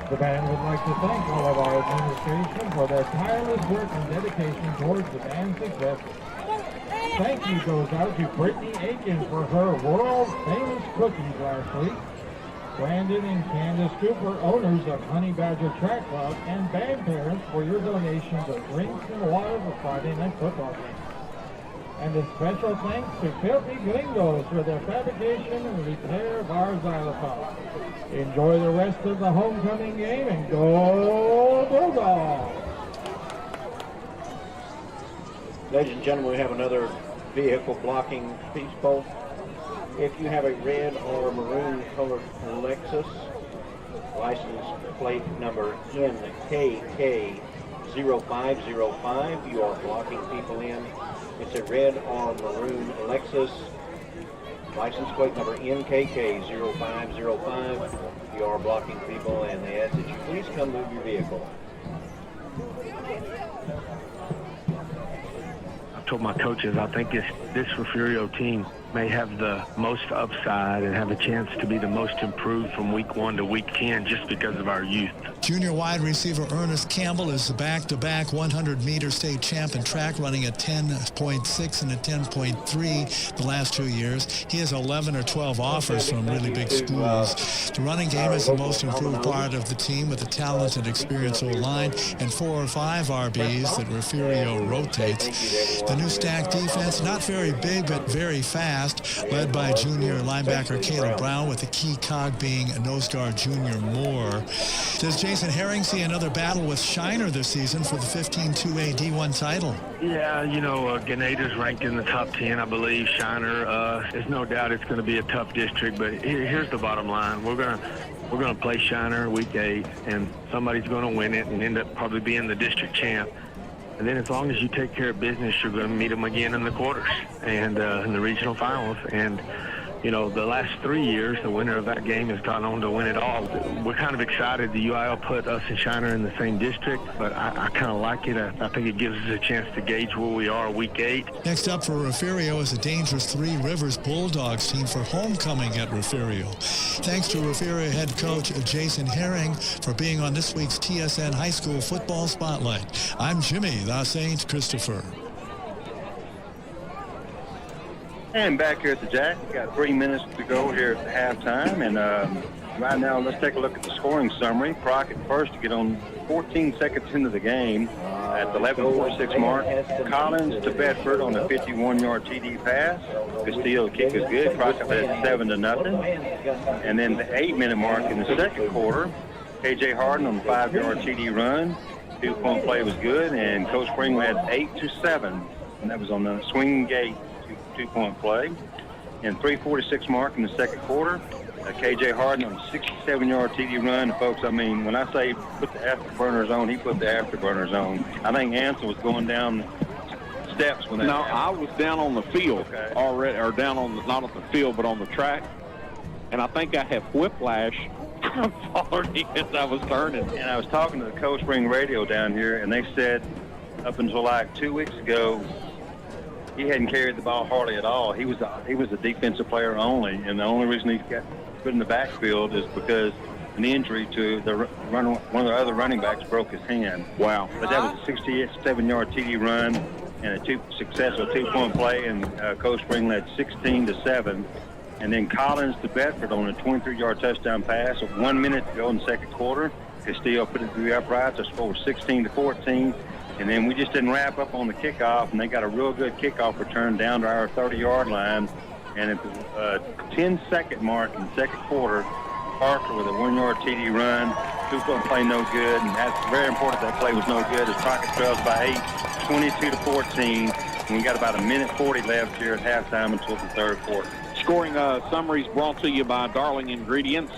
Speaker 9: The band would like to thank all of our administration for their tireless work and dedication towards the band's success. Thank you goes out to Brittany Aiken for her world-famous cookies last week. Brandon and Candace Cooper, owners of Honey Badger Track Club, and band parents for your donations of drinks and water for Friday night football games. And a special thanks to Filthy Gringos for their fabrication and repair of our xylophone. Enjoy the rest of the homecoming game and go Bulldogs!
Speaker 1: Ladies and gentlemen, we have another vehicle blocking peace pole. If you have a red or maroon colored Lexus, license plate number NKK0505, you are blocking people in. It's a red or maroon Lexus, license plate number NKK0505. You are blocking people, and they ask that you please come move your vehicle.
Speaker 8: I told my coaches I think this Refugio team may have the most upside and have a chance to be the most improved from week 1 to week 10 just because of our youth.
Speaker 17: Junior wide receiver Ernest Campbell is the back-to-back 100-meter state champ in track, running a 10.6 and a 10.3 the last 2 years. He has 11 or 12 offers from really big schools. The running game is the most improved part of the team, with a talented, experienced O-line and 4 or 5 RBs that Refugio rotates. The new stack defense, not very big but very fast, led by junior linebacker Caleb Brown, with the key cog being nose guard junior Moore. Does Jason Herring see another battle with Shiner this season for the 15-2A D1 title?
Speaker 8: Yeah, you know, Grenada's ranked in the top 10, I believe. Shiner, there's no doubt it's going to be a tough district, but here's the bottom line. We're going to play Shiner week 8, and somebody's going to win it and end up probably being the district champ. And then as long as you take care of business, you're going to meet them again in the quarters and in the regional finals. And the last 3 years, the winner of that game has gone on to win it all. We're kind of excited the UIL put us and Shiner in the same district, but I kind of like it. I think it gives us a chance to gauge where we are week 8.
Speaker 17: Next up for Refugio is a dangerous Three Rivers Bulldogs team for homecoming at Refugio. Thanks to Refugio head coach Jason Herring for being on this week's TSN High School Football Spotlight. I'm Jimmy, the Saint Christopher.
Speaker 7: And back here at the Jack, we've got 3 minutes to go here at halftime. And right now, let's take a look at the scoring summary. Crockett first to get on 14 seconds into the game at the 11:46 mark. Collins to Bedford on a 51-yard TD pass. Castillo kick is good. Crockett led 7-0. And then the 8-minute mark in the second quarter, K.J. Harden on the 5-yard TD run. 2-point play was good, and Coach Spring led 8-7, and that was on the swing gate 2-point play. And 3:46 mark in the second quarter, K.J. Harden on a 67-yard TD run. And folks, I mean, when I say put the afterburners on, he put the afterburners on. I think Ansel was going down steps when that happened.
Speaker 11: I was down on the field already, or down on not on the field, but on the track. And I think I have whiplash from falling as I was turning.
Speaker 7: And I was talking to the Cold Spring radio down here, and they said up until like 2 weeks ago, he hadn't carried the ball hardly at all. He was a defensive player only, and the only reason he got put in the backfield is because an injury to one of the other running backs broke his hand.
Speaker 11: Wow.
Speaker 7: But that was a 67-yard TD run and a successful 2-point play, and Cold Spring led 16-7. And then Collins to Bedford on a 23-yard touchdown pass with 1 minute to go in the second quarter. Castillo put it through the uprights. The score was 16-14. And then we just didn't wrap up on the kickoff, and they got a real good kickoff return down to our 30-yard line. And at the 10-second mark in the second quarter, Parker with a 1-yard TD run, 2-point play no good, and that's very important that play was no good as Crockett trails by 8, 22-14. And we got about a minute 40 left here at halftime until the third quarter.
Speaker 11: Scoring summaries brought to you by Darling Ingredients,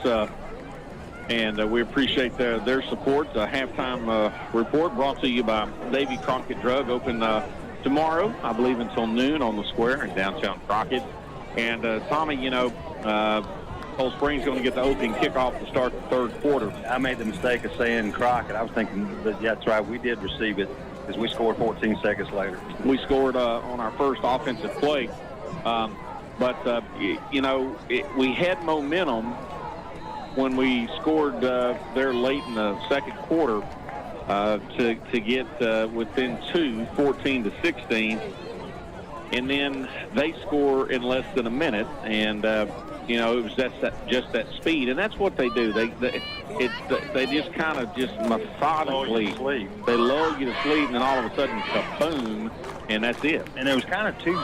Speaker 11: and we appreciate their support. The halftime report brought to you by Davy Crockett Drug, open tomorrow, I believe, until noon on the square in downtown Crockett. And Tommy, Cold Spring's going to get the opening kickoff to start the third quarter.
Speaker 7: I made the mistake of saying Crockett. I was thinking that that's right, we did receive it because we scored 14 seconds later.
Speaker 11: We scored on our first offensive play. But we had momentum when we scored there late in the second quarter to get within 2, 14-16. And then they score in less than a minute. And, it was just that speed. And that's what they do. They just kind of just methodically, they lull you to sleep, and then all of a sudden, kaboom, and that's it.
Speaker 7: And there was kind of two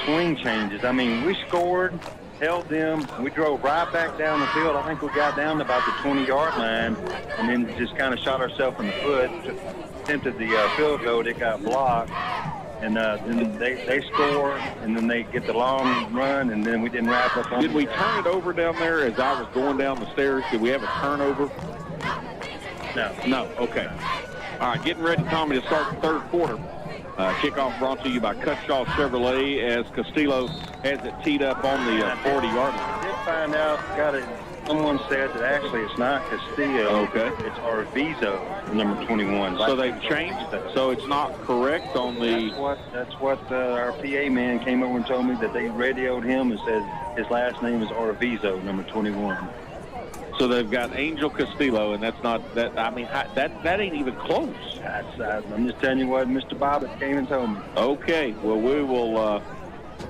Speaker 7: swing changes. I mean, we scored, held them, we drove right back down the field. I think we got down to about the 20-yard line, and then just kind of shot ourselves in the foot, attempted the field goal. It got blocked. And then they score, and then they get the long run, and then we didn't wrap up on
Speaker 11: Did we turn it over down there as I was going down the stairs? Did we have a turnover? No. Okay. All right, getting ready, Tommy, to start the third quarter. Kickoff brought to you by Cutshaw Chevrolet as Castillo has it teed up on the 40-yard line.
Speaker 7: I did find out, someone said that actually it's not Castillo.
Speaker 11: Okay.
Speaker 7: It's Arvizo, number 21.
Speaker 11: So they've changed that. So it's not correct on the...
Speaker 7: That's what our PA man came over and told me, that they radioed him and said his last name is Arvizo, number 21.
Speaker 11: So they've got Angel Castillo, and that's not that. I mean, that ain't even close.
Speaker 7: I'm just telling you what Mr. Bobbitt came and told me.
Speaker 11: Okay. Well, we will.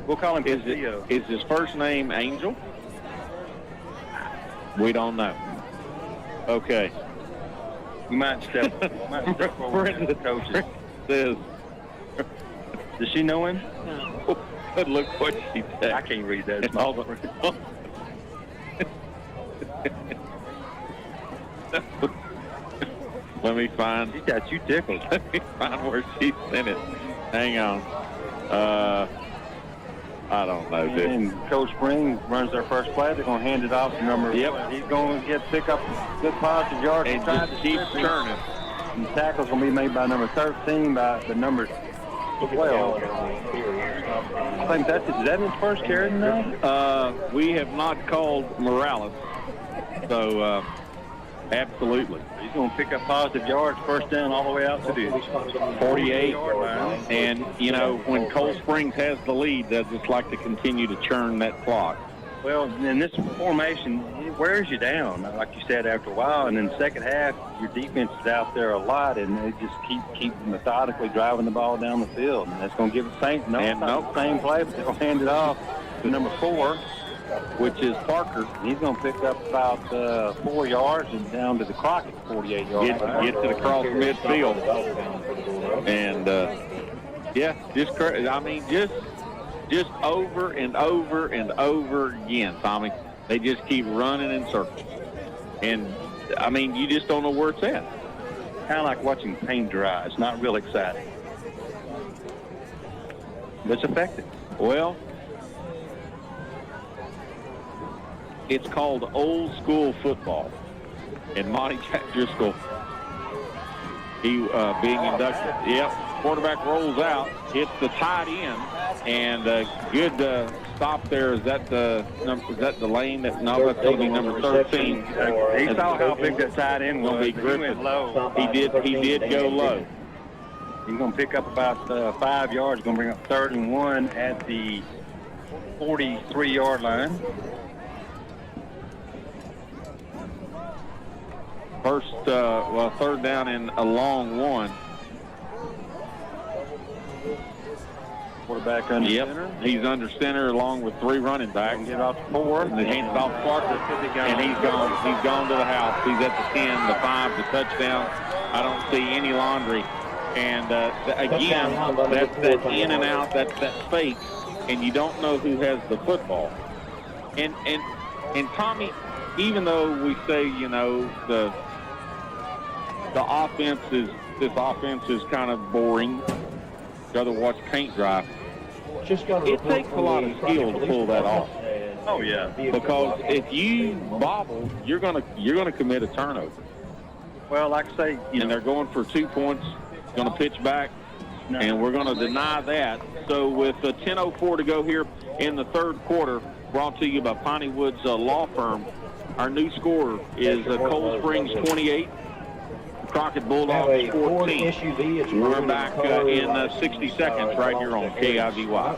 Speaker 7: We'll call him Castillo.
Speaker 11: Is his first name Angel? We don't know. Okay.
Speaker 7: You might step over to the coaches.
Speaker 11: Says,
Speaker 7: does she know him?
Speaker 11: No. Look what she said.
Speaker 7: I can't read that.
Speaker 11: Let me find.
Speaker 7: She got you tickled.
Speaker 11: Let me find where she sent it. Hang on. I don't know.
Speaker 7: And Coach Spring runs their first play. They're going to hand it off to number.
Speaker 11: Yep.
Speaker 7: He's going to pick up good positive yards.
Speaker 11: And just keep turning.
Speaker 7: And the tackle's going to be made by number 13 by the number 12. I think is that his first carry tonight?
Speaker 11: We have not called Morales, so absolutely.
Speaker 7: He's going to pick up positive yards, first down all the way out to the
Speaker 11: 48. And, you know, when Cold Springs has the lead, they just like to continue to churn that clock.
Speaker 7: Well, in this formation, it wears you down, like you said, after a while. And in the second half, your defense is out there a lot, and they just keep methodically driving the ball down the field. And that's going to give the same play, but they'll hand it off to number 4, which is Parker. He's going to pick up about 4 yards and down to the Crockett 48 yards.
Speaker 11: Get to the cross midfield. And, just over and over and over again, Tommy. They just keep running in circles. And, I mean, you just don't know where it's at.
Speaker 7: Kind of like watching paint dry. It's not real exciting. But it's effective.
Speaker 11: Well, it's called old school football. And Monty Jack Driscoll, he being inducted. Yep, quarterback rolls out, hits the tight end, and good stop there. Is that the lane? That's going to be number 13.
Speaker 7: He saw how big that tight end was.
Speaker 11: He went low. He did go low.
Speaker 7: He's going to pick up about 5 yards. Going to bring up 3rd and 1 at the 43-yard line.
Speaker 11: First, 3rd down and a long one.
Speaker 7: Quarterback under center.
Speaker 11: He's under center along with 3 running backs.
Speaker 7: Get off to 4.
Speaker 11: And they hand it off Parker, and he's gone. He's gone to the house. He's at the 10, the 5, the touchdown. I don't see any laundry. And again, that's that in and out. That's that fake, and you don't know who has the football. And Tommy, even though we say, you know, this offense is kind of boring. Rather watch paint dry. It takes a lot of skill to pull that off.
Speaker 7: Oh yeah.
Speaker 11: Because if you bobble, you're gonna commit a turnover.
Speaker 7: Well, like I say,
Speaker 11: and they're going for 2 points. Going to pitch back, and we're going to deny that. So with 10:04 to go here in the 3rd quarter, brought to you by Piney Woods Law Firm. Our new score is Cold Springs 28. Crockett Bulldogs 14. We're back in 60 seconds right here on K.I.V.Y.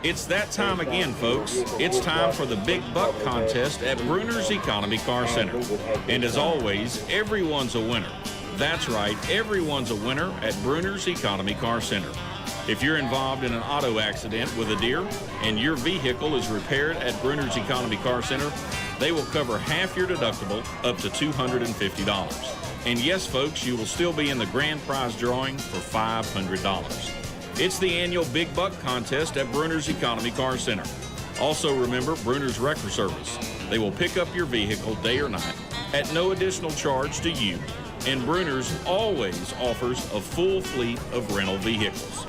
Speaker 19: It's that time again, folks. It's time for the Big Buck Contest at Bruner's Economy Car Center. And as always, everyone's a winner. That's right, everyone's a winner at Bruner's Economy Car Center. If you're involved in an auto accident with a deer and your vehicle is repaired at Bruner's Economy Car Center, they will cover half your deductible up to $250. And yes, folks, you will still be in the grand prize drawing for $500. It's the annual Big Buck Contest at Bruner's Economy Car Center. Also remember Bruner's Wrecker Service. They will pick up your vehicle day or night at no additional charge to you. And Bruner's always offers a full fleet of rental vehicles.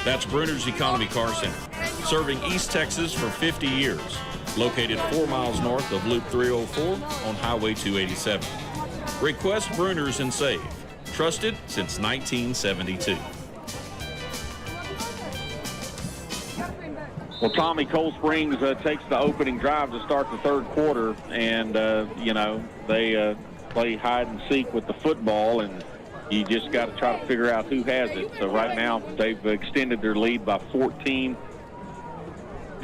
Speaker 19: That's Bruner's Economy Car Center, serving East Texas for 50 years. Located 4 miles north of Loop 304 on Highway 287. Request Bruner's and save. Trusted since 1972.
Speaker 11: Well, Tommy, Cold Springs takes the opening drive to start the 3rd quarter, and, they play hide and seek with the football, and you just got to try to figure out who has it. So right now, they've extended their lead by 14.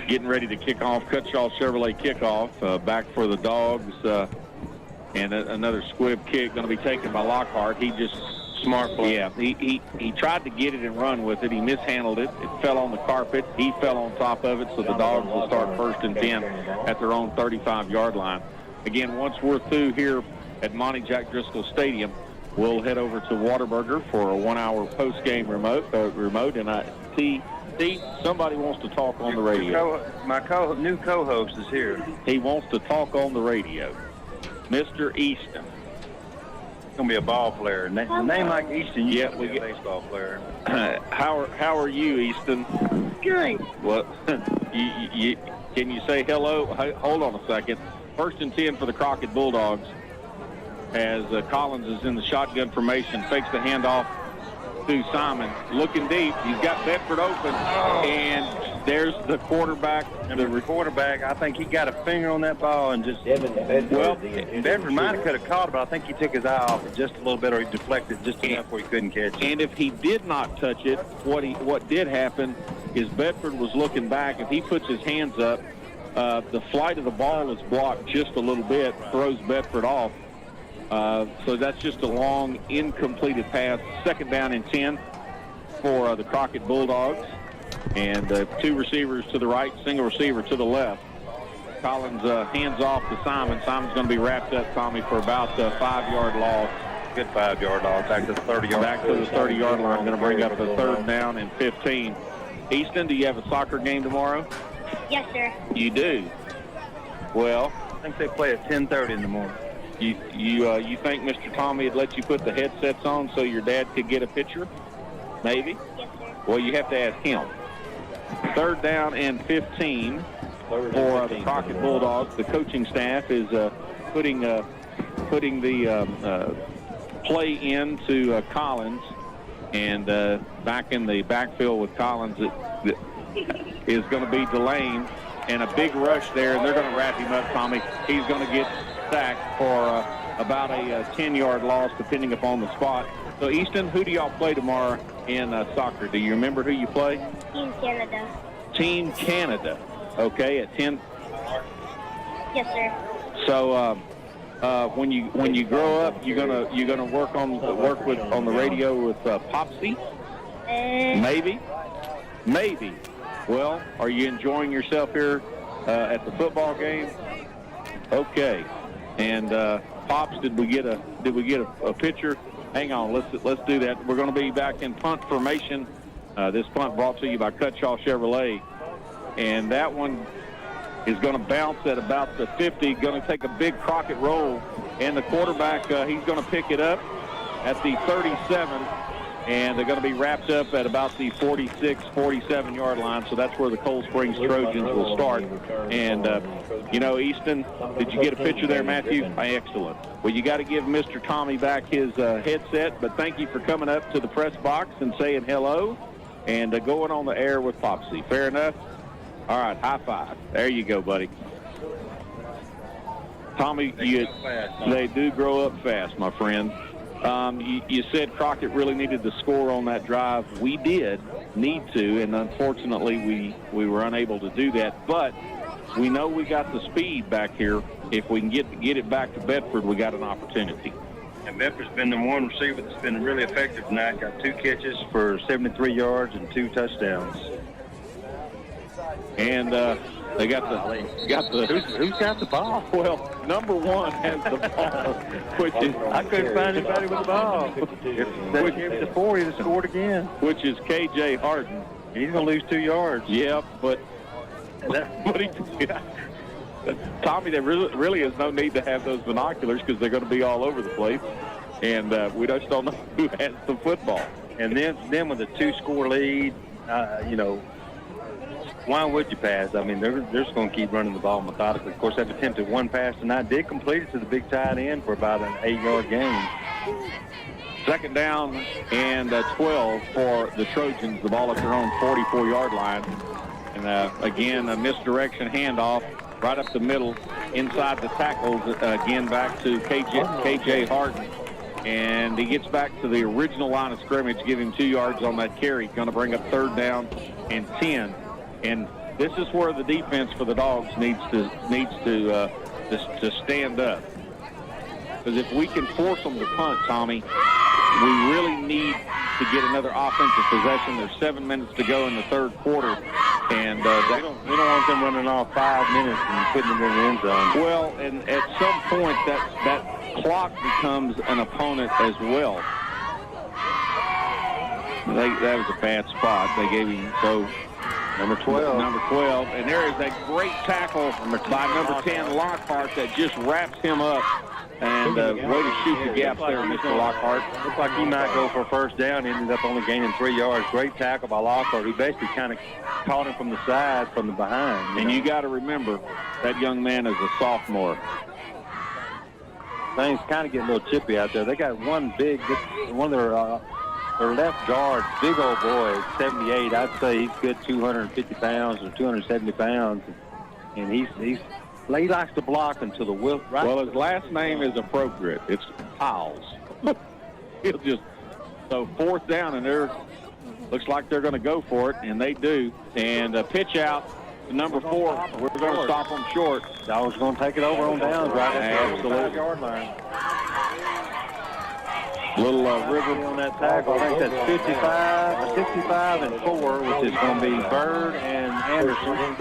Speaker 11: Getting ready to kick off, Cutshaw Chevrolet kickoff, back for the Dogs, and another squib kick going to be taken by Lockhart. He just smart play. Yeah, he tried to get it and run with it. He mishandled it. It fell on the carpet. He fell on top of it, so the Dogs will start 1st and 10 at their own 35-yard line. Again, once we're through here at Monty Jack Driscoll Stadium, we'll head over to Whataburger for a 1-hour post-game remote, and somebody wants to talk on the radio.
Speaker 7: My new co-host is here.
Speaker 11: He wants to talk on the radio. Mr. Easton.
Speaker 7: He's going to be a ball player. A name like Easton, you get a baseball player.
Speaker 11: How are you, Easton?
Speaker 23: Good.
Speaker 11: Well, can you say hello? Hold on a second. 1st and 10 for the Crockett Bulldogs as Collins is in the shotgun formation, fakes the handoff to Simon. Looking deep. He's got Bedford open. And there's the quarterback.
Speaker 7: And the quarterback, I think he got a finger on that ball and just... Bedford might have could have caught it, but I think he took his eye off it just a little bit, or he deflected just enough where he couldn't catch it.
Speaker 11: And if he did not touch it, what did happen is Bedford was looking back. If he puts his hands up, the flight of the ball is blocked just a little bit, throws Bedford off. So that's just a long, incompleted pass. 2nd down and 10 for the Crockett Bulldogs. And 2 receivers to the right, single receiver to the left. Collins hands off to Simon. Simon's going to be wrapped up, Tommy, for about a 5-yard loss.
Speaker 7: Good 5-yard loss, back to the 30-yard line.
Speaker 11: Back to the 30-yard line. Going to bring up the 3rd down and 15. Easton, do you have a soccer game tomorrow?
Speaker 23: Yes, sir.
Speaker 11: You do? Well,
Speaker 7: I think they play at 10:30 in the morning.
Speaker 11: You think Mr. Tommy had let you put the headsets on so your dad could get a picture? Maybe?
Speaker 23: Yes, sir.
Speaker 11: Well, you have to ask him. 3rd down and 15 for the Crockett Bulldogs. The coaching staff is putting the play into Collins, and back in the backfield with Collins is going to be Delane, and a big rush there, and they're going to wrap him up, Tommy. He's going to get sacked for about a 10-yard loss, depending upon the spot. So, Easton, who do y'all play tomorrow in soccer? Do you remember who you play?
Speaker 23: Team Canada.
Speaker 11: Team Canada. Okay, at 10.
Speaker 23: Yes, sir.
Speaker 11: So, when you grow up, you're gonna work on the radio with Popsy. Maybe. Well, are you enjoying yourself here at the football game? Okay. And Pops, did we get a picture? Hang on, let's do that. We're going to be back in punt formation. This punt brought to you by Cutshaw Chevrolet, and that one is going to bounce at about the 50. Going to take a big Crockett roll, and the quarterback he's going to pick it up at the 37. And they're going to be wrapped up at about the 46, 47-yard line. So that's where the Cold Springs Trojans will start. And, Easton, did you get a picture there, Matthew? Excellent. Well, you got to give Mr. Tommy back his headset. But thank you for coming up to the press box and saying hello and going on the air with Popsy. Fair enough? All right, high five. There you go, buddy. Tommy, they do grow up fast, my friend. You said Crockett really needed to score on that drive. We did need to, and unfortunately we were unable to do that. But we know we got the speed back here. If we can get it back to Bedford, we got an opportunity.
Speaker 7: And Bedford's been the one receiver that's been really effective tonight. Got 2 catches for 73 yards and 2 touchdowns.
Speaker 11: And they got the
Speaker 7: who's got the ball?
Speaker 11: Well, number 1 has the ball, which is
Speaker 7: I couldn't find anybody with the ball. If they gave it to 4, he'd have scored again.
Speaker 11: Which is K.J. Harden.
Speaker 7: He's going to lose 2 yards.
Speaker 11: Yeah, but Tommy, there really is no need to have those binoculars because they're going to be all over the place, and we just don't know who has the football.
Speaker 7: And then with a 2-score lead, why would you pass? I mean, they're just going to keep running the ball methodically. Of course, they've attempted 1 pass tonight. Did complete it to the big tight end for about an 8-yard gain.
Speaker 11: 2nd down and 12 for the Trojans. The ball at their own 44-yard line. And again, a misdirection handoff right up the middle inside the tackles. Again, back to K.J. Harden. And he gets back to the original line of scrimmage, giving 2 yards on that carry. Going to bring up 3rd down and 10. And this is where the defense for the Dogs needs to stand up. Because if we can force them to punt, Tommy, we really need to get another offensive possession. There's 7 minutes to go in the 3rd quarter, and we don't want them running off 5 minutes and putting them in the end zone. Well, and at some point that clock becomes an opponent as well. That was a bad spot. They gave him Number 12. And there is a great tackle by number 10, Lockhart, that just wraps him up. And way to shoot the gap there, Mr. Lockhart.
Speaker 7: Looks like he might go for a 1st down. He ended up only gaining 3 yards. Great tackle by Lockhart. He basically kind of caught him from the side, from the behind.
Speaker 11: And you got to remember, that young man is a sophomore.
Speaker 7: Things kind of getting a little chippy out there. They got one of their
Speaker 10: their left guard, big old boy, 78. I'd say he's good 250 pounds or 270 pounds. And he likes to block until the will. Right.
Speaker 11: Well, his last name is appropriate. It's Piles. He'll just, so 4th down, and looks like they're going to go for it, and they do. And a pitch out to number 4. We're going to stop them short.
Speaker 10: Dawgs going to take it over on downs right at the 5-yard line.
Speaker 11: Little river
Speaker 10: on that tackle. I think that's 55 and 4, which is going to be Bird and Anderson.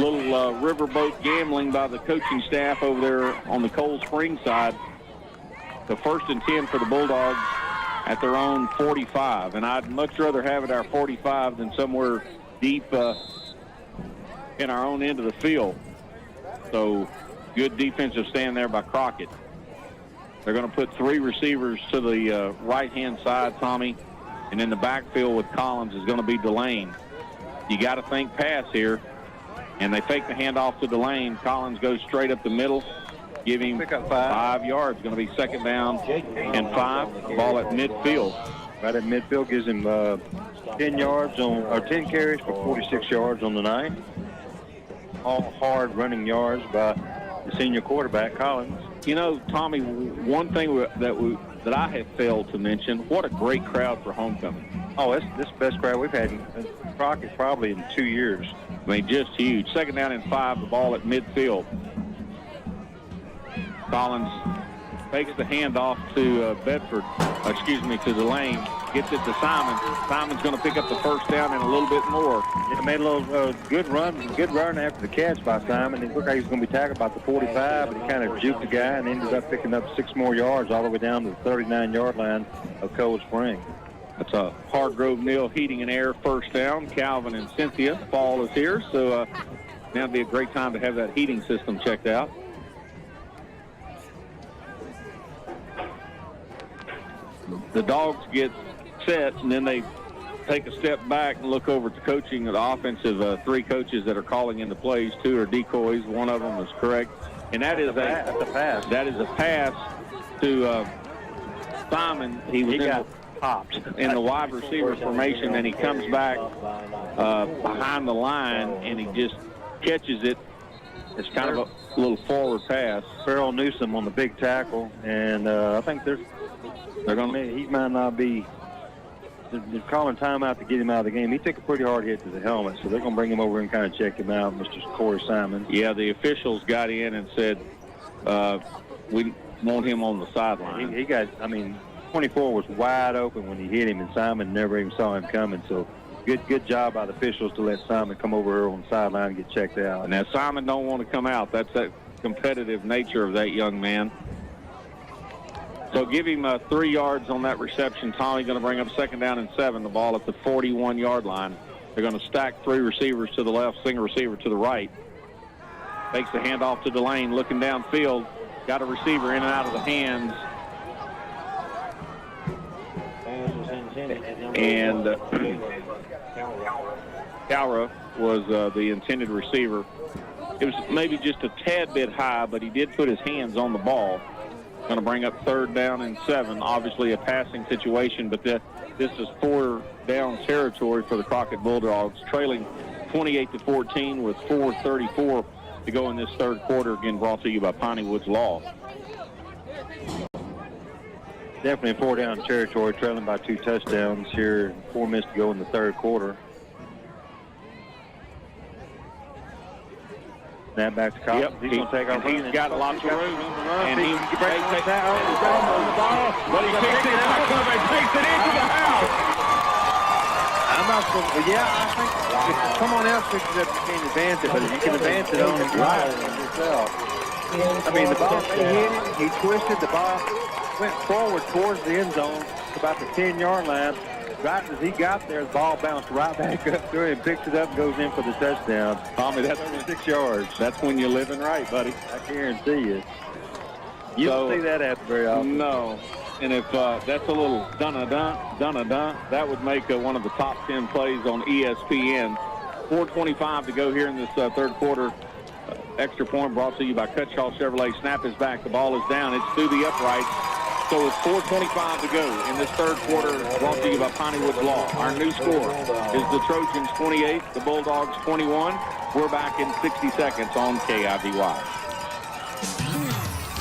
Speaker 11: Little riverboat gambling by the coaching staff over there on the Cold Spring side. The 1st and 10 for the Bulldogs at their own 45. And I'd much rather have it our 45 than somewhere deep in our own end of the field. So good defensive stand there by Crockett. They're going to put 3 receivers to the right-hand side, Tommy. And in the backfield with Collins is going to be Delane. You got to think pass here. And they fake the handoff to Delane. Collins goes straight up the middle. Give him 5 yards. Going to be 2nd down and 5. Ball at midfield.
Speaker 10: Right at midfield gives him 10 yards or 10 carries for 46 yards on the night. All hard running yards by the senior quarterback, Collins.
Speaker 11: You know, Tommy, one thing that I have failed to mention, what a great crowd for homecoming.
Speaker 10: Oh, this is the best crowd we've had in Crockett probably in 2 years.
Speaker 11: I mean, just huge. 2nd down and 5, the ball at midfield. Collins takes the handoff to to Delane. Gets it to Simon. Simon's going to pick up the 1st down and a little bit more.
Speaker 10: It made a little good run after the catch by Simon. It looked like he was going to be tackled about the 45, but he kind of juked the guy and ended up picking up 6 more yards all the way down to the 39-yard line of Cold Spring.
Speaker 11: That's a Hargrove Neal Heating and Air 1st down. Calvin and Cynthia, fall is here, so now would be a great time to have that heating system checked out. The Dogs get set, and then they take a step back and look over at the coaching of the offensive 3 coaches that are calling into plays. 2 are decoys. One of them is correct. And that is a pass. That is a pass to Simon. He got popped in the wide receiver formation, and he comes back behind the line, and he just catches it. It's kind of a little forward pass.
Speaker 10: Farrell Newsom on the big tackle, and I think they're going to. He might not be. They're calling timeout to get him out of the game. He took a pretty hard hit to the helmet, so they're going to bring him over and kind of check him out, Mr. Corey Simon.
Speaker 11: Yeah, the officials got in and said we want him on the sideline.
Speaker 10: He got. I mean, 24 was wide open when he hit him, and Simon never even saw him coming. So good job by the officials to let Simon come over here on the sideline and get checked out.
Speaker 11: And now Simon don't want to come out. That's that competitive nature of that young man. So give him 3 yards on that reception. Tommy going to bring up 2nd down and 7. The ball at the 41-yard line. They're going to stack 3 receivers to the left, single receiver to the right. Takes the handoff to Delane, looking downfield. Got a receiver in and out of the hands. And Cowra was the intended receiver. It was maybe just a tad bit high, but he did put his hands on the ball. Going to bring up 3rd down and 7. Obviously a passing situation, but this is 4 down territory for the Crockett Bulldogs, trailing 28-14 with 4:34 to go in this 3rd quarter. Again, brought to you by Piney Woods Law.
Speaker 10: Definitely 4 down territory, trailing by 2 touchdowns here. 4 minutes to go in the 3rd quarter. Snap back to Collins.
Speaker 11: Yep,
Speaker 10: he's going to take our
Speaker 11: He's got lots of room. And he takes
Speaker 10: the
Speaker 11: ball, but he kicks it out and takes it into the house.
Speaker 10: I'm not supposed to, I think if someone else picks it up, you can't advance it, but if you can advance it on yourself. I mean, the ball, they hit it, he twisted, the ball went forward towards the end zone, about the 10-yard line. Right as he got there, the ball bounced right back up to him, picks it up, and goes in for the touchdown.
Speaker 11: Tommy, that's
Speaker 10: 6 yards.
Speaker 11: That's when you're living right, buddy.
Speaker 10: I guarantee you. You don't see that happen very often.
Speaker 11: No. And if that's a little dun-a-dun, that would make one of the top 10 plays on ESPN. 4:25 to go here in this 3rd quarter. Extra point brought to you by Cutshaw Chevrolet. Snap is back. The ball is down. It's through the uprights. So with 4:25 to go in this third quarter, brought to you by Piney Woods Law. Our new score is the Trojans 28, the Bulldogs 21. We're back in 60 seconds on K.I.V.Y.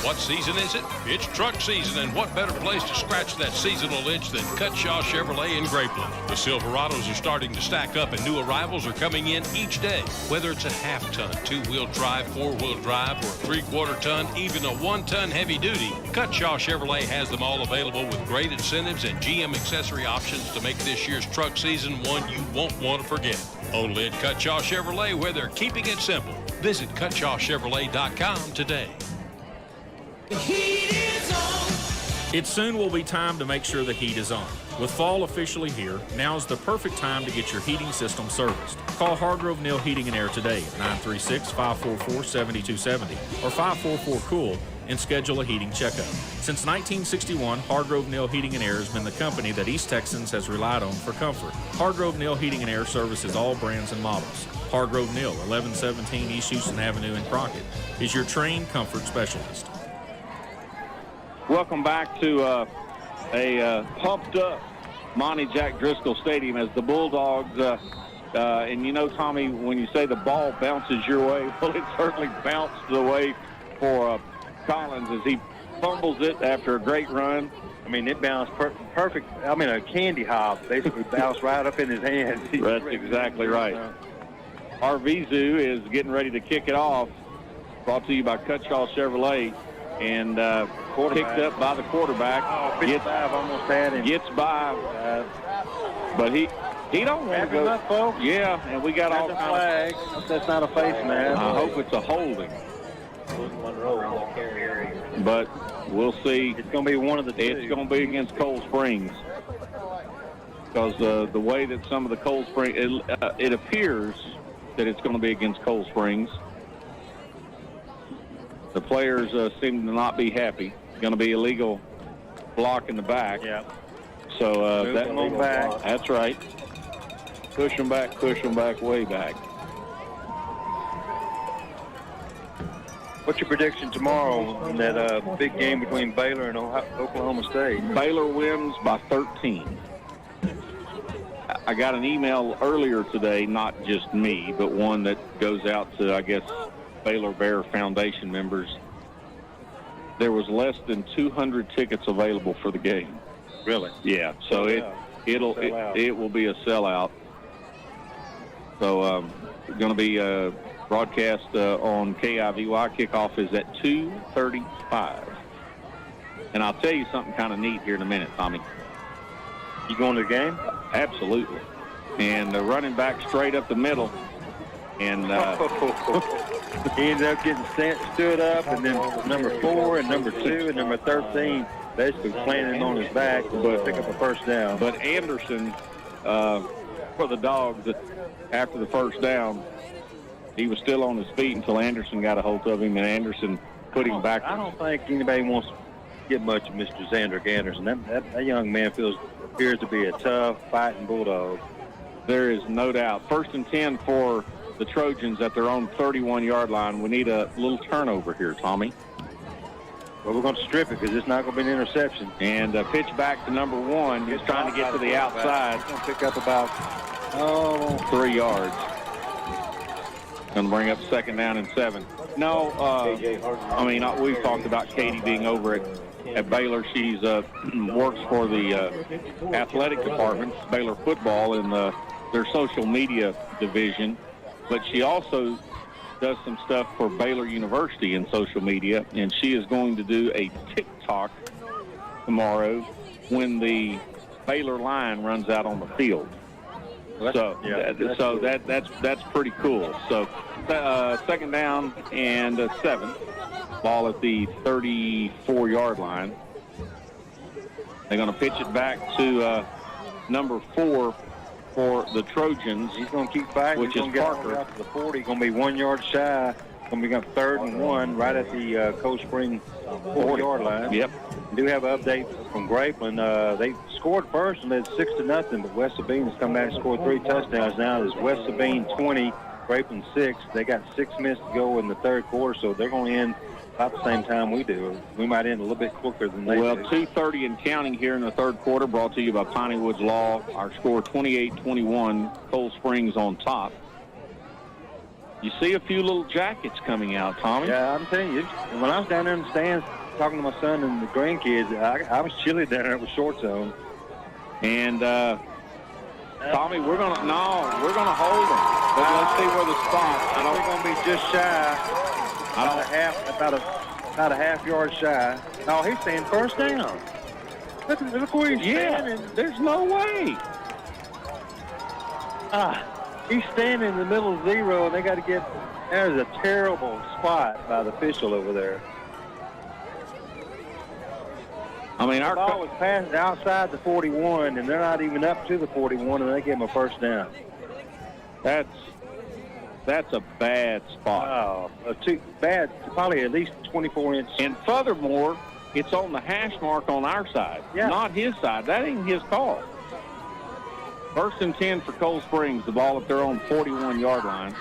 Speaker 13: What season is it? It's truck season, and what better place to scratch that seasonal itch than Cutshaw Chevrolet in Grapeland. The Silverados are starting to stack up, and new arrivals are coming in each day. Whether it's a half-ton, two-wheel drive, four-wheel drive, or a three-quarter ton, even a one-ton heavy-duty, Cutshaw Chevrolet has them all available with great incentives and GM accessory options to make this year's truck season one you won't want to forget. Only at Cutshaw Chevrolet, where they're keeping it simple. Visit CutshawChevrolet.com today.
Speaker 19: It soon will be time to make sure the heat is on. With fall officially here, now is the perfect time to get your heating system serviced. Call Hargrove Neal Heating and Air today at 936-544-7270 or 544-COOL and schedule a heating checkup. Since 1961, Hargrove Neal Heating and Air has been the company that East Texans has relied on for comfort. Hargrove Neal Heating and Air services all brands and models. Hargrove Neal, 1117 East Houston Avenue in Crockett, is your trained comfort specialist.
Speaker 11: Welcome back to a pumped-up Monty Jack Driscoll Stadium as the Bulldogs, and you know, Tommy, when you say the ball bounces your way, well, it certainly bounced the way for Collins as he fumbles it after a great run.
Speaker 10: I mean, it bounced perfect. I mean, a candy hop basically bounced right up in his hands.
Speaker 11: That's exactly right. Arvizu is getting ready to kick it off. Brought to you by Cutshaw Chevrolet. And picked up by the quarterback.
Speaker 10: Oh, 55 almost had him.
Speaker 11: Gets by, but he don't want to go.
Speaker 10: Up, folks.
Speaker 11: Yeah, and we got all
Speaker 10: kinds
Speaker 11: kinds
Speaker 10: of flags. That's not a face mask.
Speaker 11: I hope it's a holding. But we'll see.
Speaker 10: It's going to be one of the two.
Speaker 11: It's going to be against Cold Springs. Because the way that some of the Cold Springs, it appears that it's going to be against Cold Springs. The players seem to not be happy. Going to be illegal block in the back.
Speaker 10: Yeah.
Speaker 11: So
Speaker 10: that's back.
Speaker 11: That's right. Push them back, way back.
Speaker 10: What's your prediction tomorrow in that big game between Baylor and Oklahoma State?
Speaker 11: Baylor wins by 13. I got an email earlier today, not just me, but one that goes out to, I guess, Baylor Bear Foundation members. There was less than 200 tickets available for the game.
Speaker 10: Really?
Speaker 11: Yeah. So it will be a sellout. So it's going to be broadcast on K.I.V.Y. Kickoff is at 2:35. And I'll tell you something kind of neat here in a minute, Tommy.
Speaker 10: You going to the game?
Speaker 11: Absolutely. And running back straight up the middle. And
Speaker 10: he ended up getting stood up, and then number 4 and number 2 and number 13 basically planted on his back to pick up a first down.
Speaker 11: But Anderson, for the Dogs, after the first down, he was still on his feet until Anderson got a hold of him, and Anderson put him back.
Speaker 10: I don't think anybody wants to get much of Mr. Xander Anderson. That young man appears to be a tough, fighting Bulldog.
Speaker 11: There is no doubt. 1st and 10 for the Trojans at their own 31-yard line. We need a little turnover here, Tommy.
Speaker 10: Well, we're going to strip it because it's not going to be an interception.
Speaker 11: And pitch back to number 1. He's trying to get to the outside.
Speaker 10: He's going to pick up about
Speaker 11: 3 yards. Going to bring up 2nd down and 7. No, I mean, we've talked about Katie being over at Baylor. She's works for the athletic department, Baylor football, in their social media division. But she also does some stuff for Baylor University in social media, and she is going to do a TikTok tomorrow when the Baylor line runs out on the field. So that's pretty cool. So 2nd down and 7. Ball at the 34-yard line. They're going to pitch it back to number 4 for the Trojans.
Speaker 10: He's going to keep fighting.
Speaker 11: Which is Parker.
Speaker 10: Out to the 40. He's going to be 1 yard shy. Going to be 3rd and 1 right at the Coldspring 4-yard line.
Speaker 11: Yep.
Speaker 10: We do have an update from Grapeland. They scored first and led 6-0, but West Sabine has come back and scored 3 touchdowns. Now it's West Sabine 20, Grapeland 6. They got 6 minutes to go in the 3rd quarter, so they're going to end about the same time we do. We might end a little bit quicker than they
Speaker 11: Well,
Speaker 10: do.
Speaker 11: 2:30 and counting here in the third quarter, brought to you by Piney Woods Law. Our score 28-21, Cold Springs on top. You see a few little jackets coming out, Tommy.
Speaker 10: Yeah, I'm telling you, when I was down there in the stands talking to my son and the grandkids, I was chilly down there with shorts on.
Speaker 11: And Tommy, we're gonna hold them. But let's see where the spot.
Speaker 10: I think we're gonna be just shy, about a half yard shy. Oh, he's saying first down. Look where he's standing.
Speaker 11: There's no way.
Speaker 10: He's standing in the middle of zero, and they got to get. There's a terrible spot by the official over there.
Speaker 11: I mean, our
Speaker 10: ball was passed outside the 41, and they're not even up to the 41, and they give him a first down.
Speaker 11: That's a bad spot.
Speaker 10: Oh, too bad. Probably at least 24 inches.
Speaker 11: And furthermore, it's on the hash mark on our side, not his side. That ain't his call. First and 10 for Cold Springs. The ball at their own 41-yard line.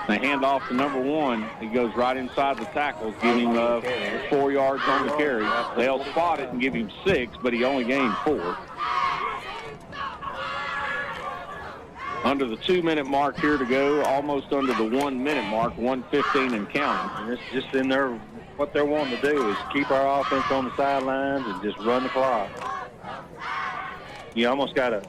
Speaker 11: They hand off to number 1. He goes right inside the tackles, giving him 4 yards on the carry. They'll spot it and give him 6, but he only gained 4. Under the 2-minute mark here to go, almost under the 1-minute mark, 1:15 and counting.
Speaker 10: And it's just in there. What they're wanting to do is keep our offense on the sidelines and just run the clock. You almost got to,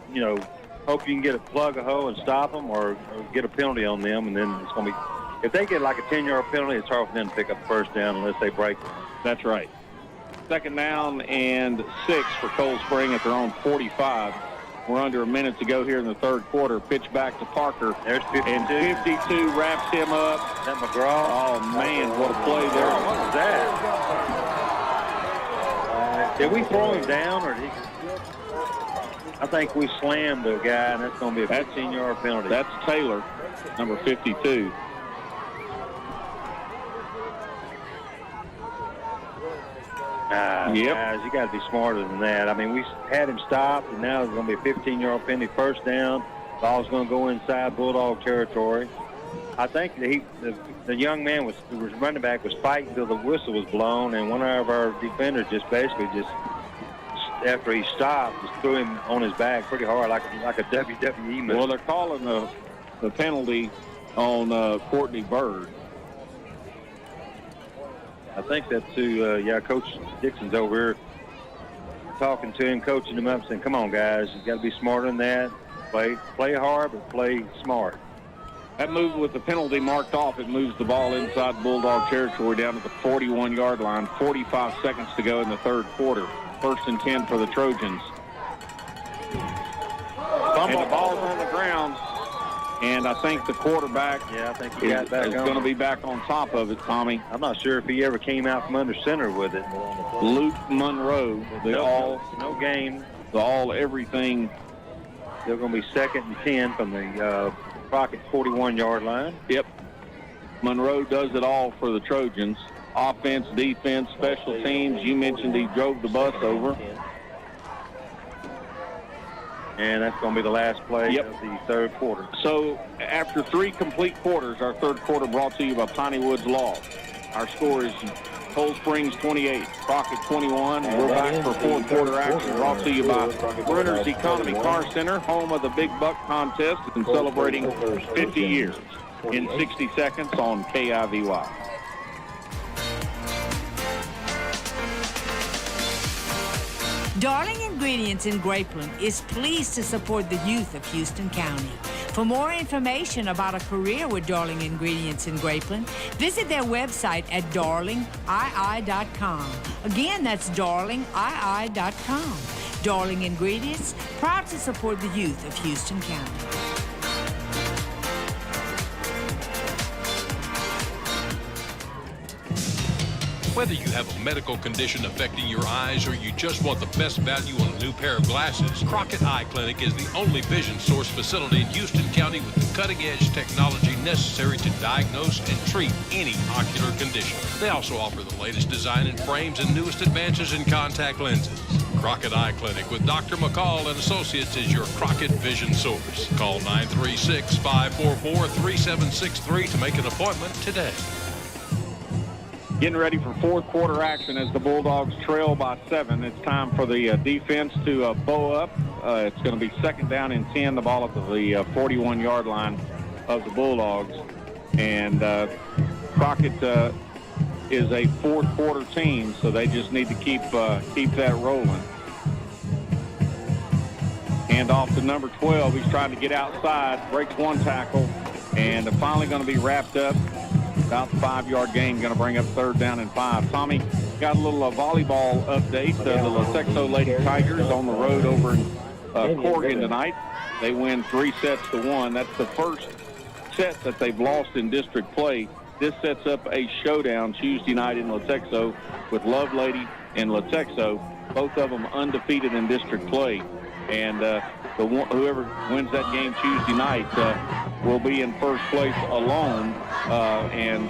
Speaker 10: hope you can get a plug a hole and stop them or get a penalty on them, and then it's going to be, if they get like a 10-yard penalty, it's hard for them to pick up the first down unless they break it.
Speaker 11: That's right. Second down and 6 for Cold Spring at their own 45. We're under a minute to go here in the third quarter. Pitch back to Parker.
Speaker 10: There's 52.
Speaker 11: And 52 wraps him up.
Speaker 10: Is that McGraw?
Speaker 11: Oh, man, what a play there.
Speaker 10: What was that? Did we throw him down, or did he? I think we slammed a guy, and that's going to be a 15-yard penalty.
Speaker 11: That's Taylor, number 52.
Speaker 10: Guys, you got to be smarter than that. I mean, we had him stopped, and now it's going to be a 15-yard penalty, first down. Ball's going to go inside Bulldog territory. I think the young man who was running back was fighting until the whistle was blown, and one of our defenders just after he stopped, just threw him on his back pretty hard, like a WWE move.
Speaker 11: Well, they're calling the penalty on Courtney Bird.
Speaker 10: I think that's who, Coach Dixon's over here talking to him, coaching him up, saying, come on, guys, you got to be smarter than that. Play hard, but play smart.
Speaker 11: That move with the penalty marked off, it moves the ball inside Bulldog territory down to the 41-yard line. 45 seconds to go in the third quarter. First and 10 for the Trojans. And the ball's on the ground. And I think the quarterback is going to be back on top of it, Tommy.
Speaker 10: I'm not sure if he ever came out from under center with it.
Speaker 11: Luke Monroe,
Speaker 10: no game.
Speaker 11: The all-everything.
Speaker 10: They're going to be second and 10 from the Crockett 41-yard line.
Speaker 11: Yep. Monroe does it all for the Trojans. Offense, defense, special teams. You mentioned he drove the bus over.
Speaker 10: And that's going to be the last play of the third quarter.
Speaker 11: So after 3 complete quarters, our third quarter brought to you by Piney Woods Law. Our score is Cold Springs 28, Crockett 21. We're back for fourth quarter action brought to you by Brenner's Economy Car Center, home of the Big Buck Contest and celebrating 50 years in 60 seconds on K.I.V.Y.
Speaker 14: Darling Ingredients in Grapeland is pleased to support the youth of Houston County. For more information about a career with Darling Ingredients in Grapeland, visit their website at darlingii.com. Again, that's darlingii.com. Darling Ingredients, proud to support the youth of Houston County.
Speaker 13: Whether you have a medical condition affecting your eyes or you just want the best value on a new pair of glasses, Crockett Eye Clinic is the only vision source facility in Houston County with the cutting-edge technology necessary to diagnose and treat any ocular condition. They also offer the latest design in frames and newest advances in contact lenses. Crockett Eye Clinic with Dr. McCall and Associates is your Crockett vision source. Call 936-544-3763 to make an appointment today.
Speaker 11: Getting ready for fourth quarter action as the Bulldogs trail by 7. It's time for the defense to bow up. It's going to be second down and 10, the ball at the 41-yard line of the Bulldogs. And Crockett is a fourth quarter team, so they just need to keep that rolling. Hand off to number 12. He's trying to get outside, breaks one tackle, and finally going to be wrapped up. About the 5-yard gain, going to bring up third down and 5. Tommy, got a little volleyball update. The Latexo Lady Tigers on the road over in Corrigan tonight. They win 3-1. That's the first set that they've lost in district play. This sets up a showdown Tuesday night in Latexo with Love Lady and Latexo, both of them undefeated in district play. And whoever wins that game Tuesday night will be in first place alone and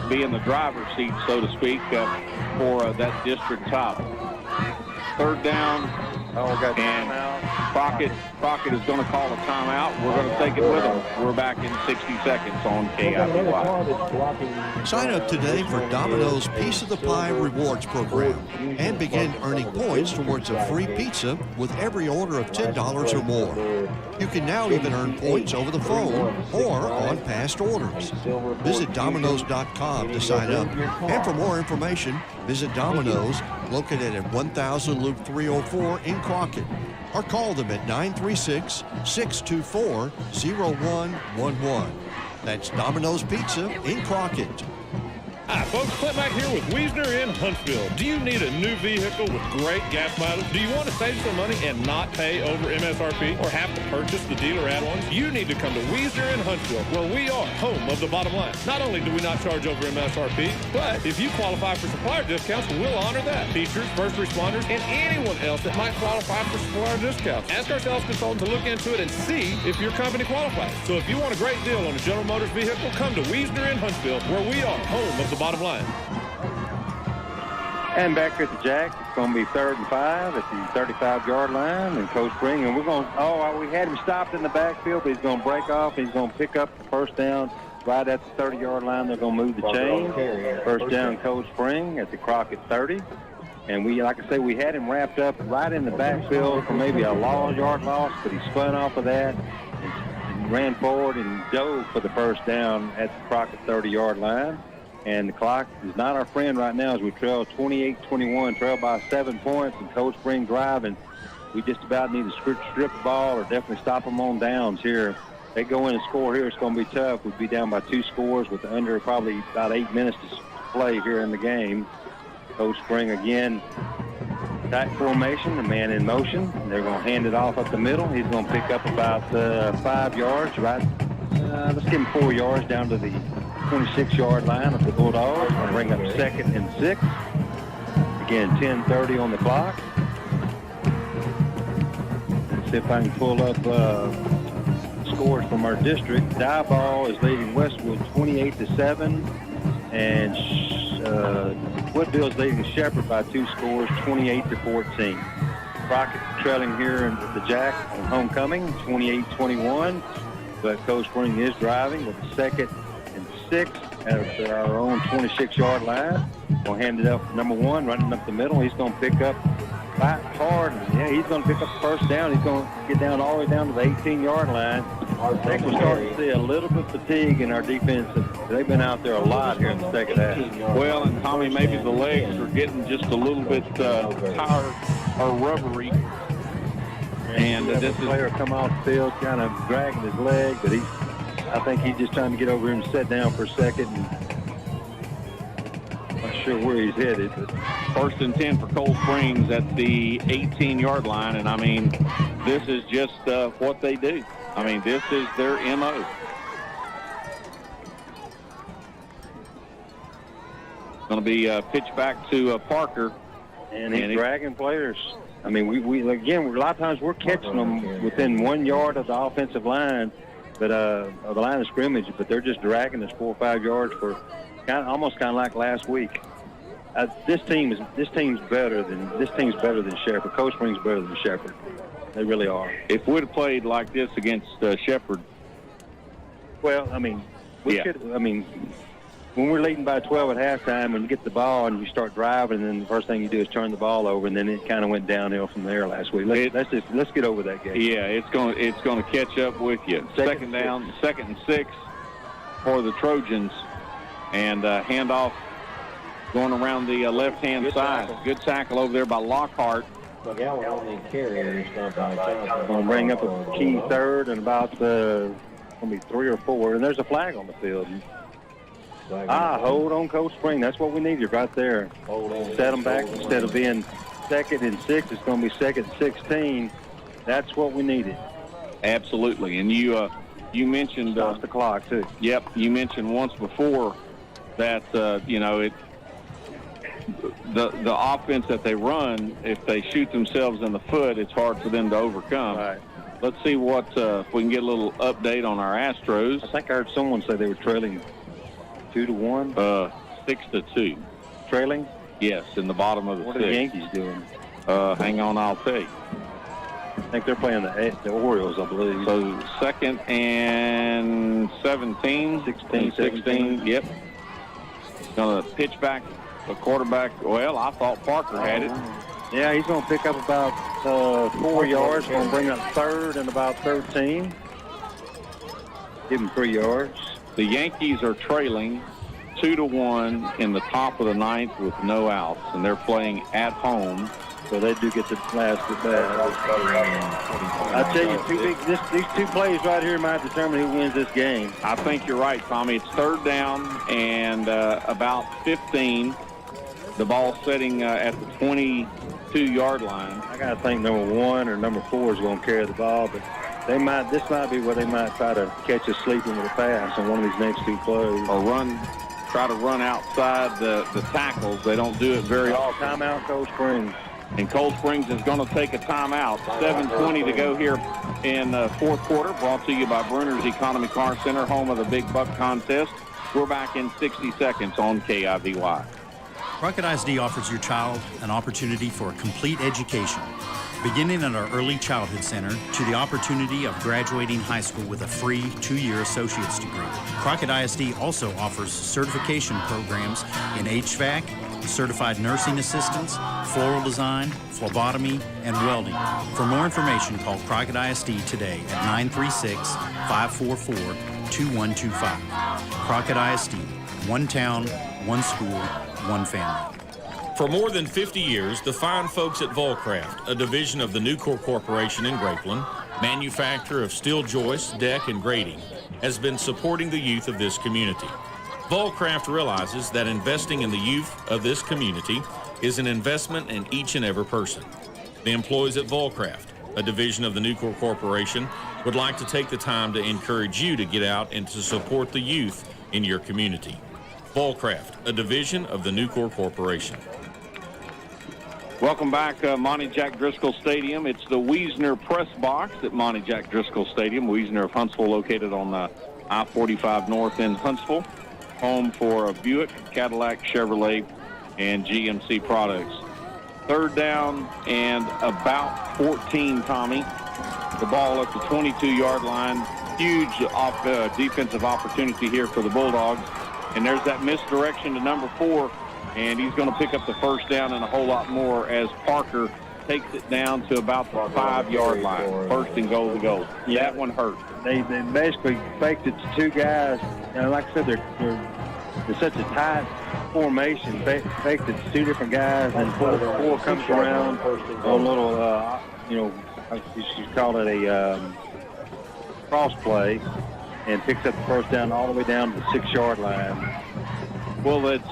Speaker 11: be in the driver's seat, so to speak, for that district top. Third down, and Crockett is going to call a timeout. We're going to take it with them. We're back in 60 seconds on K.I.V.Y.
Speaker 4: Sign up today for Domino's Piece of the Pie Rewards Program and begin earning points towards a free pizza with every order of $10 or more. You can now even earn points over the phone or on past orders. Visit Domino's.com to sign up. And for more information, visit Domino's, located at 1000 Loop 304 in Crockett, or call them at 936-624-0111. That's Domino's Pizza in Crockett.
Speaker 2: Hi, folks. Clint Mack here with Wiesner in Huntsville. Do you need a new vehicle with great gas mileage? Do you want to save some money and not pay over MSRP or have to purchase the dealer add-ons? You need to come to Wiesner in Huntsville, where we are home of the bottom line. Not only do we not charge over MSRP, but if you qualify for supplier discounts, we'll honor that. Teachers, first responders, and anyone else that might qualify for supplier discounts. Ask our sales consultant to look into it and see if your company qualifies. So if you want a great deal on a General Motors vehicle, come to Wiesner in Huntsville, where we are home of the bottom line.
Speaker 7: And back here at the Jack, it's going to be 3rd and 5 at the 35-yard line in Coldspring. And we're going to, we had him stopped in the backfield, but he's going to break off. He's going to pick up the first down right at the 30-yard line. They're going to move the chain. First down, Coldspring at the Crockett 30. And we, like I say, we had him wrapped up right in the backfield for maybe a yard loss, but he spun off of that and ran forward and dove for the first down at the Crockett 30-yard line. And the clock is not our friend right now as we trail 28-21, trail by 7 points, and Coldspring driving. We just about need to strip the ball or definitely stop them on downs here. If they go in and score here, it's going to be tough. We'd be down by 2 scores with under probably about 8 minutes to play here in the game. Coldspring again, tight formation, the man in motion. They're going to hand it off up the middle. He's going to pick up about 5 yards, right? Let's give him 4 yards down to the 26-yard line of the Bulldogs. Going to bring up 2nd and 6. Again, 10:30 on the clock. Let's see if I can pull up scores from our district. K.I.V.Y is leading Westwood 28-7, and Woodville's leading Shepherd by 2 scores, 28-14. Crockett trailing here at the Jack on homecoming, 28-21. But Coldspring is driving with 2nd and 6 at our own 26-yard line. We'll hand it up to number 1, running up the middle. He's going to pick up back hard. Yeah, he's going to pick up the first down. He's going to get down all the way down to the 18-yard line. I think we're starting to see a little bit of fatigue in our defense. They've been out there a lot here in the second half.
Speaker 11: Well, and Tommy, maybe the legs are getting just a little bit tired or rubbery. And
Speaker 7: this player come off the field kind of dragging his leg, but I think he's just trying to get over him and sit down for a second. And not sure where he's headed. But
Speaker 11: 1st and 10 for Coldspring at the 18-yard line. And, I mean, this is just what they do. I mean, this is their M.O. Going to be pitched back to Parker.
Speaker 7: And he's dragging players. I mean, we again, a lot of times we're catching them within 1 yard of the offensive line, but of the line of scrimmage, but they're just dragging us 4 or 5 yards for almost kind of like last week. This team's better than Shepherd. Coldspring's better than Shepherd. They really are.
Speaker 11: If we'd have played like this against Shepherd,
Speaker 7: well, I mean, we could. I mean,
Speaker 10: when we're leading by 12 at halftime and you get the ball and you start driving, and then the first thing you do is turn the ball over, and then it kind of went downhill from there last week. Let's get over that game.
Speaker 11: Yeah, it's going to catch up with you. Second down, 2nd and 6 for the Trojans, and handoff going around the left-hand side.
Speaker 10: Tackle.
Speaker 11: Good tackle over there by Lockhart.
Speaker 1: Going
Speaker 10: to bring up a key third and about going to be 3 or 4, and there's a flag on the field. Hold on, Cold Spring. That's what we needed right there. Set them back instead of being 2nd and 6. It's going to be 2nd and 16. That's what we needed.
Speaker 11: Absolutely, and you mentioned
Speaker 10: stops the clock too.
Speaker 11: Yep, you mentioned once before that the offense that they run, if they shoot themselves in the foot, it's hard for them to overcome.
Speaker 10: Right.
Speaker 11: Let's see what if we can get a little update on our Astros.
Speaker 10: I think I heard someone say they were trailing 2-1.
Speaker 11: 6-2.
Speaker 10: Trailing?
Speaker 11: Yes, in the bottom of the
Speaker 10: What
Speaker 11: sixth.
Speaker 10: are the Yankees doing?
Speaker 11: Hang on, I'll tell you.
Speaker 10: I think they're playing the Orioles, I believe.
Speaker 11: So 2nd and 17. 16. Yep. Going to pitch back the quarterback. Well, I thought Parker had it.
Speaker 10: Yeah, he's going to pick up about 4 yards. Going to bring up 3rd and about 13. Give him 3 yards.
Speaker 11: The Yankees are trailing 2-1 in the top of the 9th with no outs, and they're playing at home.
Speaker 10: So they do get the last at bat. I tell you, these 2 plays right here might determine who wins this game.
Speaker 11: I think you're right, Tommy. It's 3rd down and about 15. The ball sitting at the 22-yard line.
Speaker 10: I got to think number 1 or number 4 is going to carry the ball, but this might be where they might try to catch us sleeping with a pass on one of these next 2 plays.
Speaker 11: Or try to run outside the tackles. They don't do it very often.
Speaker 10: Timeout, Cold Springs.
Speaker 11: And Cold Springs is going to take a timeout. 7:20 to go here in the 4th quarter. Brought to you by Bruner's Economy Car Center, home of the Big Buck Contest. We're back in 60 seconds on K.I.V.Y.
Speaker 5: Crockett ISD offers your child an opportunity for a complete education, beginning at our Early Childhood Center to the opportunity of graduating high school with a free 2-year associate's degree. Crockett ISD also offers certification programs in HVAC, certified nursing assistants, floral design, phlebotomy, and welding. For more information, call Crockett ISD today at 936-544-2125. Crockett ISD, one town, one school, one family.
Speaker 19: For more than 50 years, the fine folks at Volcraft, a division of the Nucor Corporation in Grapeland, manufacturer of steel joists, deck, and grating, has been supporting the youth of this community. Volcraft realizes that investing in the youth of this community is an investment in each and every person. The employees at Volcraft, a division of the Nucor Corporation, would like to take the time to encourage you to get out and to support the youth in your community. Volcraft, a division of the Nucor Corporation.
Speaker 11: Welcome back, Monty Jack Driscoll Stadium. It's the Wiesner Press Box at Monty Jack Driscoll Stadium. Wiesner of Huntsville, located on I-45 North in Huntsville. Home for Buick, Cadillac, Chevrolet, and GMC products. 3rd down and about 14, Tommy. The ball at the 22-yard line. Huge defensive opportunity here for the Bulldogs. And there's that misdirection to number 4, and he's going to pick up the 1st down and a whole lot more as Parker takes it down to about the 5-yard line. 1st and goal to go. Yeah. That one hurt.
Speaker 10: They basically faked it to 2 guys. Like I said, they're such a tight formation. Faked it to 2 different guys, and 4 comes around on a little, you should call it a cross play, and picks up the 1st down all the way down to the 6-yard line.
Speaker 11: Well, it's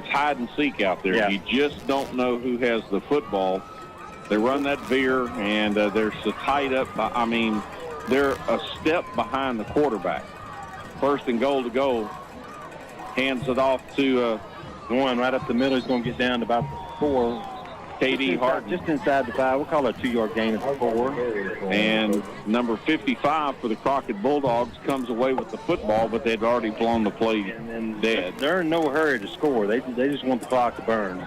Speaker 11: hide and seek out there. Yeah. You just don't know who has the football. They run that veer, and they're so tied up. They're a step behind the quarterback. 1st and goal to go. Hands it off to
Speaker 10: one right up the middle. He's going to get down to about the 4.
Speaker 11: K.D. Hart.
Speaker 10: Just inside the 5. We'll call it a 2-yard gain at the 4.
Speaker 11: And number 55 for the Crockett Bulldogs comes away with the football, but they'd already blown the play dead.
Speaker 10: They're in no hurry to score. They just want the clock to burn.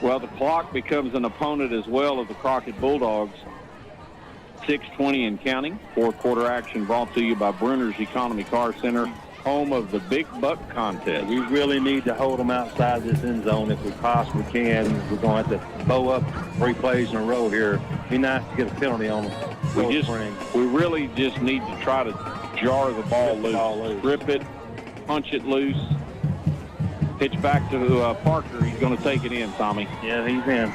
Speaker 11: Well, the clock becomes an opponent as well of the Crockett Bulldogs. 6:20 and counting. 4th quarter action brought to you by Bruner's Economy Car Center, home of the Big Buck Contest.
Speaker 10: We really need to hold them outside this end zone if we possibly can. We're going to have to bow up 3 plays in a row here. It'd be nice to get a penalty on them.
Speaker 11: We really just need to try to jar the ball loose. Rip it, punch it loose. Pitch back to Parker. He's going to take it in, Tommy.
Speaker 10: Yeah, he's in.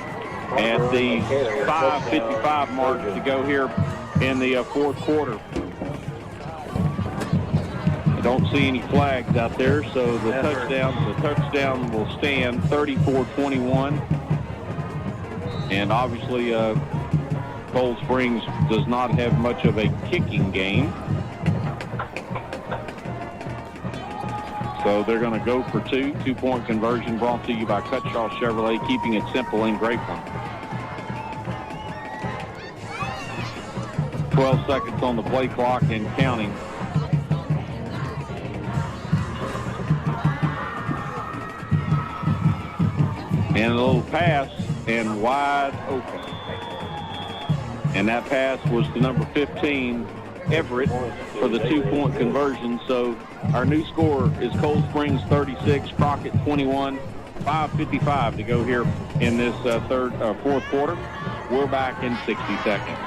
Speaker 11: At the 5:55 mark to go here in the fourth quarter. I don't see any flags out there, so the touchdown will stand 34-21. And obviously, Cold Springs does not have much of a kicking game. So they're going to go for 2. 2-point conversion brought to you by Cutshaw Chevrolet, keeping it simple in Grapeland. 12 seconds on the play clock and counting. And a little pass and wide open. And that pass was to number 15, Everett, for the 2-point conversion. So our new score is Cold Springs 36, Crockett 21, 5:55 to go here in this fourth quarter. We're back in 60 seconds.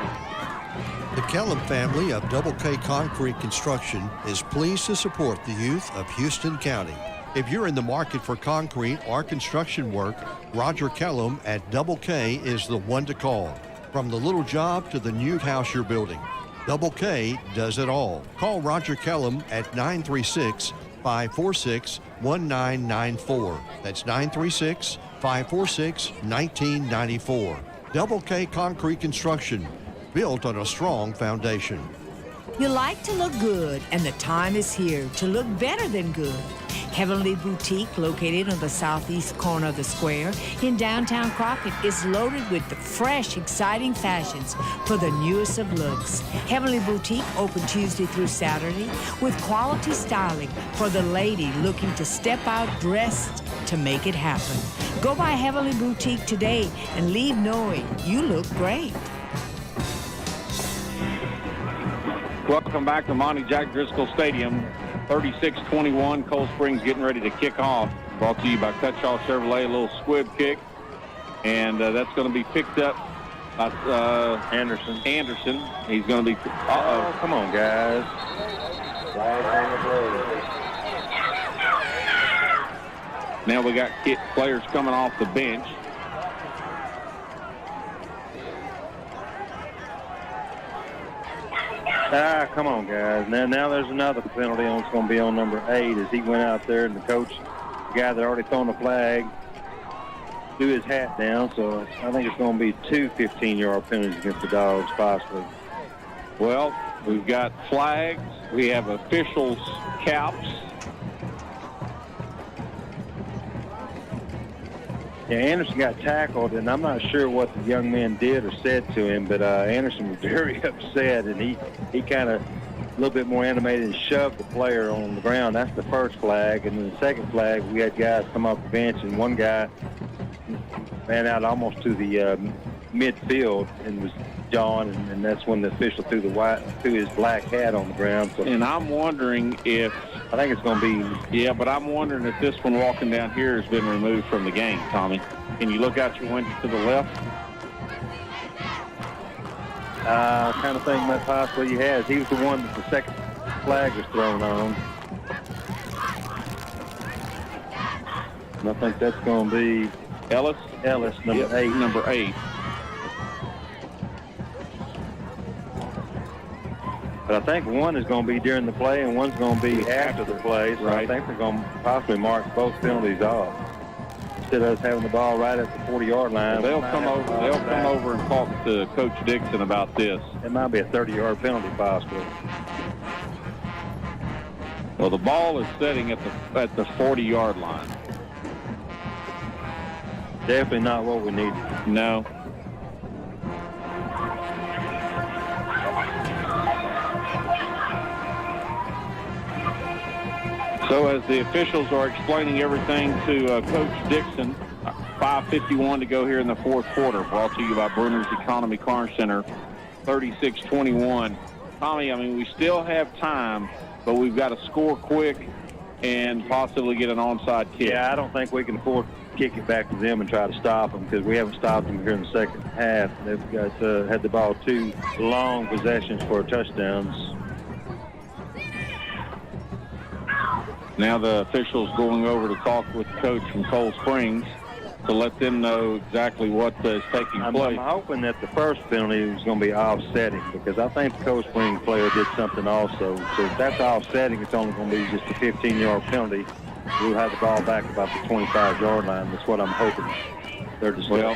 Speaker 4: The Kellum family of Double K Concrete Construction is pleased to support the youth of Houston County. If you're in the market for concrete or construction work, Roger Kellum at Double K is the one to call. From the little job to the new house you're building, Double K does it all. Call Roger Kellum at 936-546-1994. That's 936-546-1994. Double K Concrete Construction, built on a strong foundation.
Speaker 14: You like to look good, and the time is here to look better than good. Heavenly Boutique, located on the southeast corner of the square in downtown Crockett, is loaded with the fresh, exciting fashions for the newest of looks. Heavenly Boutique open Tuesday through Saturday with quality styling for the lady looking to step out dressed to make it happen. Go by Heavenly Boutique today and leave knowing you look great.
Speaker 11: Welcome back to Monty Jack Driscoll Stadium. 36-21, Cold Springs getting ready to kick off. Brought to you by Cutshaw Chevrolet, a little squib kick. And that's going to be picked up by Anderson. He's going to be...
Speaker 10: Oh, come on, guys.
Speaker 11: Now we got players coming off the bench.
Speaker 10: Come on, guys. Now there's another penalty on. It's going to be on number 8 as he went out there and the coach, the guy that already thrown the flag, threw his hat down. So I think it's going to be 2 15-yard penalties against the Dogs, possibly.
Speaker 11: Well, we've got flags. We have officials' caps.
Speaker 10: Yeah, Anderson got tackled, and I'm not sure what the young man did or said to him, but Anderson was very upset, and he kind of a little bit more animated and shoved the player on the ground. That's the first flag. And then the second flag, we had guys come off the bench, and one guy ran out almost to the midfield and was jawing, and that's when the official threw his black hat on the ground. So,
Speaker 11: and I'm wondering if...
Speaker 10: I think it's going to be...
Speaker 11: Yeah, but I'm wondering if this one walking down here has been removed from the game, Tommy. Can you look out your window to the left?
Speaker 10: I kind of think that possibly he has. He was the one that the second flag was thrown on. And I think that's going to be...
Speaker 11: Ellis,
Speaker 10: number 8.
Speaker 11: Number 8.
Speaker 10: But I think one is going to be during the play and one's going to be after the play. So right. I think they're going to possibly mark both penalties off. Instead of us having the ball right at the 40-yard line.
Speaker 11: They'll come over and talk to Coach Dixon about this.
Speaker 10: It might be a 30-yard penalty possibly.
Speaker 11: Well, the ball is setting at the 40-yard line.
Speaker 10: Definitely not what we needed.
Speaker 11: No. So as the officials are explaining everything to Coach Dixon, 5:51 to go here in the fourth quarter. Brought to you by Bruner's Economy Car Center, 36-21. Tommy, I mean, we still have time, but we've got to score quick and possibly get an onside kick.
Speaker 10: Yeah, I don't think we can afford to kick it back to them and try to stop them because we haven't stopped them here in the second half. They've got had the ball 2 long possessions for touchdowns.
Speaker 11: Now the officials going over to talk with the coach from Cold Springs to let them know exactly what is taking place.
Speaker 10: I'm hoping that the first penalty is going to be offsetting because I think the Cold Spring player did something also. So if that's offsetting, it's only going to be just a 15-yard penalty. We'll have the ball back about the 25-yard line. That's what I'm hoping.
Speaker 11: Well,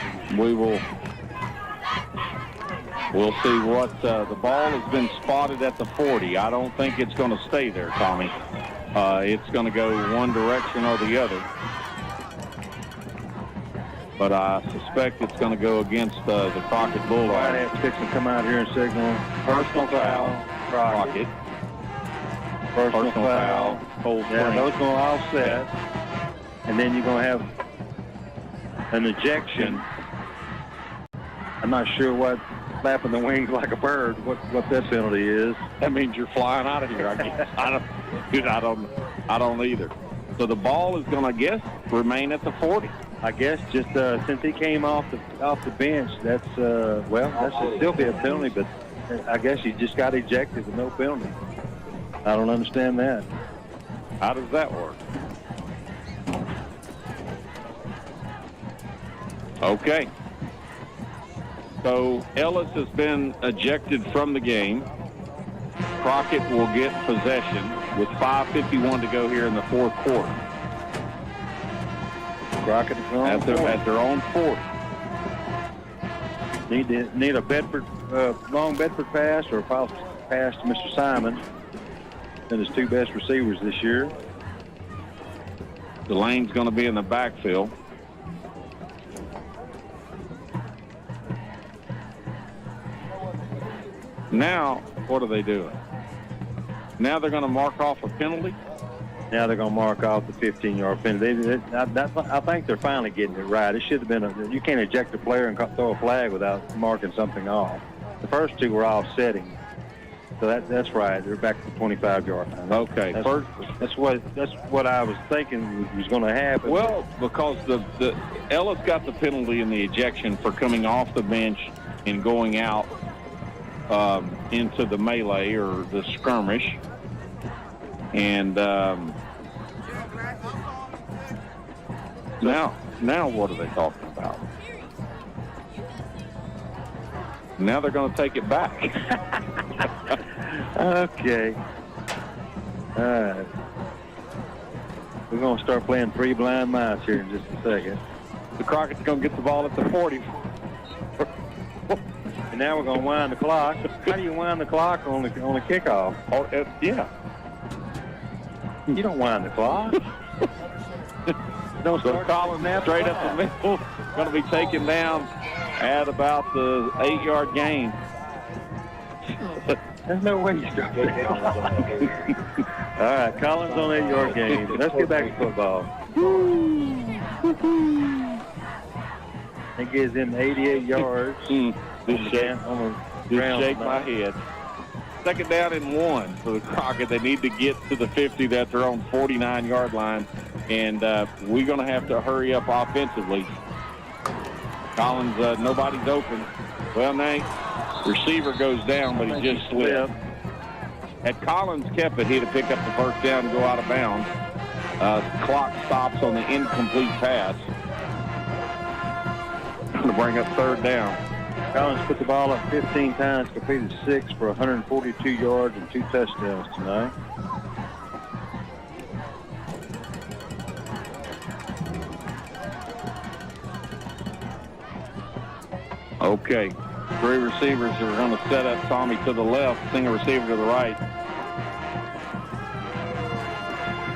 Speaker 11: we'll see what the ball has been spotted at the 40. I don't think it's going to stay there, Tommy. It's going to go one direction or the other. But I suspect it's going to go against the Crockett Bulldogs.
Speaker 10: Whitehead's fixing to come out here and signal.
Speaker 11: Personal foul, Crockett.
Speaker 10: Personal foul.
Speaker 11: Coldspring.
Speaker 10: Yeah, those going to offset. And then you're going to have an ejection. I'm not sure what flapping the wings like a bird, what that penalty is.
Speaker 11: That means you're flying out of here, I guess. I don't either. So the ball is going to, I guess, remain at the 40.
Speaker 10: I guess just since he came off the bench, that should still be a penalty, but I guess he just got ejected with no penalty. I don't understand that.
Speaker 11: How does that work? Okay. So Ellis has been ejected from the game. Crockett will get possession with 5:51 to go here in the fourth quarter.
Speaker 10: Crockett
Speaker 11: at their own 40.
Speaker 10: Need a Bedford long Bedford pass or a pass to Mr. Simon and his 2 best receivers this year.
Speaker 11: The lane's going to be in the backfield. Now, what are they doing? Now they're going to mark off a penalty?
Speaker 10: Now they're going to mark off the 15-yard penalty. I think they're finally getting it right. It should have been you can't eject a player and throw a flag without marking something off. The first 2 were offsetting. So that's right. They're back to the 25-yard line.
Speaker 11: Okay.
Speaker 10: That's what I was thinking was going to happen.
Speaker 11: Well, because the Ellis got the penalty in the ejection for coming off the bench and going out into the melee or the skirmish. And now what are they talking about? Now they're going to take it back.
Speaker 10: Okay. All right. We're going to start playing 3 blind mice here in just a second.
Speaker 11: The Crockett's going to get the ball at the 40.
Speaker 10: And now we're going to wind the clock. How do you wind the clock on the kickoff?
Speaker 11: Yeah.
Speaker 10: You don't wind the clock.
Speaker 11: Don't start calling that straight up the middle. Going to be taken down at about the 8-yard gain.
Speaker 10: There's no way you start that. All right, Collins on 8-yard gain. Let's get back to football. It gives him 88 yards.
Speaker 11: Just shake my head. Second down and 1 for the Crockett. They need to get to the 50. That's their own 49-yard line. And we're going to have to hurry up offensively. Collins, nobody's open. Well, Nate, receiver goes down, but he just slipped. Had Collins kept it, he'd have picked up the first down and go out of bounds. Clock stops on the incomplete pass. Going to bring up third down.
Speaker 10: Collins put the ball up 15 times, completed 6 for 142 yards and 2 touchdowns tonight.
Speaker 11: Okay, 3 receivers are going to set up Tommy to the left, single receiver to the right.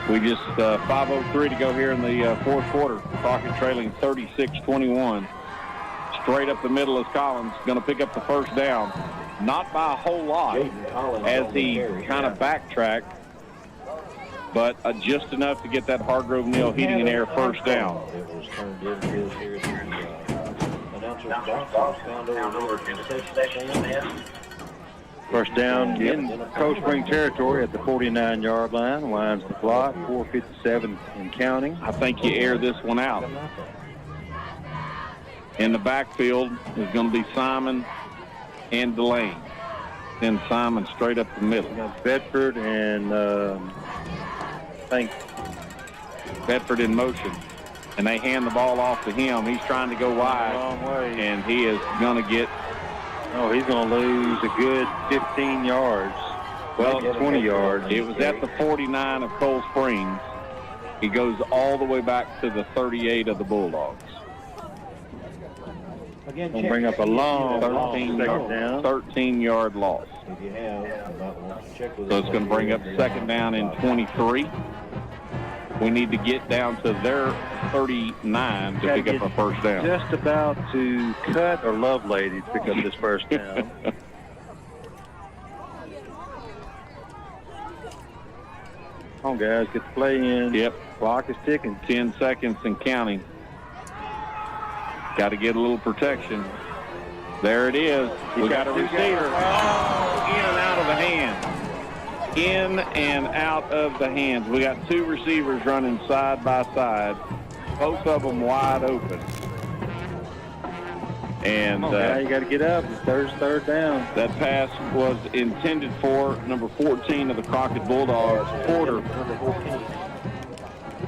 Speaker 11: We just 5:03 to go here in the fourth quarter. Crockett trailing 36-21. Straight up the middle is Collins, going to pick up the first down. Not by a whole lot as he kind of backtracked, but just enough to get that Hargrove Neal Heating and Air first down.
Speaker 1: It was turned in here at the announcer's box. Found over there in the station stand.
Speaker 10: First down in Cold Spring territory at the 49-yard line. Winds the clock, 4:57 and counting.
Speaker 11: I think you air this one out. In the backfield is going to be Simon and Delane. Then Simon straight up the middle.
Speaker 10: Bedford and I think
Speaker 11: Bedford in motion. And they hand the ball off to him. He's trying to go wide.
Speaker 10: Long way.
Speaker 11: And he is going to get...
Speaker 10: Oh, he's going to lose a good 15 yards.
Speaker 11: Well,
Speaker 10: 20 yards.
Speaker 11: It was at the 49 of Cold Springs. He goes all the way back to the 38 of the Bulldogs.
Speaker 10: Going to bring up a long 13-yard loss.
Speaker 11: So it's going to bring up second down and 23. We need to get down to their 39 to pick up a first down.
Speaker 10: Just about to cut or love lady to pick up this first down. Come on, guys, get the play in.
Speaker 11: Yep.
Speaker 10: Clock is ticking.
Speaker 11: 10 seconds and counting. Got to get a little protection. There it is. We got a receiver. Oh, in and out of the hands. In and out of the hands. We got two receivers running side by side. Both of them wide open. And
Speaker 10: now you got to get up. It's third down.
Speaker 11: That pass was intended for number 14 of the Crockett Bulldogs, Porter.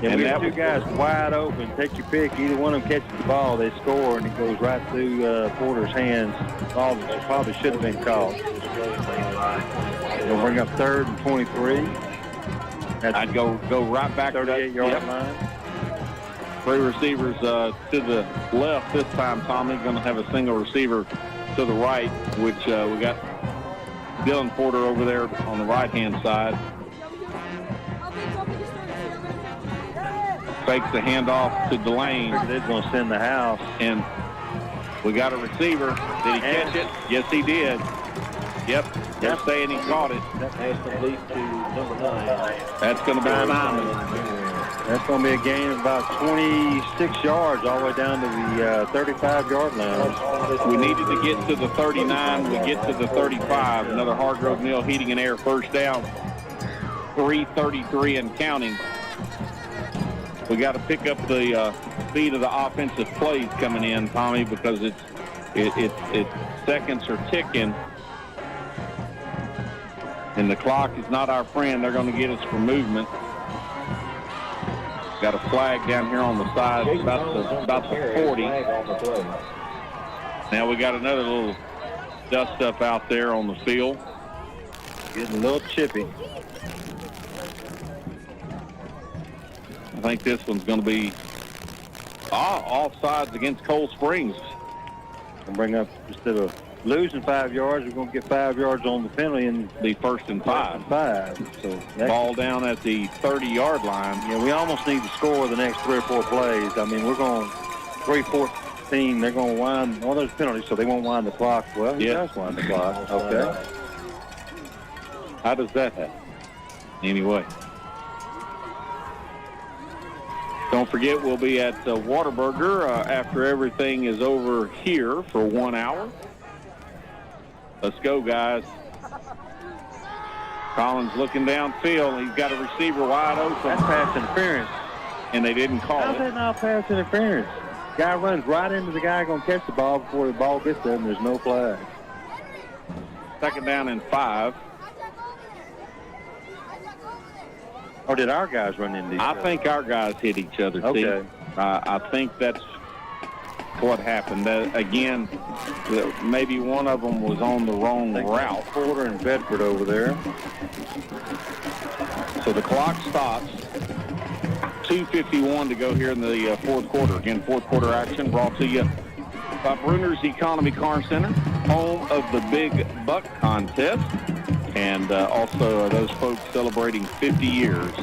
Speaker 10: Yeah, we have two guys wide open. Take your pick. Either one of them catches the ball, they score, and it goes right through Porter's hands. Ball probably should have been caught. We'll bring up third and 23.
Speaker 11: I'd go right back to that
Speaker 10: 38-yard line.
Speaker 11: Three receivers to the left this time. Tommy's going to have a single receiver to the right, which we got Dylan Porter over there on the right-hand side. Fakes the handoff to Delane.
Speaker 10: They're going to send the house.
Speaker 11: And we got a receiver. Did he catch it? Yes, he did. Yep. They're saying he caught it.
Speaker 1: That pass complete to number 9.
Speaker 11: That's going to be Simon.
Speaker 10: That's going to be a gain of about 26 yards all the way down to the 35-yard line.
Speaker 11: We needed to get to the 39. We get to the 35. Another Hargrove Mill Heating and Air first down. 3:33 and counting. We got to pick up the speed of the offensive plays coming in, Tommy, because it's seconds are ticking. And the clock is not our friend. They're going to get us for movement. Got a flag down here on the side, about the 40. Now we got another little dust up out there on the field.
Speaker 10: Getting a little chippy.
Speaker 11: I think this one's going to be offsides against Cold Springs.
Speaker 10: And bring up, instead of losing 5 yards, we're going to get 5 yards on the penalty and
Speaker 11: the first and 5.
Speaker 10: So
Speaker 11: ball down at the 30-yard line.
Speaker 10: Yeah, we almost need to score the next 3 or 4 plays. I mean, we're going 3-14. They're going to wind all those penalties, so they won't wind the clock. Well, he does wind the clock. Okay.
Speaker 11: How does that happen? Anyway. Don't forget, we'll be at Whataburger after everything is over here for 1 hour. Let's go, guys. Collins looking downfield. He's got a receiver wide open.
Speaker 10: That's pass interference.
Speaker 11: And they didn't call it.
Speaker 10: How's that not pass interference? Guy runs right into the guy going to catch the ball before the ball gets there, and there's no flag.
Speaker 11: Second down and 5.
Speaker 10: Or did our guys run into each other?
Speaker 11: I think our guys hit each other,
Speaker 10: okay.
Speaker 11: I think that's what happened. Again, maybe one of them was on the wrong route.
Speaker 10: Porter and Bedford over there.
Speaker 11: So the clock stops. 2:51 to go here in the fourth quarter. Again, fourth quarter action brought to you by Bruner's Economy Car Center, home of the Big Buck Contest. And also those folks celebrating 50 years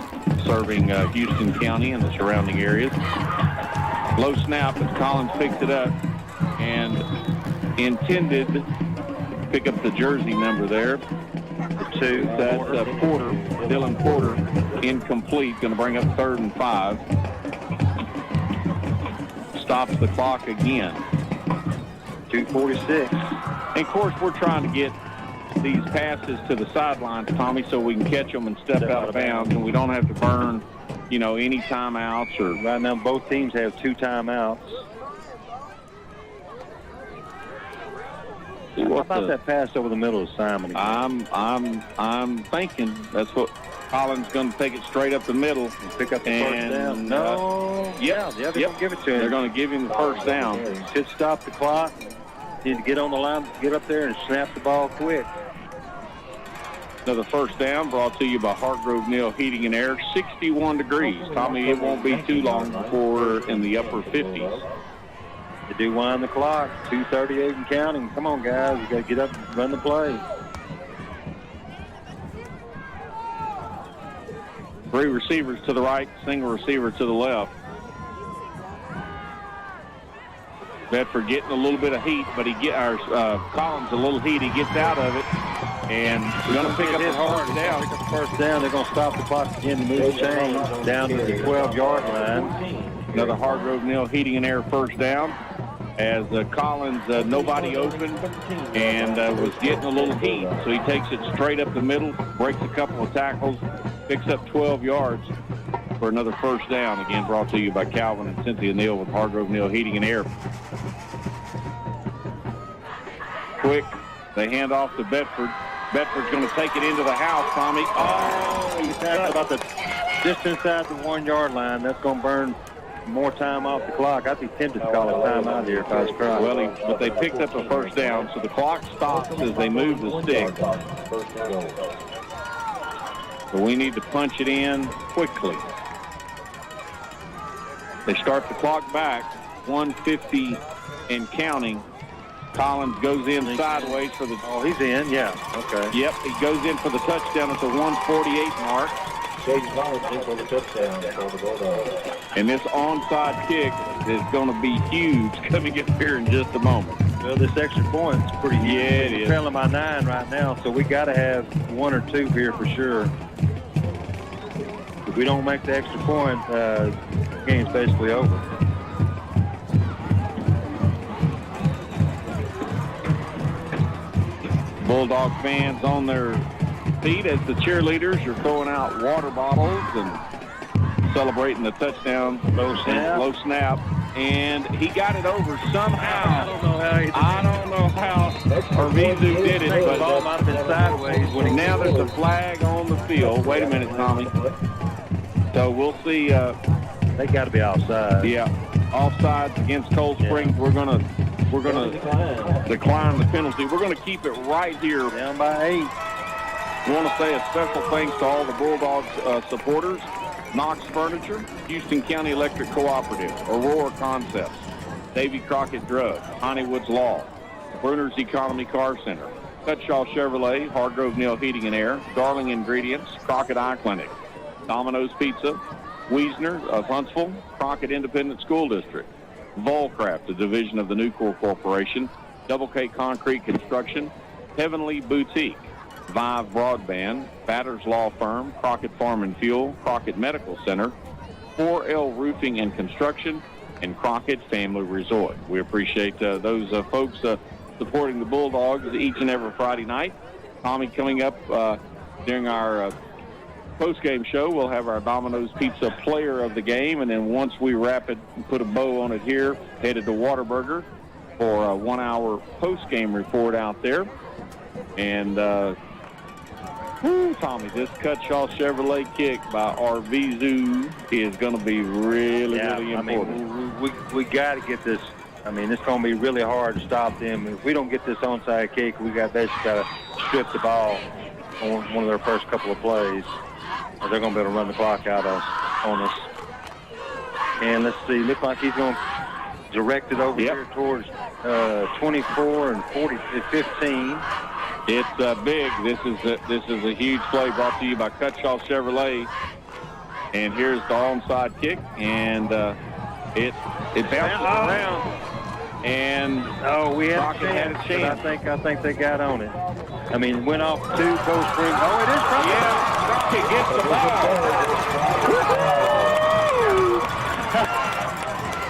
Speaker 11: serving Houston County and the surrounding areas. Low snap as Collins picks it up and intended to pick up the jersey number there. The 2. That's Porter, Dylan Porter, incomplete. Going to bring up 3rd and 5. Stops the clock again.
Speaker 10: 2:46.
Speaker 11: And of course, we're trying to get these passes to the sidelines, Tommy, so we can catch them and step out of bounds, and we don't have to burn, any timeouts. Or
Speaker 10: right now, both teams have 2 timeouts. How about that pass over the middle of Simon again?
Speaker 11: I'm thinking that's what Collins going to take it straight up the middle
Speaker 10: and pick up the first down. No.
Speaker 11: They're going to give it to him. They're going to give him the first down.
Speaker 10: Should stop the clock. Need to get on the line, get up there and snap the ball quick.
Speaker 11: Another first down brought to you by Hargrove Neal Heating and Air. 61 degrees. Tommy, it won't be too long before we're in the upper 50s.
Speaker 10: They do wind the clock. 2:38 and counting. Come on, guys. You got to get up and run the play.
Speaker 11: 3 receivers to the right, single receiver to the left. Bedford getting a little bit of heat, but Collins a little heat. He gets out of it, and going to pick up the first down.
Speaker 10: Pick up the first down. They're going to stop the clock again to move the chains down to the 12-yard line.
Speaker 11: Another Hargrove Neal Heating and Air first down. As Collins, nobody open, and was getting a little heat. So he takes it straight up the middle, breaks a couple of tackles, picks up 12 yards for another first down. Again, brought to you by Calvin and Cynthia Neal with Hargrove Neal Heating and Air. Quick, they hand off to Bedford. Bedford's going to take it into the house, Tommy.
Speaker 10: He's talking about just inside the 1-yard line. That's going to burn more time off the clock. I'd be tempted to call a timeout here if I was Crockett.
Speaker 11: Well, but they picked up a first down, so the clock stops as they move the stick. So we need to punch it in quickly. They start the clock back, 1:50 and counting. Collins goes in sideways for the...
Speaker 10: Oh, he's in, yeah. Okay.
Speaker 11: Yep, he goes in for the touchdown at the 1:48 mark.
Speaker 1: For the touchdown for the Bulldogs.
Speaker 11: And this onside kick is going to be huge coming up here in just a moment.
Speaker 10: Well, this extra point is pretty huge.
Speaker 11: Yeah, it is.
Speaker 10: We're trailing by 9 right now, so we got to have 1 or 2 here for sure. If we don't make the extra point, the game's basically over.
Speaker 11: Bulldog fans on their feet as the cheerleaders are throwing out water bottles and celebrating the touchdown. Low snap. And he got it over somehow. I don't know how Arvizu did it, but the ball might have been sideways. Now there's a flag on the field. Wait a minute, Tommy. So we'll see.
Speaker 10: They got to be offside.
Speaker 11: Yeah, offsides against Cold Springs. We're gonna decline the penalty. We're gonna keep it right here.
Speaker 10: Down by 8.
Speaker 11: We want to say a special thanks to all the Bulldogs supporters. Knox Furniture, Houston County Electric Cooperative, Aurora Concepts, Davy Crockett Drug, Honeywoods Law, Bruner's Economy Car Center, Cutshaw Chevrolet, Hargrove Neal Heating and Air, Darling Ingredients, Crockett Eye Clinic, Domino's Pizza, Wiesner of Huntsville, Crockett Independent School District, Volcraft, a division of the Nucor Corporation, Double K Concrete Construction, Heavenly Boutique, K.I.V. Broadband, Batters Law Firm, Crockett Farm and Fuel, Crockett Medical Center, 4L Roofing and Construction, and Crockett Family Resort. We appreciate those folks supporting the Bulldogs each and every Friday night. Tommy, coming up during our post-game show, we'll have our Domino's Pizza player of the game, and then once we wrap it and put a bow on it here, headed to Whataburger for a 1-hour post-game report out there. And Tommy, this Cutshaw Chevrolet kick by Arvizu is going to be really important.
Speaker 10: We got to get this. I mean, it's going to be really hard to stop them. If we don't get this onside kick, we basically got to strip the ball on one of their first couple of plays. Or they're going to be able to run the clock out on us. And let's see, looks like he's going to direct it over here towards 24 and 15.
Speaker 11: It's big. This is a huge play brought to you by Cutshaw Chevrolet. And here's the onside kick, and it bounces around. And
Speaker 10: we had a chance. I think they got on it. I mean, went off 2 Coldspring. Oh, it is Crockett.
Speaker 11: Yeah, Crockett gets the ball.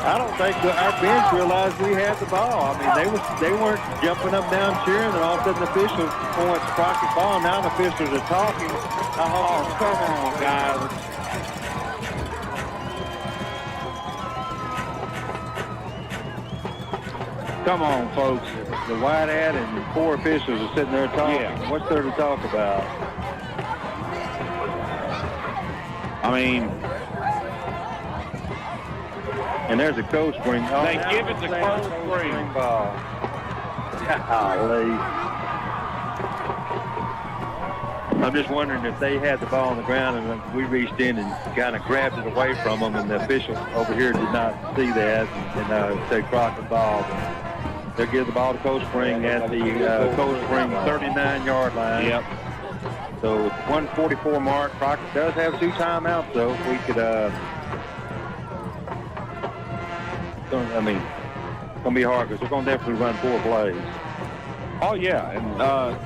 Speaker 10: I don't think our bench realized we had the ball. I mean, they weren't jumping up down cheering, and all of a sudden the officials points Crockett ball. Now the officials are talking. Oh, come on, guys. Come on, folks. The white hat and the 4 officials are sitting there talking.
Speaker 11: Yeah.
Speaker 10: What's there to talk about?
Speaker 11: I mean,
Speaker 10: and there's a Coldspring. Oh,
Speaker 11: they give it to
Speaker 10: Coldspring ball. Golly. I'm just wondering if they had the ball on the ground and we reached in and kind of grabbed it away from them, and the official over here did not see that and say Crockett ball. They'll give the ball to Coldspring at the Coldspring 39-yard line.
Speaker 11: Yep.
Speaker 10: So it's 1:44 mark. Crockett does have 2 timeouts, though. If we could, I mean, it's going to be hard because we're going to definitely run 4 plays.
Speaker 11: Oh, yeah, and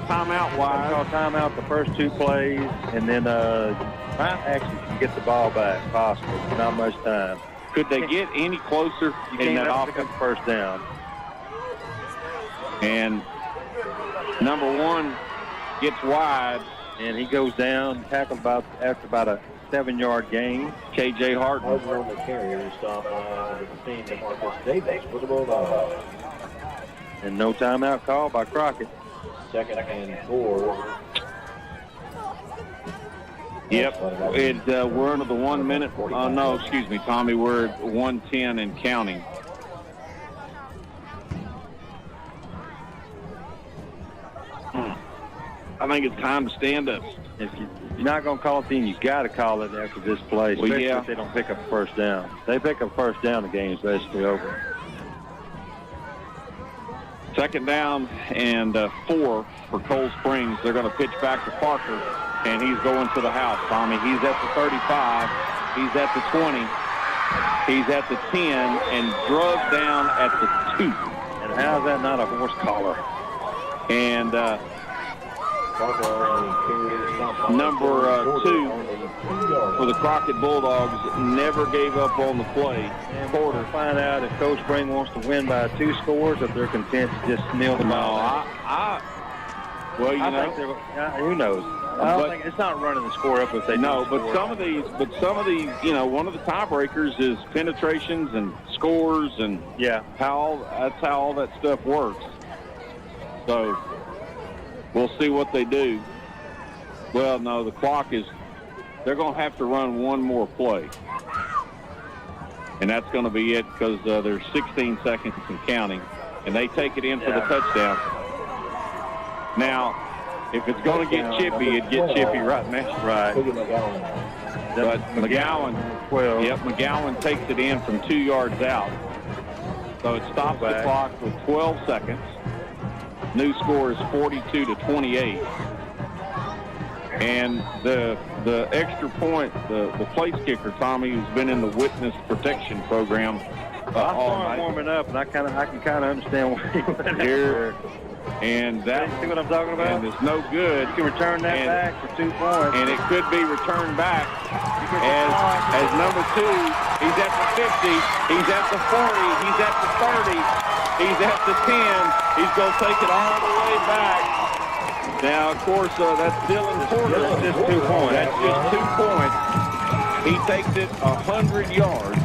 Speaker 11: timeout-wise.
Speaker 10: I'll call timeout the first 2 plays, and then might actually get the ball back, possible. Not much time.
Speaker 11: Could they get any closer in that offense?
Speaker 10: First down.
Speaker 11: And number 1 gets wide.
Speaker 10: And he goes down, tackled after about a 7-yard gain.
Speaker 11: K.J. Harton.
Speaker 1: Over on the carrier, stop the team to Marcus Davis for the Bulldogs.
Speaker 10: And no timeout call by Crockett.
Speaker 1: 2nd and 4.
Speaker 11: Yep. We're under the 1 minute. No, excuse me, Tommy. We're at 1:10 and counting. I think it's time to stand up.
Speaker 10: If you're not going to call it, then you got to call it after this play, especially if they don't pick up a first down. If they pick up first down, the game's basically over.
Speaker 11: 2nd down and 4 for Cold Springs. They're going to pitch back to Parker, and he's going to the house, Tommy. He's at the 35. He's at the 20. He's at the 10 and drugged down at the 2.
Speaker 10: And how's that not a horse collar?
Speaker 11: And number 2 for the Crockett Bulldogs never gave up on the play.
Speaker 10: And Porter find out if Coach Spring wants to win by 2 scores, if they're content to just kneel them out.
Speaker 11: Well, you know,
Speaker 10: who knows? I don't think it's not running the score up if they
Speaker 11: but some of these, you know, one of the tiebreakers is penetrations and scores, and that's how all that stuff works. So we'll see what they do. Well, no, the clock is, they're going to have to run 1 more play. And that's going to be it because there's 16 seconds and counting. And they take it in for the touchdown. Now, if it's going to get chippy, it'd get chippy right now.
Speaker 10: Right.
Speaker 11: But McGowan takes it in from 2 yards out. So it stops the clock with 12 seconds. New score is 42-28. And the extra point, the place kicker, Tommy, who's been in the witness protection program all night.
Speaker 10: Warming up, and I can kind of understand why he went
Speaker 11: here. And that,
Speaker 10: see what I'm talking about?
Speaker 11: And it's no good.
Speaker 10: You can return that back for 2 points.
Speaker 11: And it could be returned back as number 2. He's at the 50. He's at the 40. He's at the 30. He's at the 10. He's going to take it all the way back. Now, of course, that's Dylan Porter.
Speaker 10: That's just 2 points.
Speaker 11: That's just 2 points. He takes it 100 yards.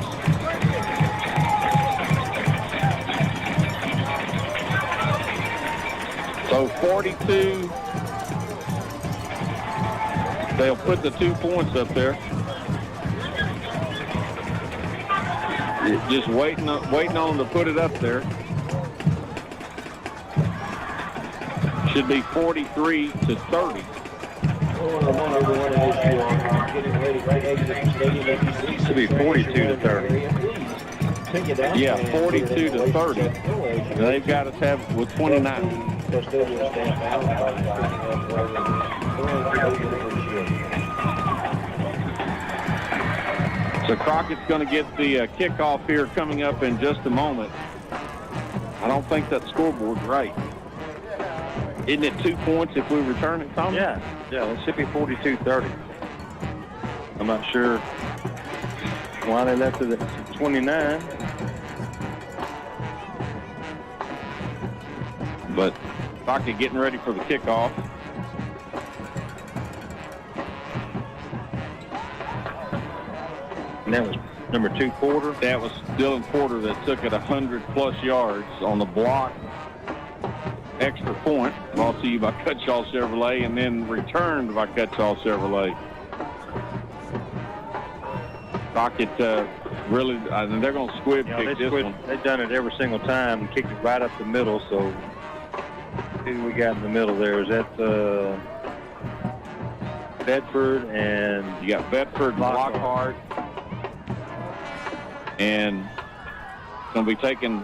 Speaker 11: So 42. They'll put the 2 points up there. Just waiting on them to put it up there. Should be 43-30.
Speaker 10: Should be 42-30.
Speaker 11: Yeah, 42-30. They've got us have with 29. So Crockett's going to get the kickoff here coming up in just a moment. I don't think that scoreboard's right. Isn't it 2 points if we return it, Tom?
Speaker 10: Yeah, it should be 42-30. I'm not sure why they left it at 29.
Speaker 11: Crockett getting ready for the kickoff.
Speaker 10: And that was number 2 Porter.
Speaker 11: That was Dylan Porter that took it 100+ yards on the block. Extra point brought to you by Cutshall Chevrolet and then returned by Cutshall Chevrolet. Crockett really, they're going to squib kick this one.
Speaker 10: They've done it every single time and kicked it right up the middle. So who we got in the middle there? Is that Bedford and
Speaker 11: you got Bedford and Lockhart. And it's going to be taken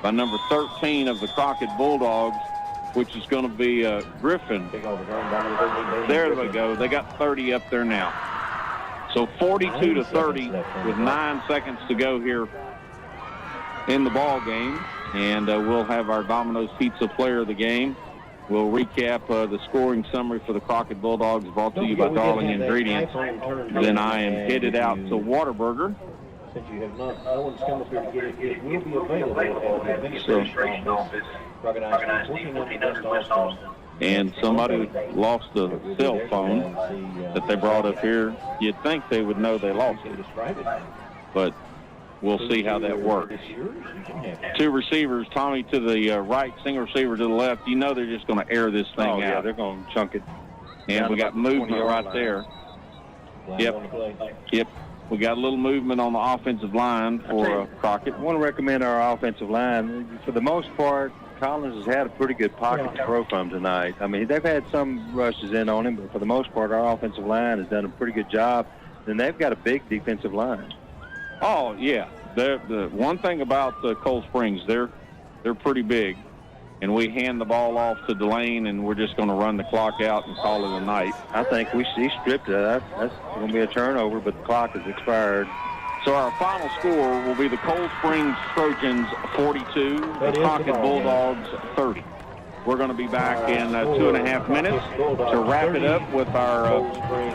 Speaker 11: by number 13 of the Crockett Bulldogs, which is going to be Griffin. There they go. They got 30 up there now. So 42-30 with 9 seconds to go here in the ball game. And we'll have our Domino's Pizza player of the game. We'll recap the scoring summary for the Crockett Bulldogs, brought to you by Darling Ingredients. Then I am headed out to Whataburger.
Speaker 1: Since you have not, no one's come up here to get it, it will be available for the administration office. Crockett 14 West Austin.
Speaker 11: And somebody lost the cell phone that they brought up here. You'd think they would know they lost it, but we'll see how that works. 2 receivers, Tommy to the right, single receiver to the left. You know they're just going to air this thing out.
Speaker 10: Yeah, they're going to chunk it.
Speaker 11: And we got movement right there. Yep. We got a little movement on the offensive line for Crockett.
Speaker 10: I want to recommend our offensive line. For the most part, Collins has had a pretty good pocket to throw from tonight. I mean, they've had some rushes in on him, but for the most part, our offensive line has done a pretty good job. And they've got a big defensive line.
Speaker 11: Oh, yeah. The one thing about the Cold Springs, they're pretty big. And we hand the ball off to Delane, and we're just going to run the clock out and call it a night.
Speaker 10: I think he stripped it. That's going to be a turnover, but the clock has expired.
Speaker 11: So our final score will be the Cold Springs Trojans 42, the Crockett Bulldogs 30. We're going to be back in 2.5 minutes to wrap it up with our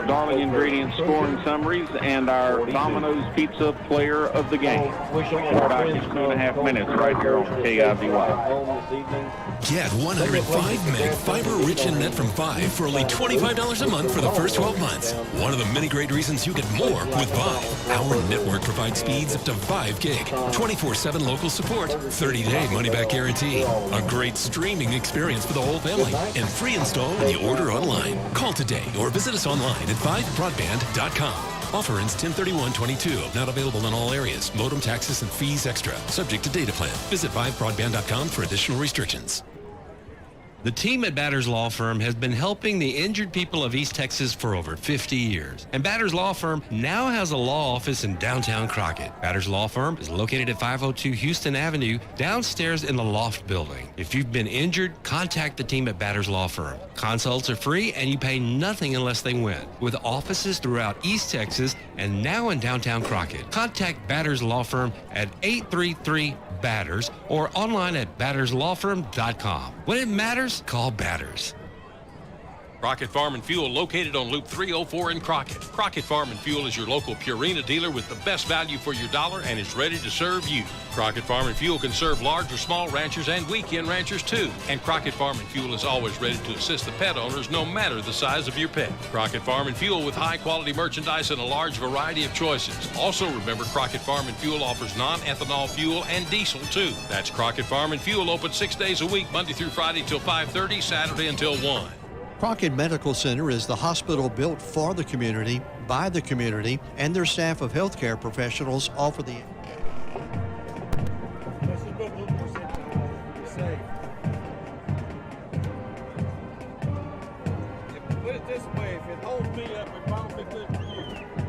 Speaker 11: Darling Ingredients scoring summaries and our Domino's Pizza player of the game. We're back in 2.5 minutes right here on K.I.V.Y.
Speaker 3: Get 105 meg fiber-rich internet from 5 for only $25 a month for the first 12 months. One of the many great reasons you get more with 5. Our network provides speeds up to 5 gig, 24/7 local support, 30-day money-back guarantee, a great streaming experience for the whole family, and free install when you order online. Call today or visit us online at 5broadband.com. Offer ends 10/31/22. Not available in all areas. Modem taxes and fees extra. Subject to data plan. Visit 5broadband.com for additional restrictions.
Speaker 20: The team at Batters Law Firm has been helping the injured people of East Texas for over 50 years. And Batters Law Firm now has a law office in downtown Crockett. Batters Law Firm is located at 502 Houston Avenue, downstairs in the Loft building. If you've been injured, contact the team at Batters Law Firm. Consults are free and you pay nothing unless they win. With offices throughout East Texas and now in downtown Crockett. Contact Batters Law Firm at 833-BATTERS or online at batterslawfirm.com. When it matters, call Batters.
Speaker 13: Crockett Farm and Fuel, located on Loop 304 in Crockett. Crockett Farm and Fuel is your local Purina dealer with the best value for your dollar and is ready to serve you. Crockett Farm and Fuel can serve large or small ranchers and weekend ranchers too. And Crockett Farm and Fuel is always ready to assist the pet owners no matter the size of your pet. Crockett Farm and Fuel with high quality merchandise and a large variety of choices. Also remember, Crockett Farm and Fuel offers non-ethanol fuel and diesel too. That's Crockett Farm and Fuel, open 6 days a week, Monday through Friday till 5:30, Saturday until 1.
Speaker 4: Crockett Medical Center is the hospital built for the community, by the community, and their staff of healthcare professionals offer the...
Speaker 9: Put it this way, if it holds me up, it probably good for you.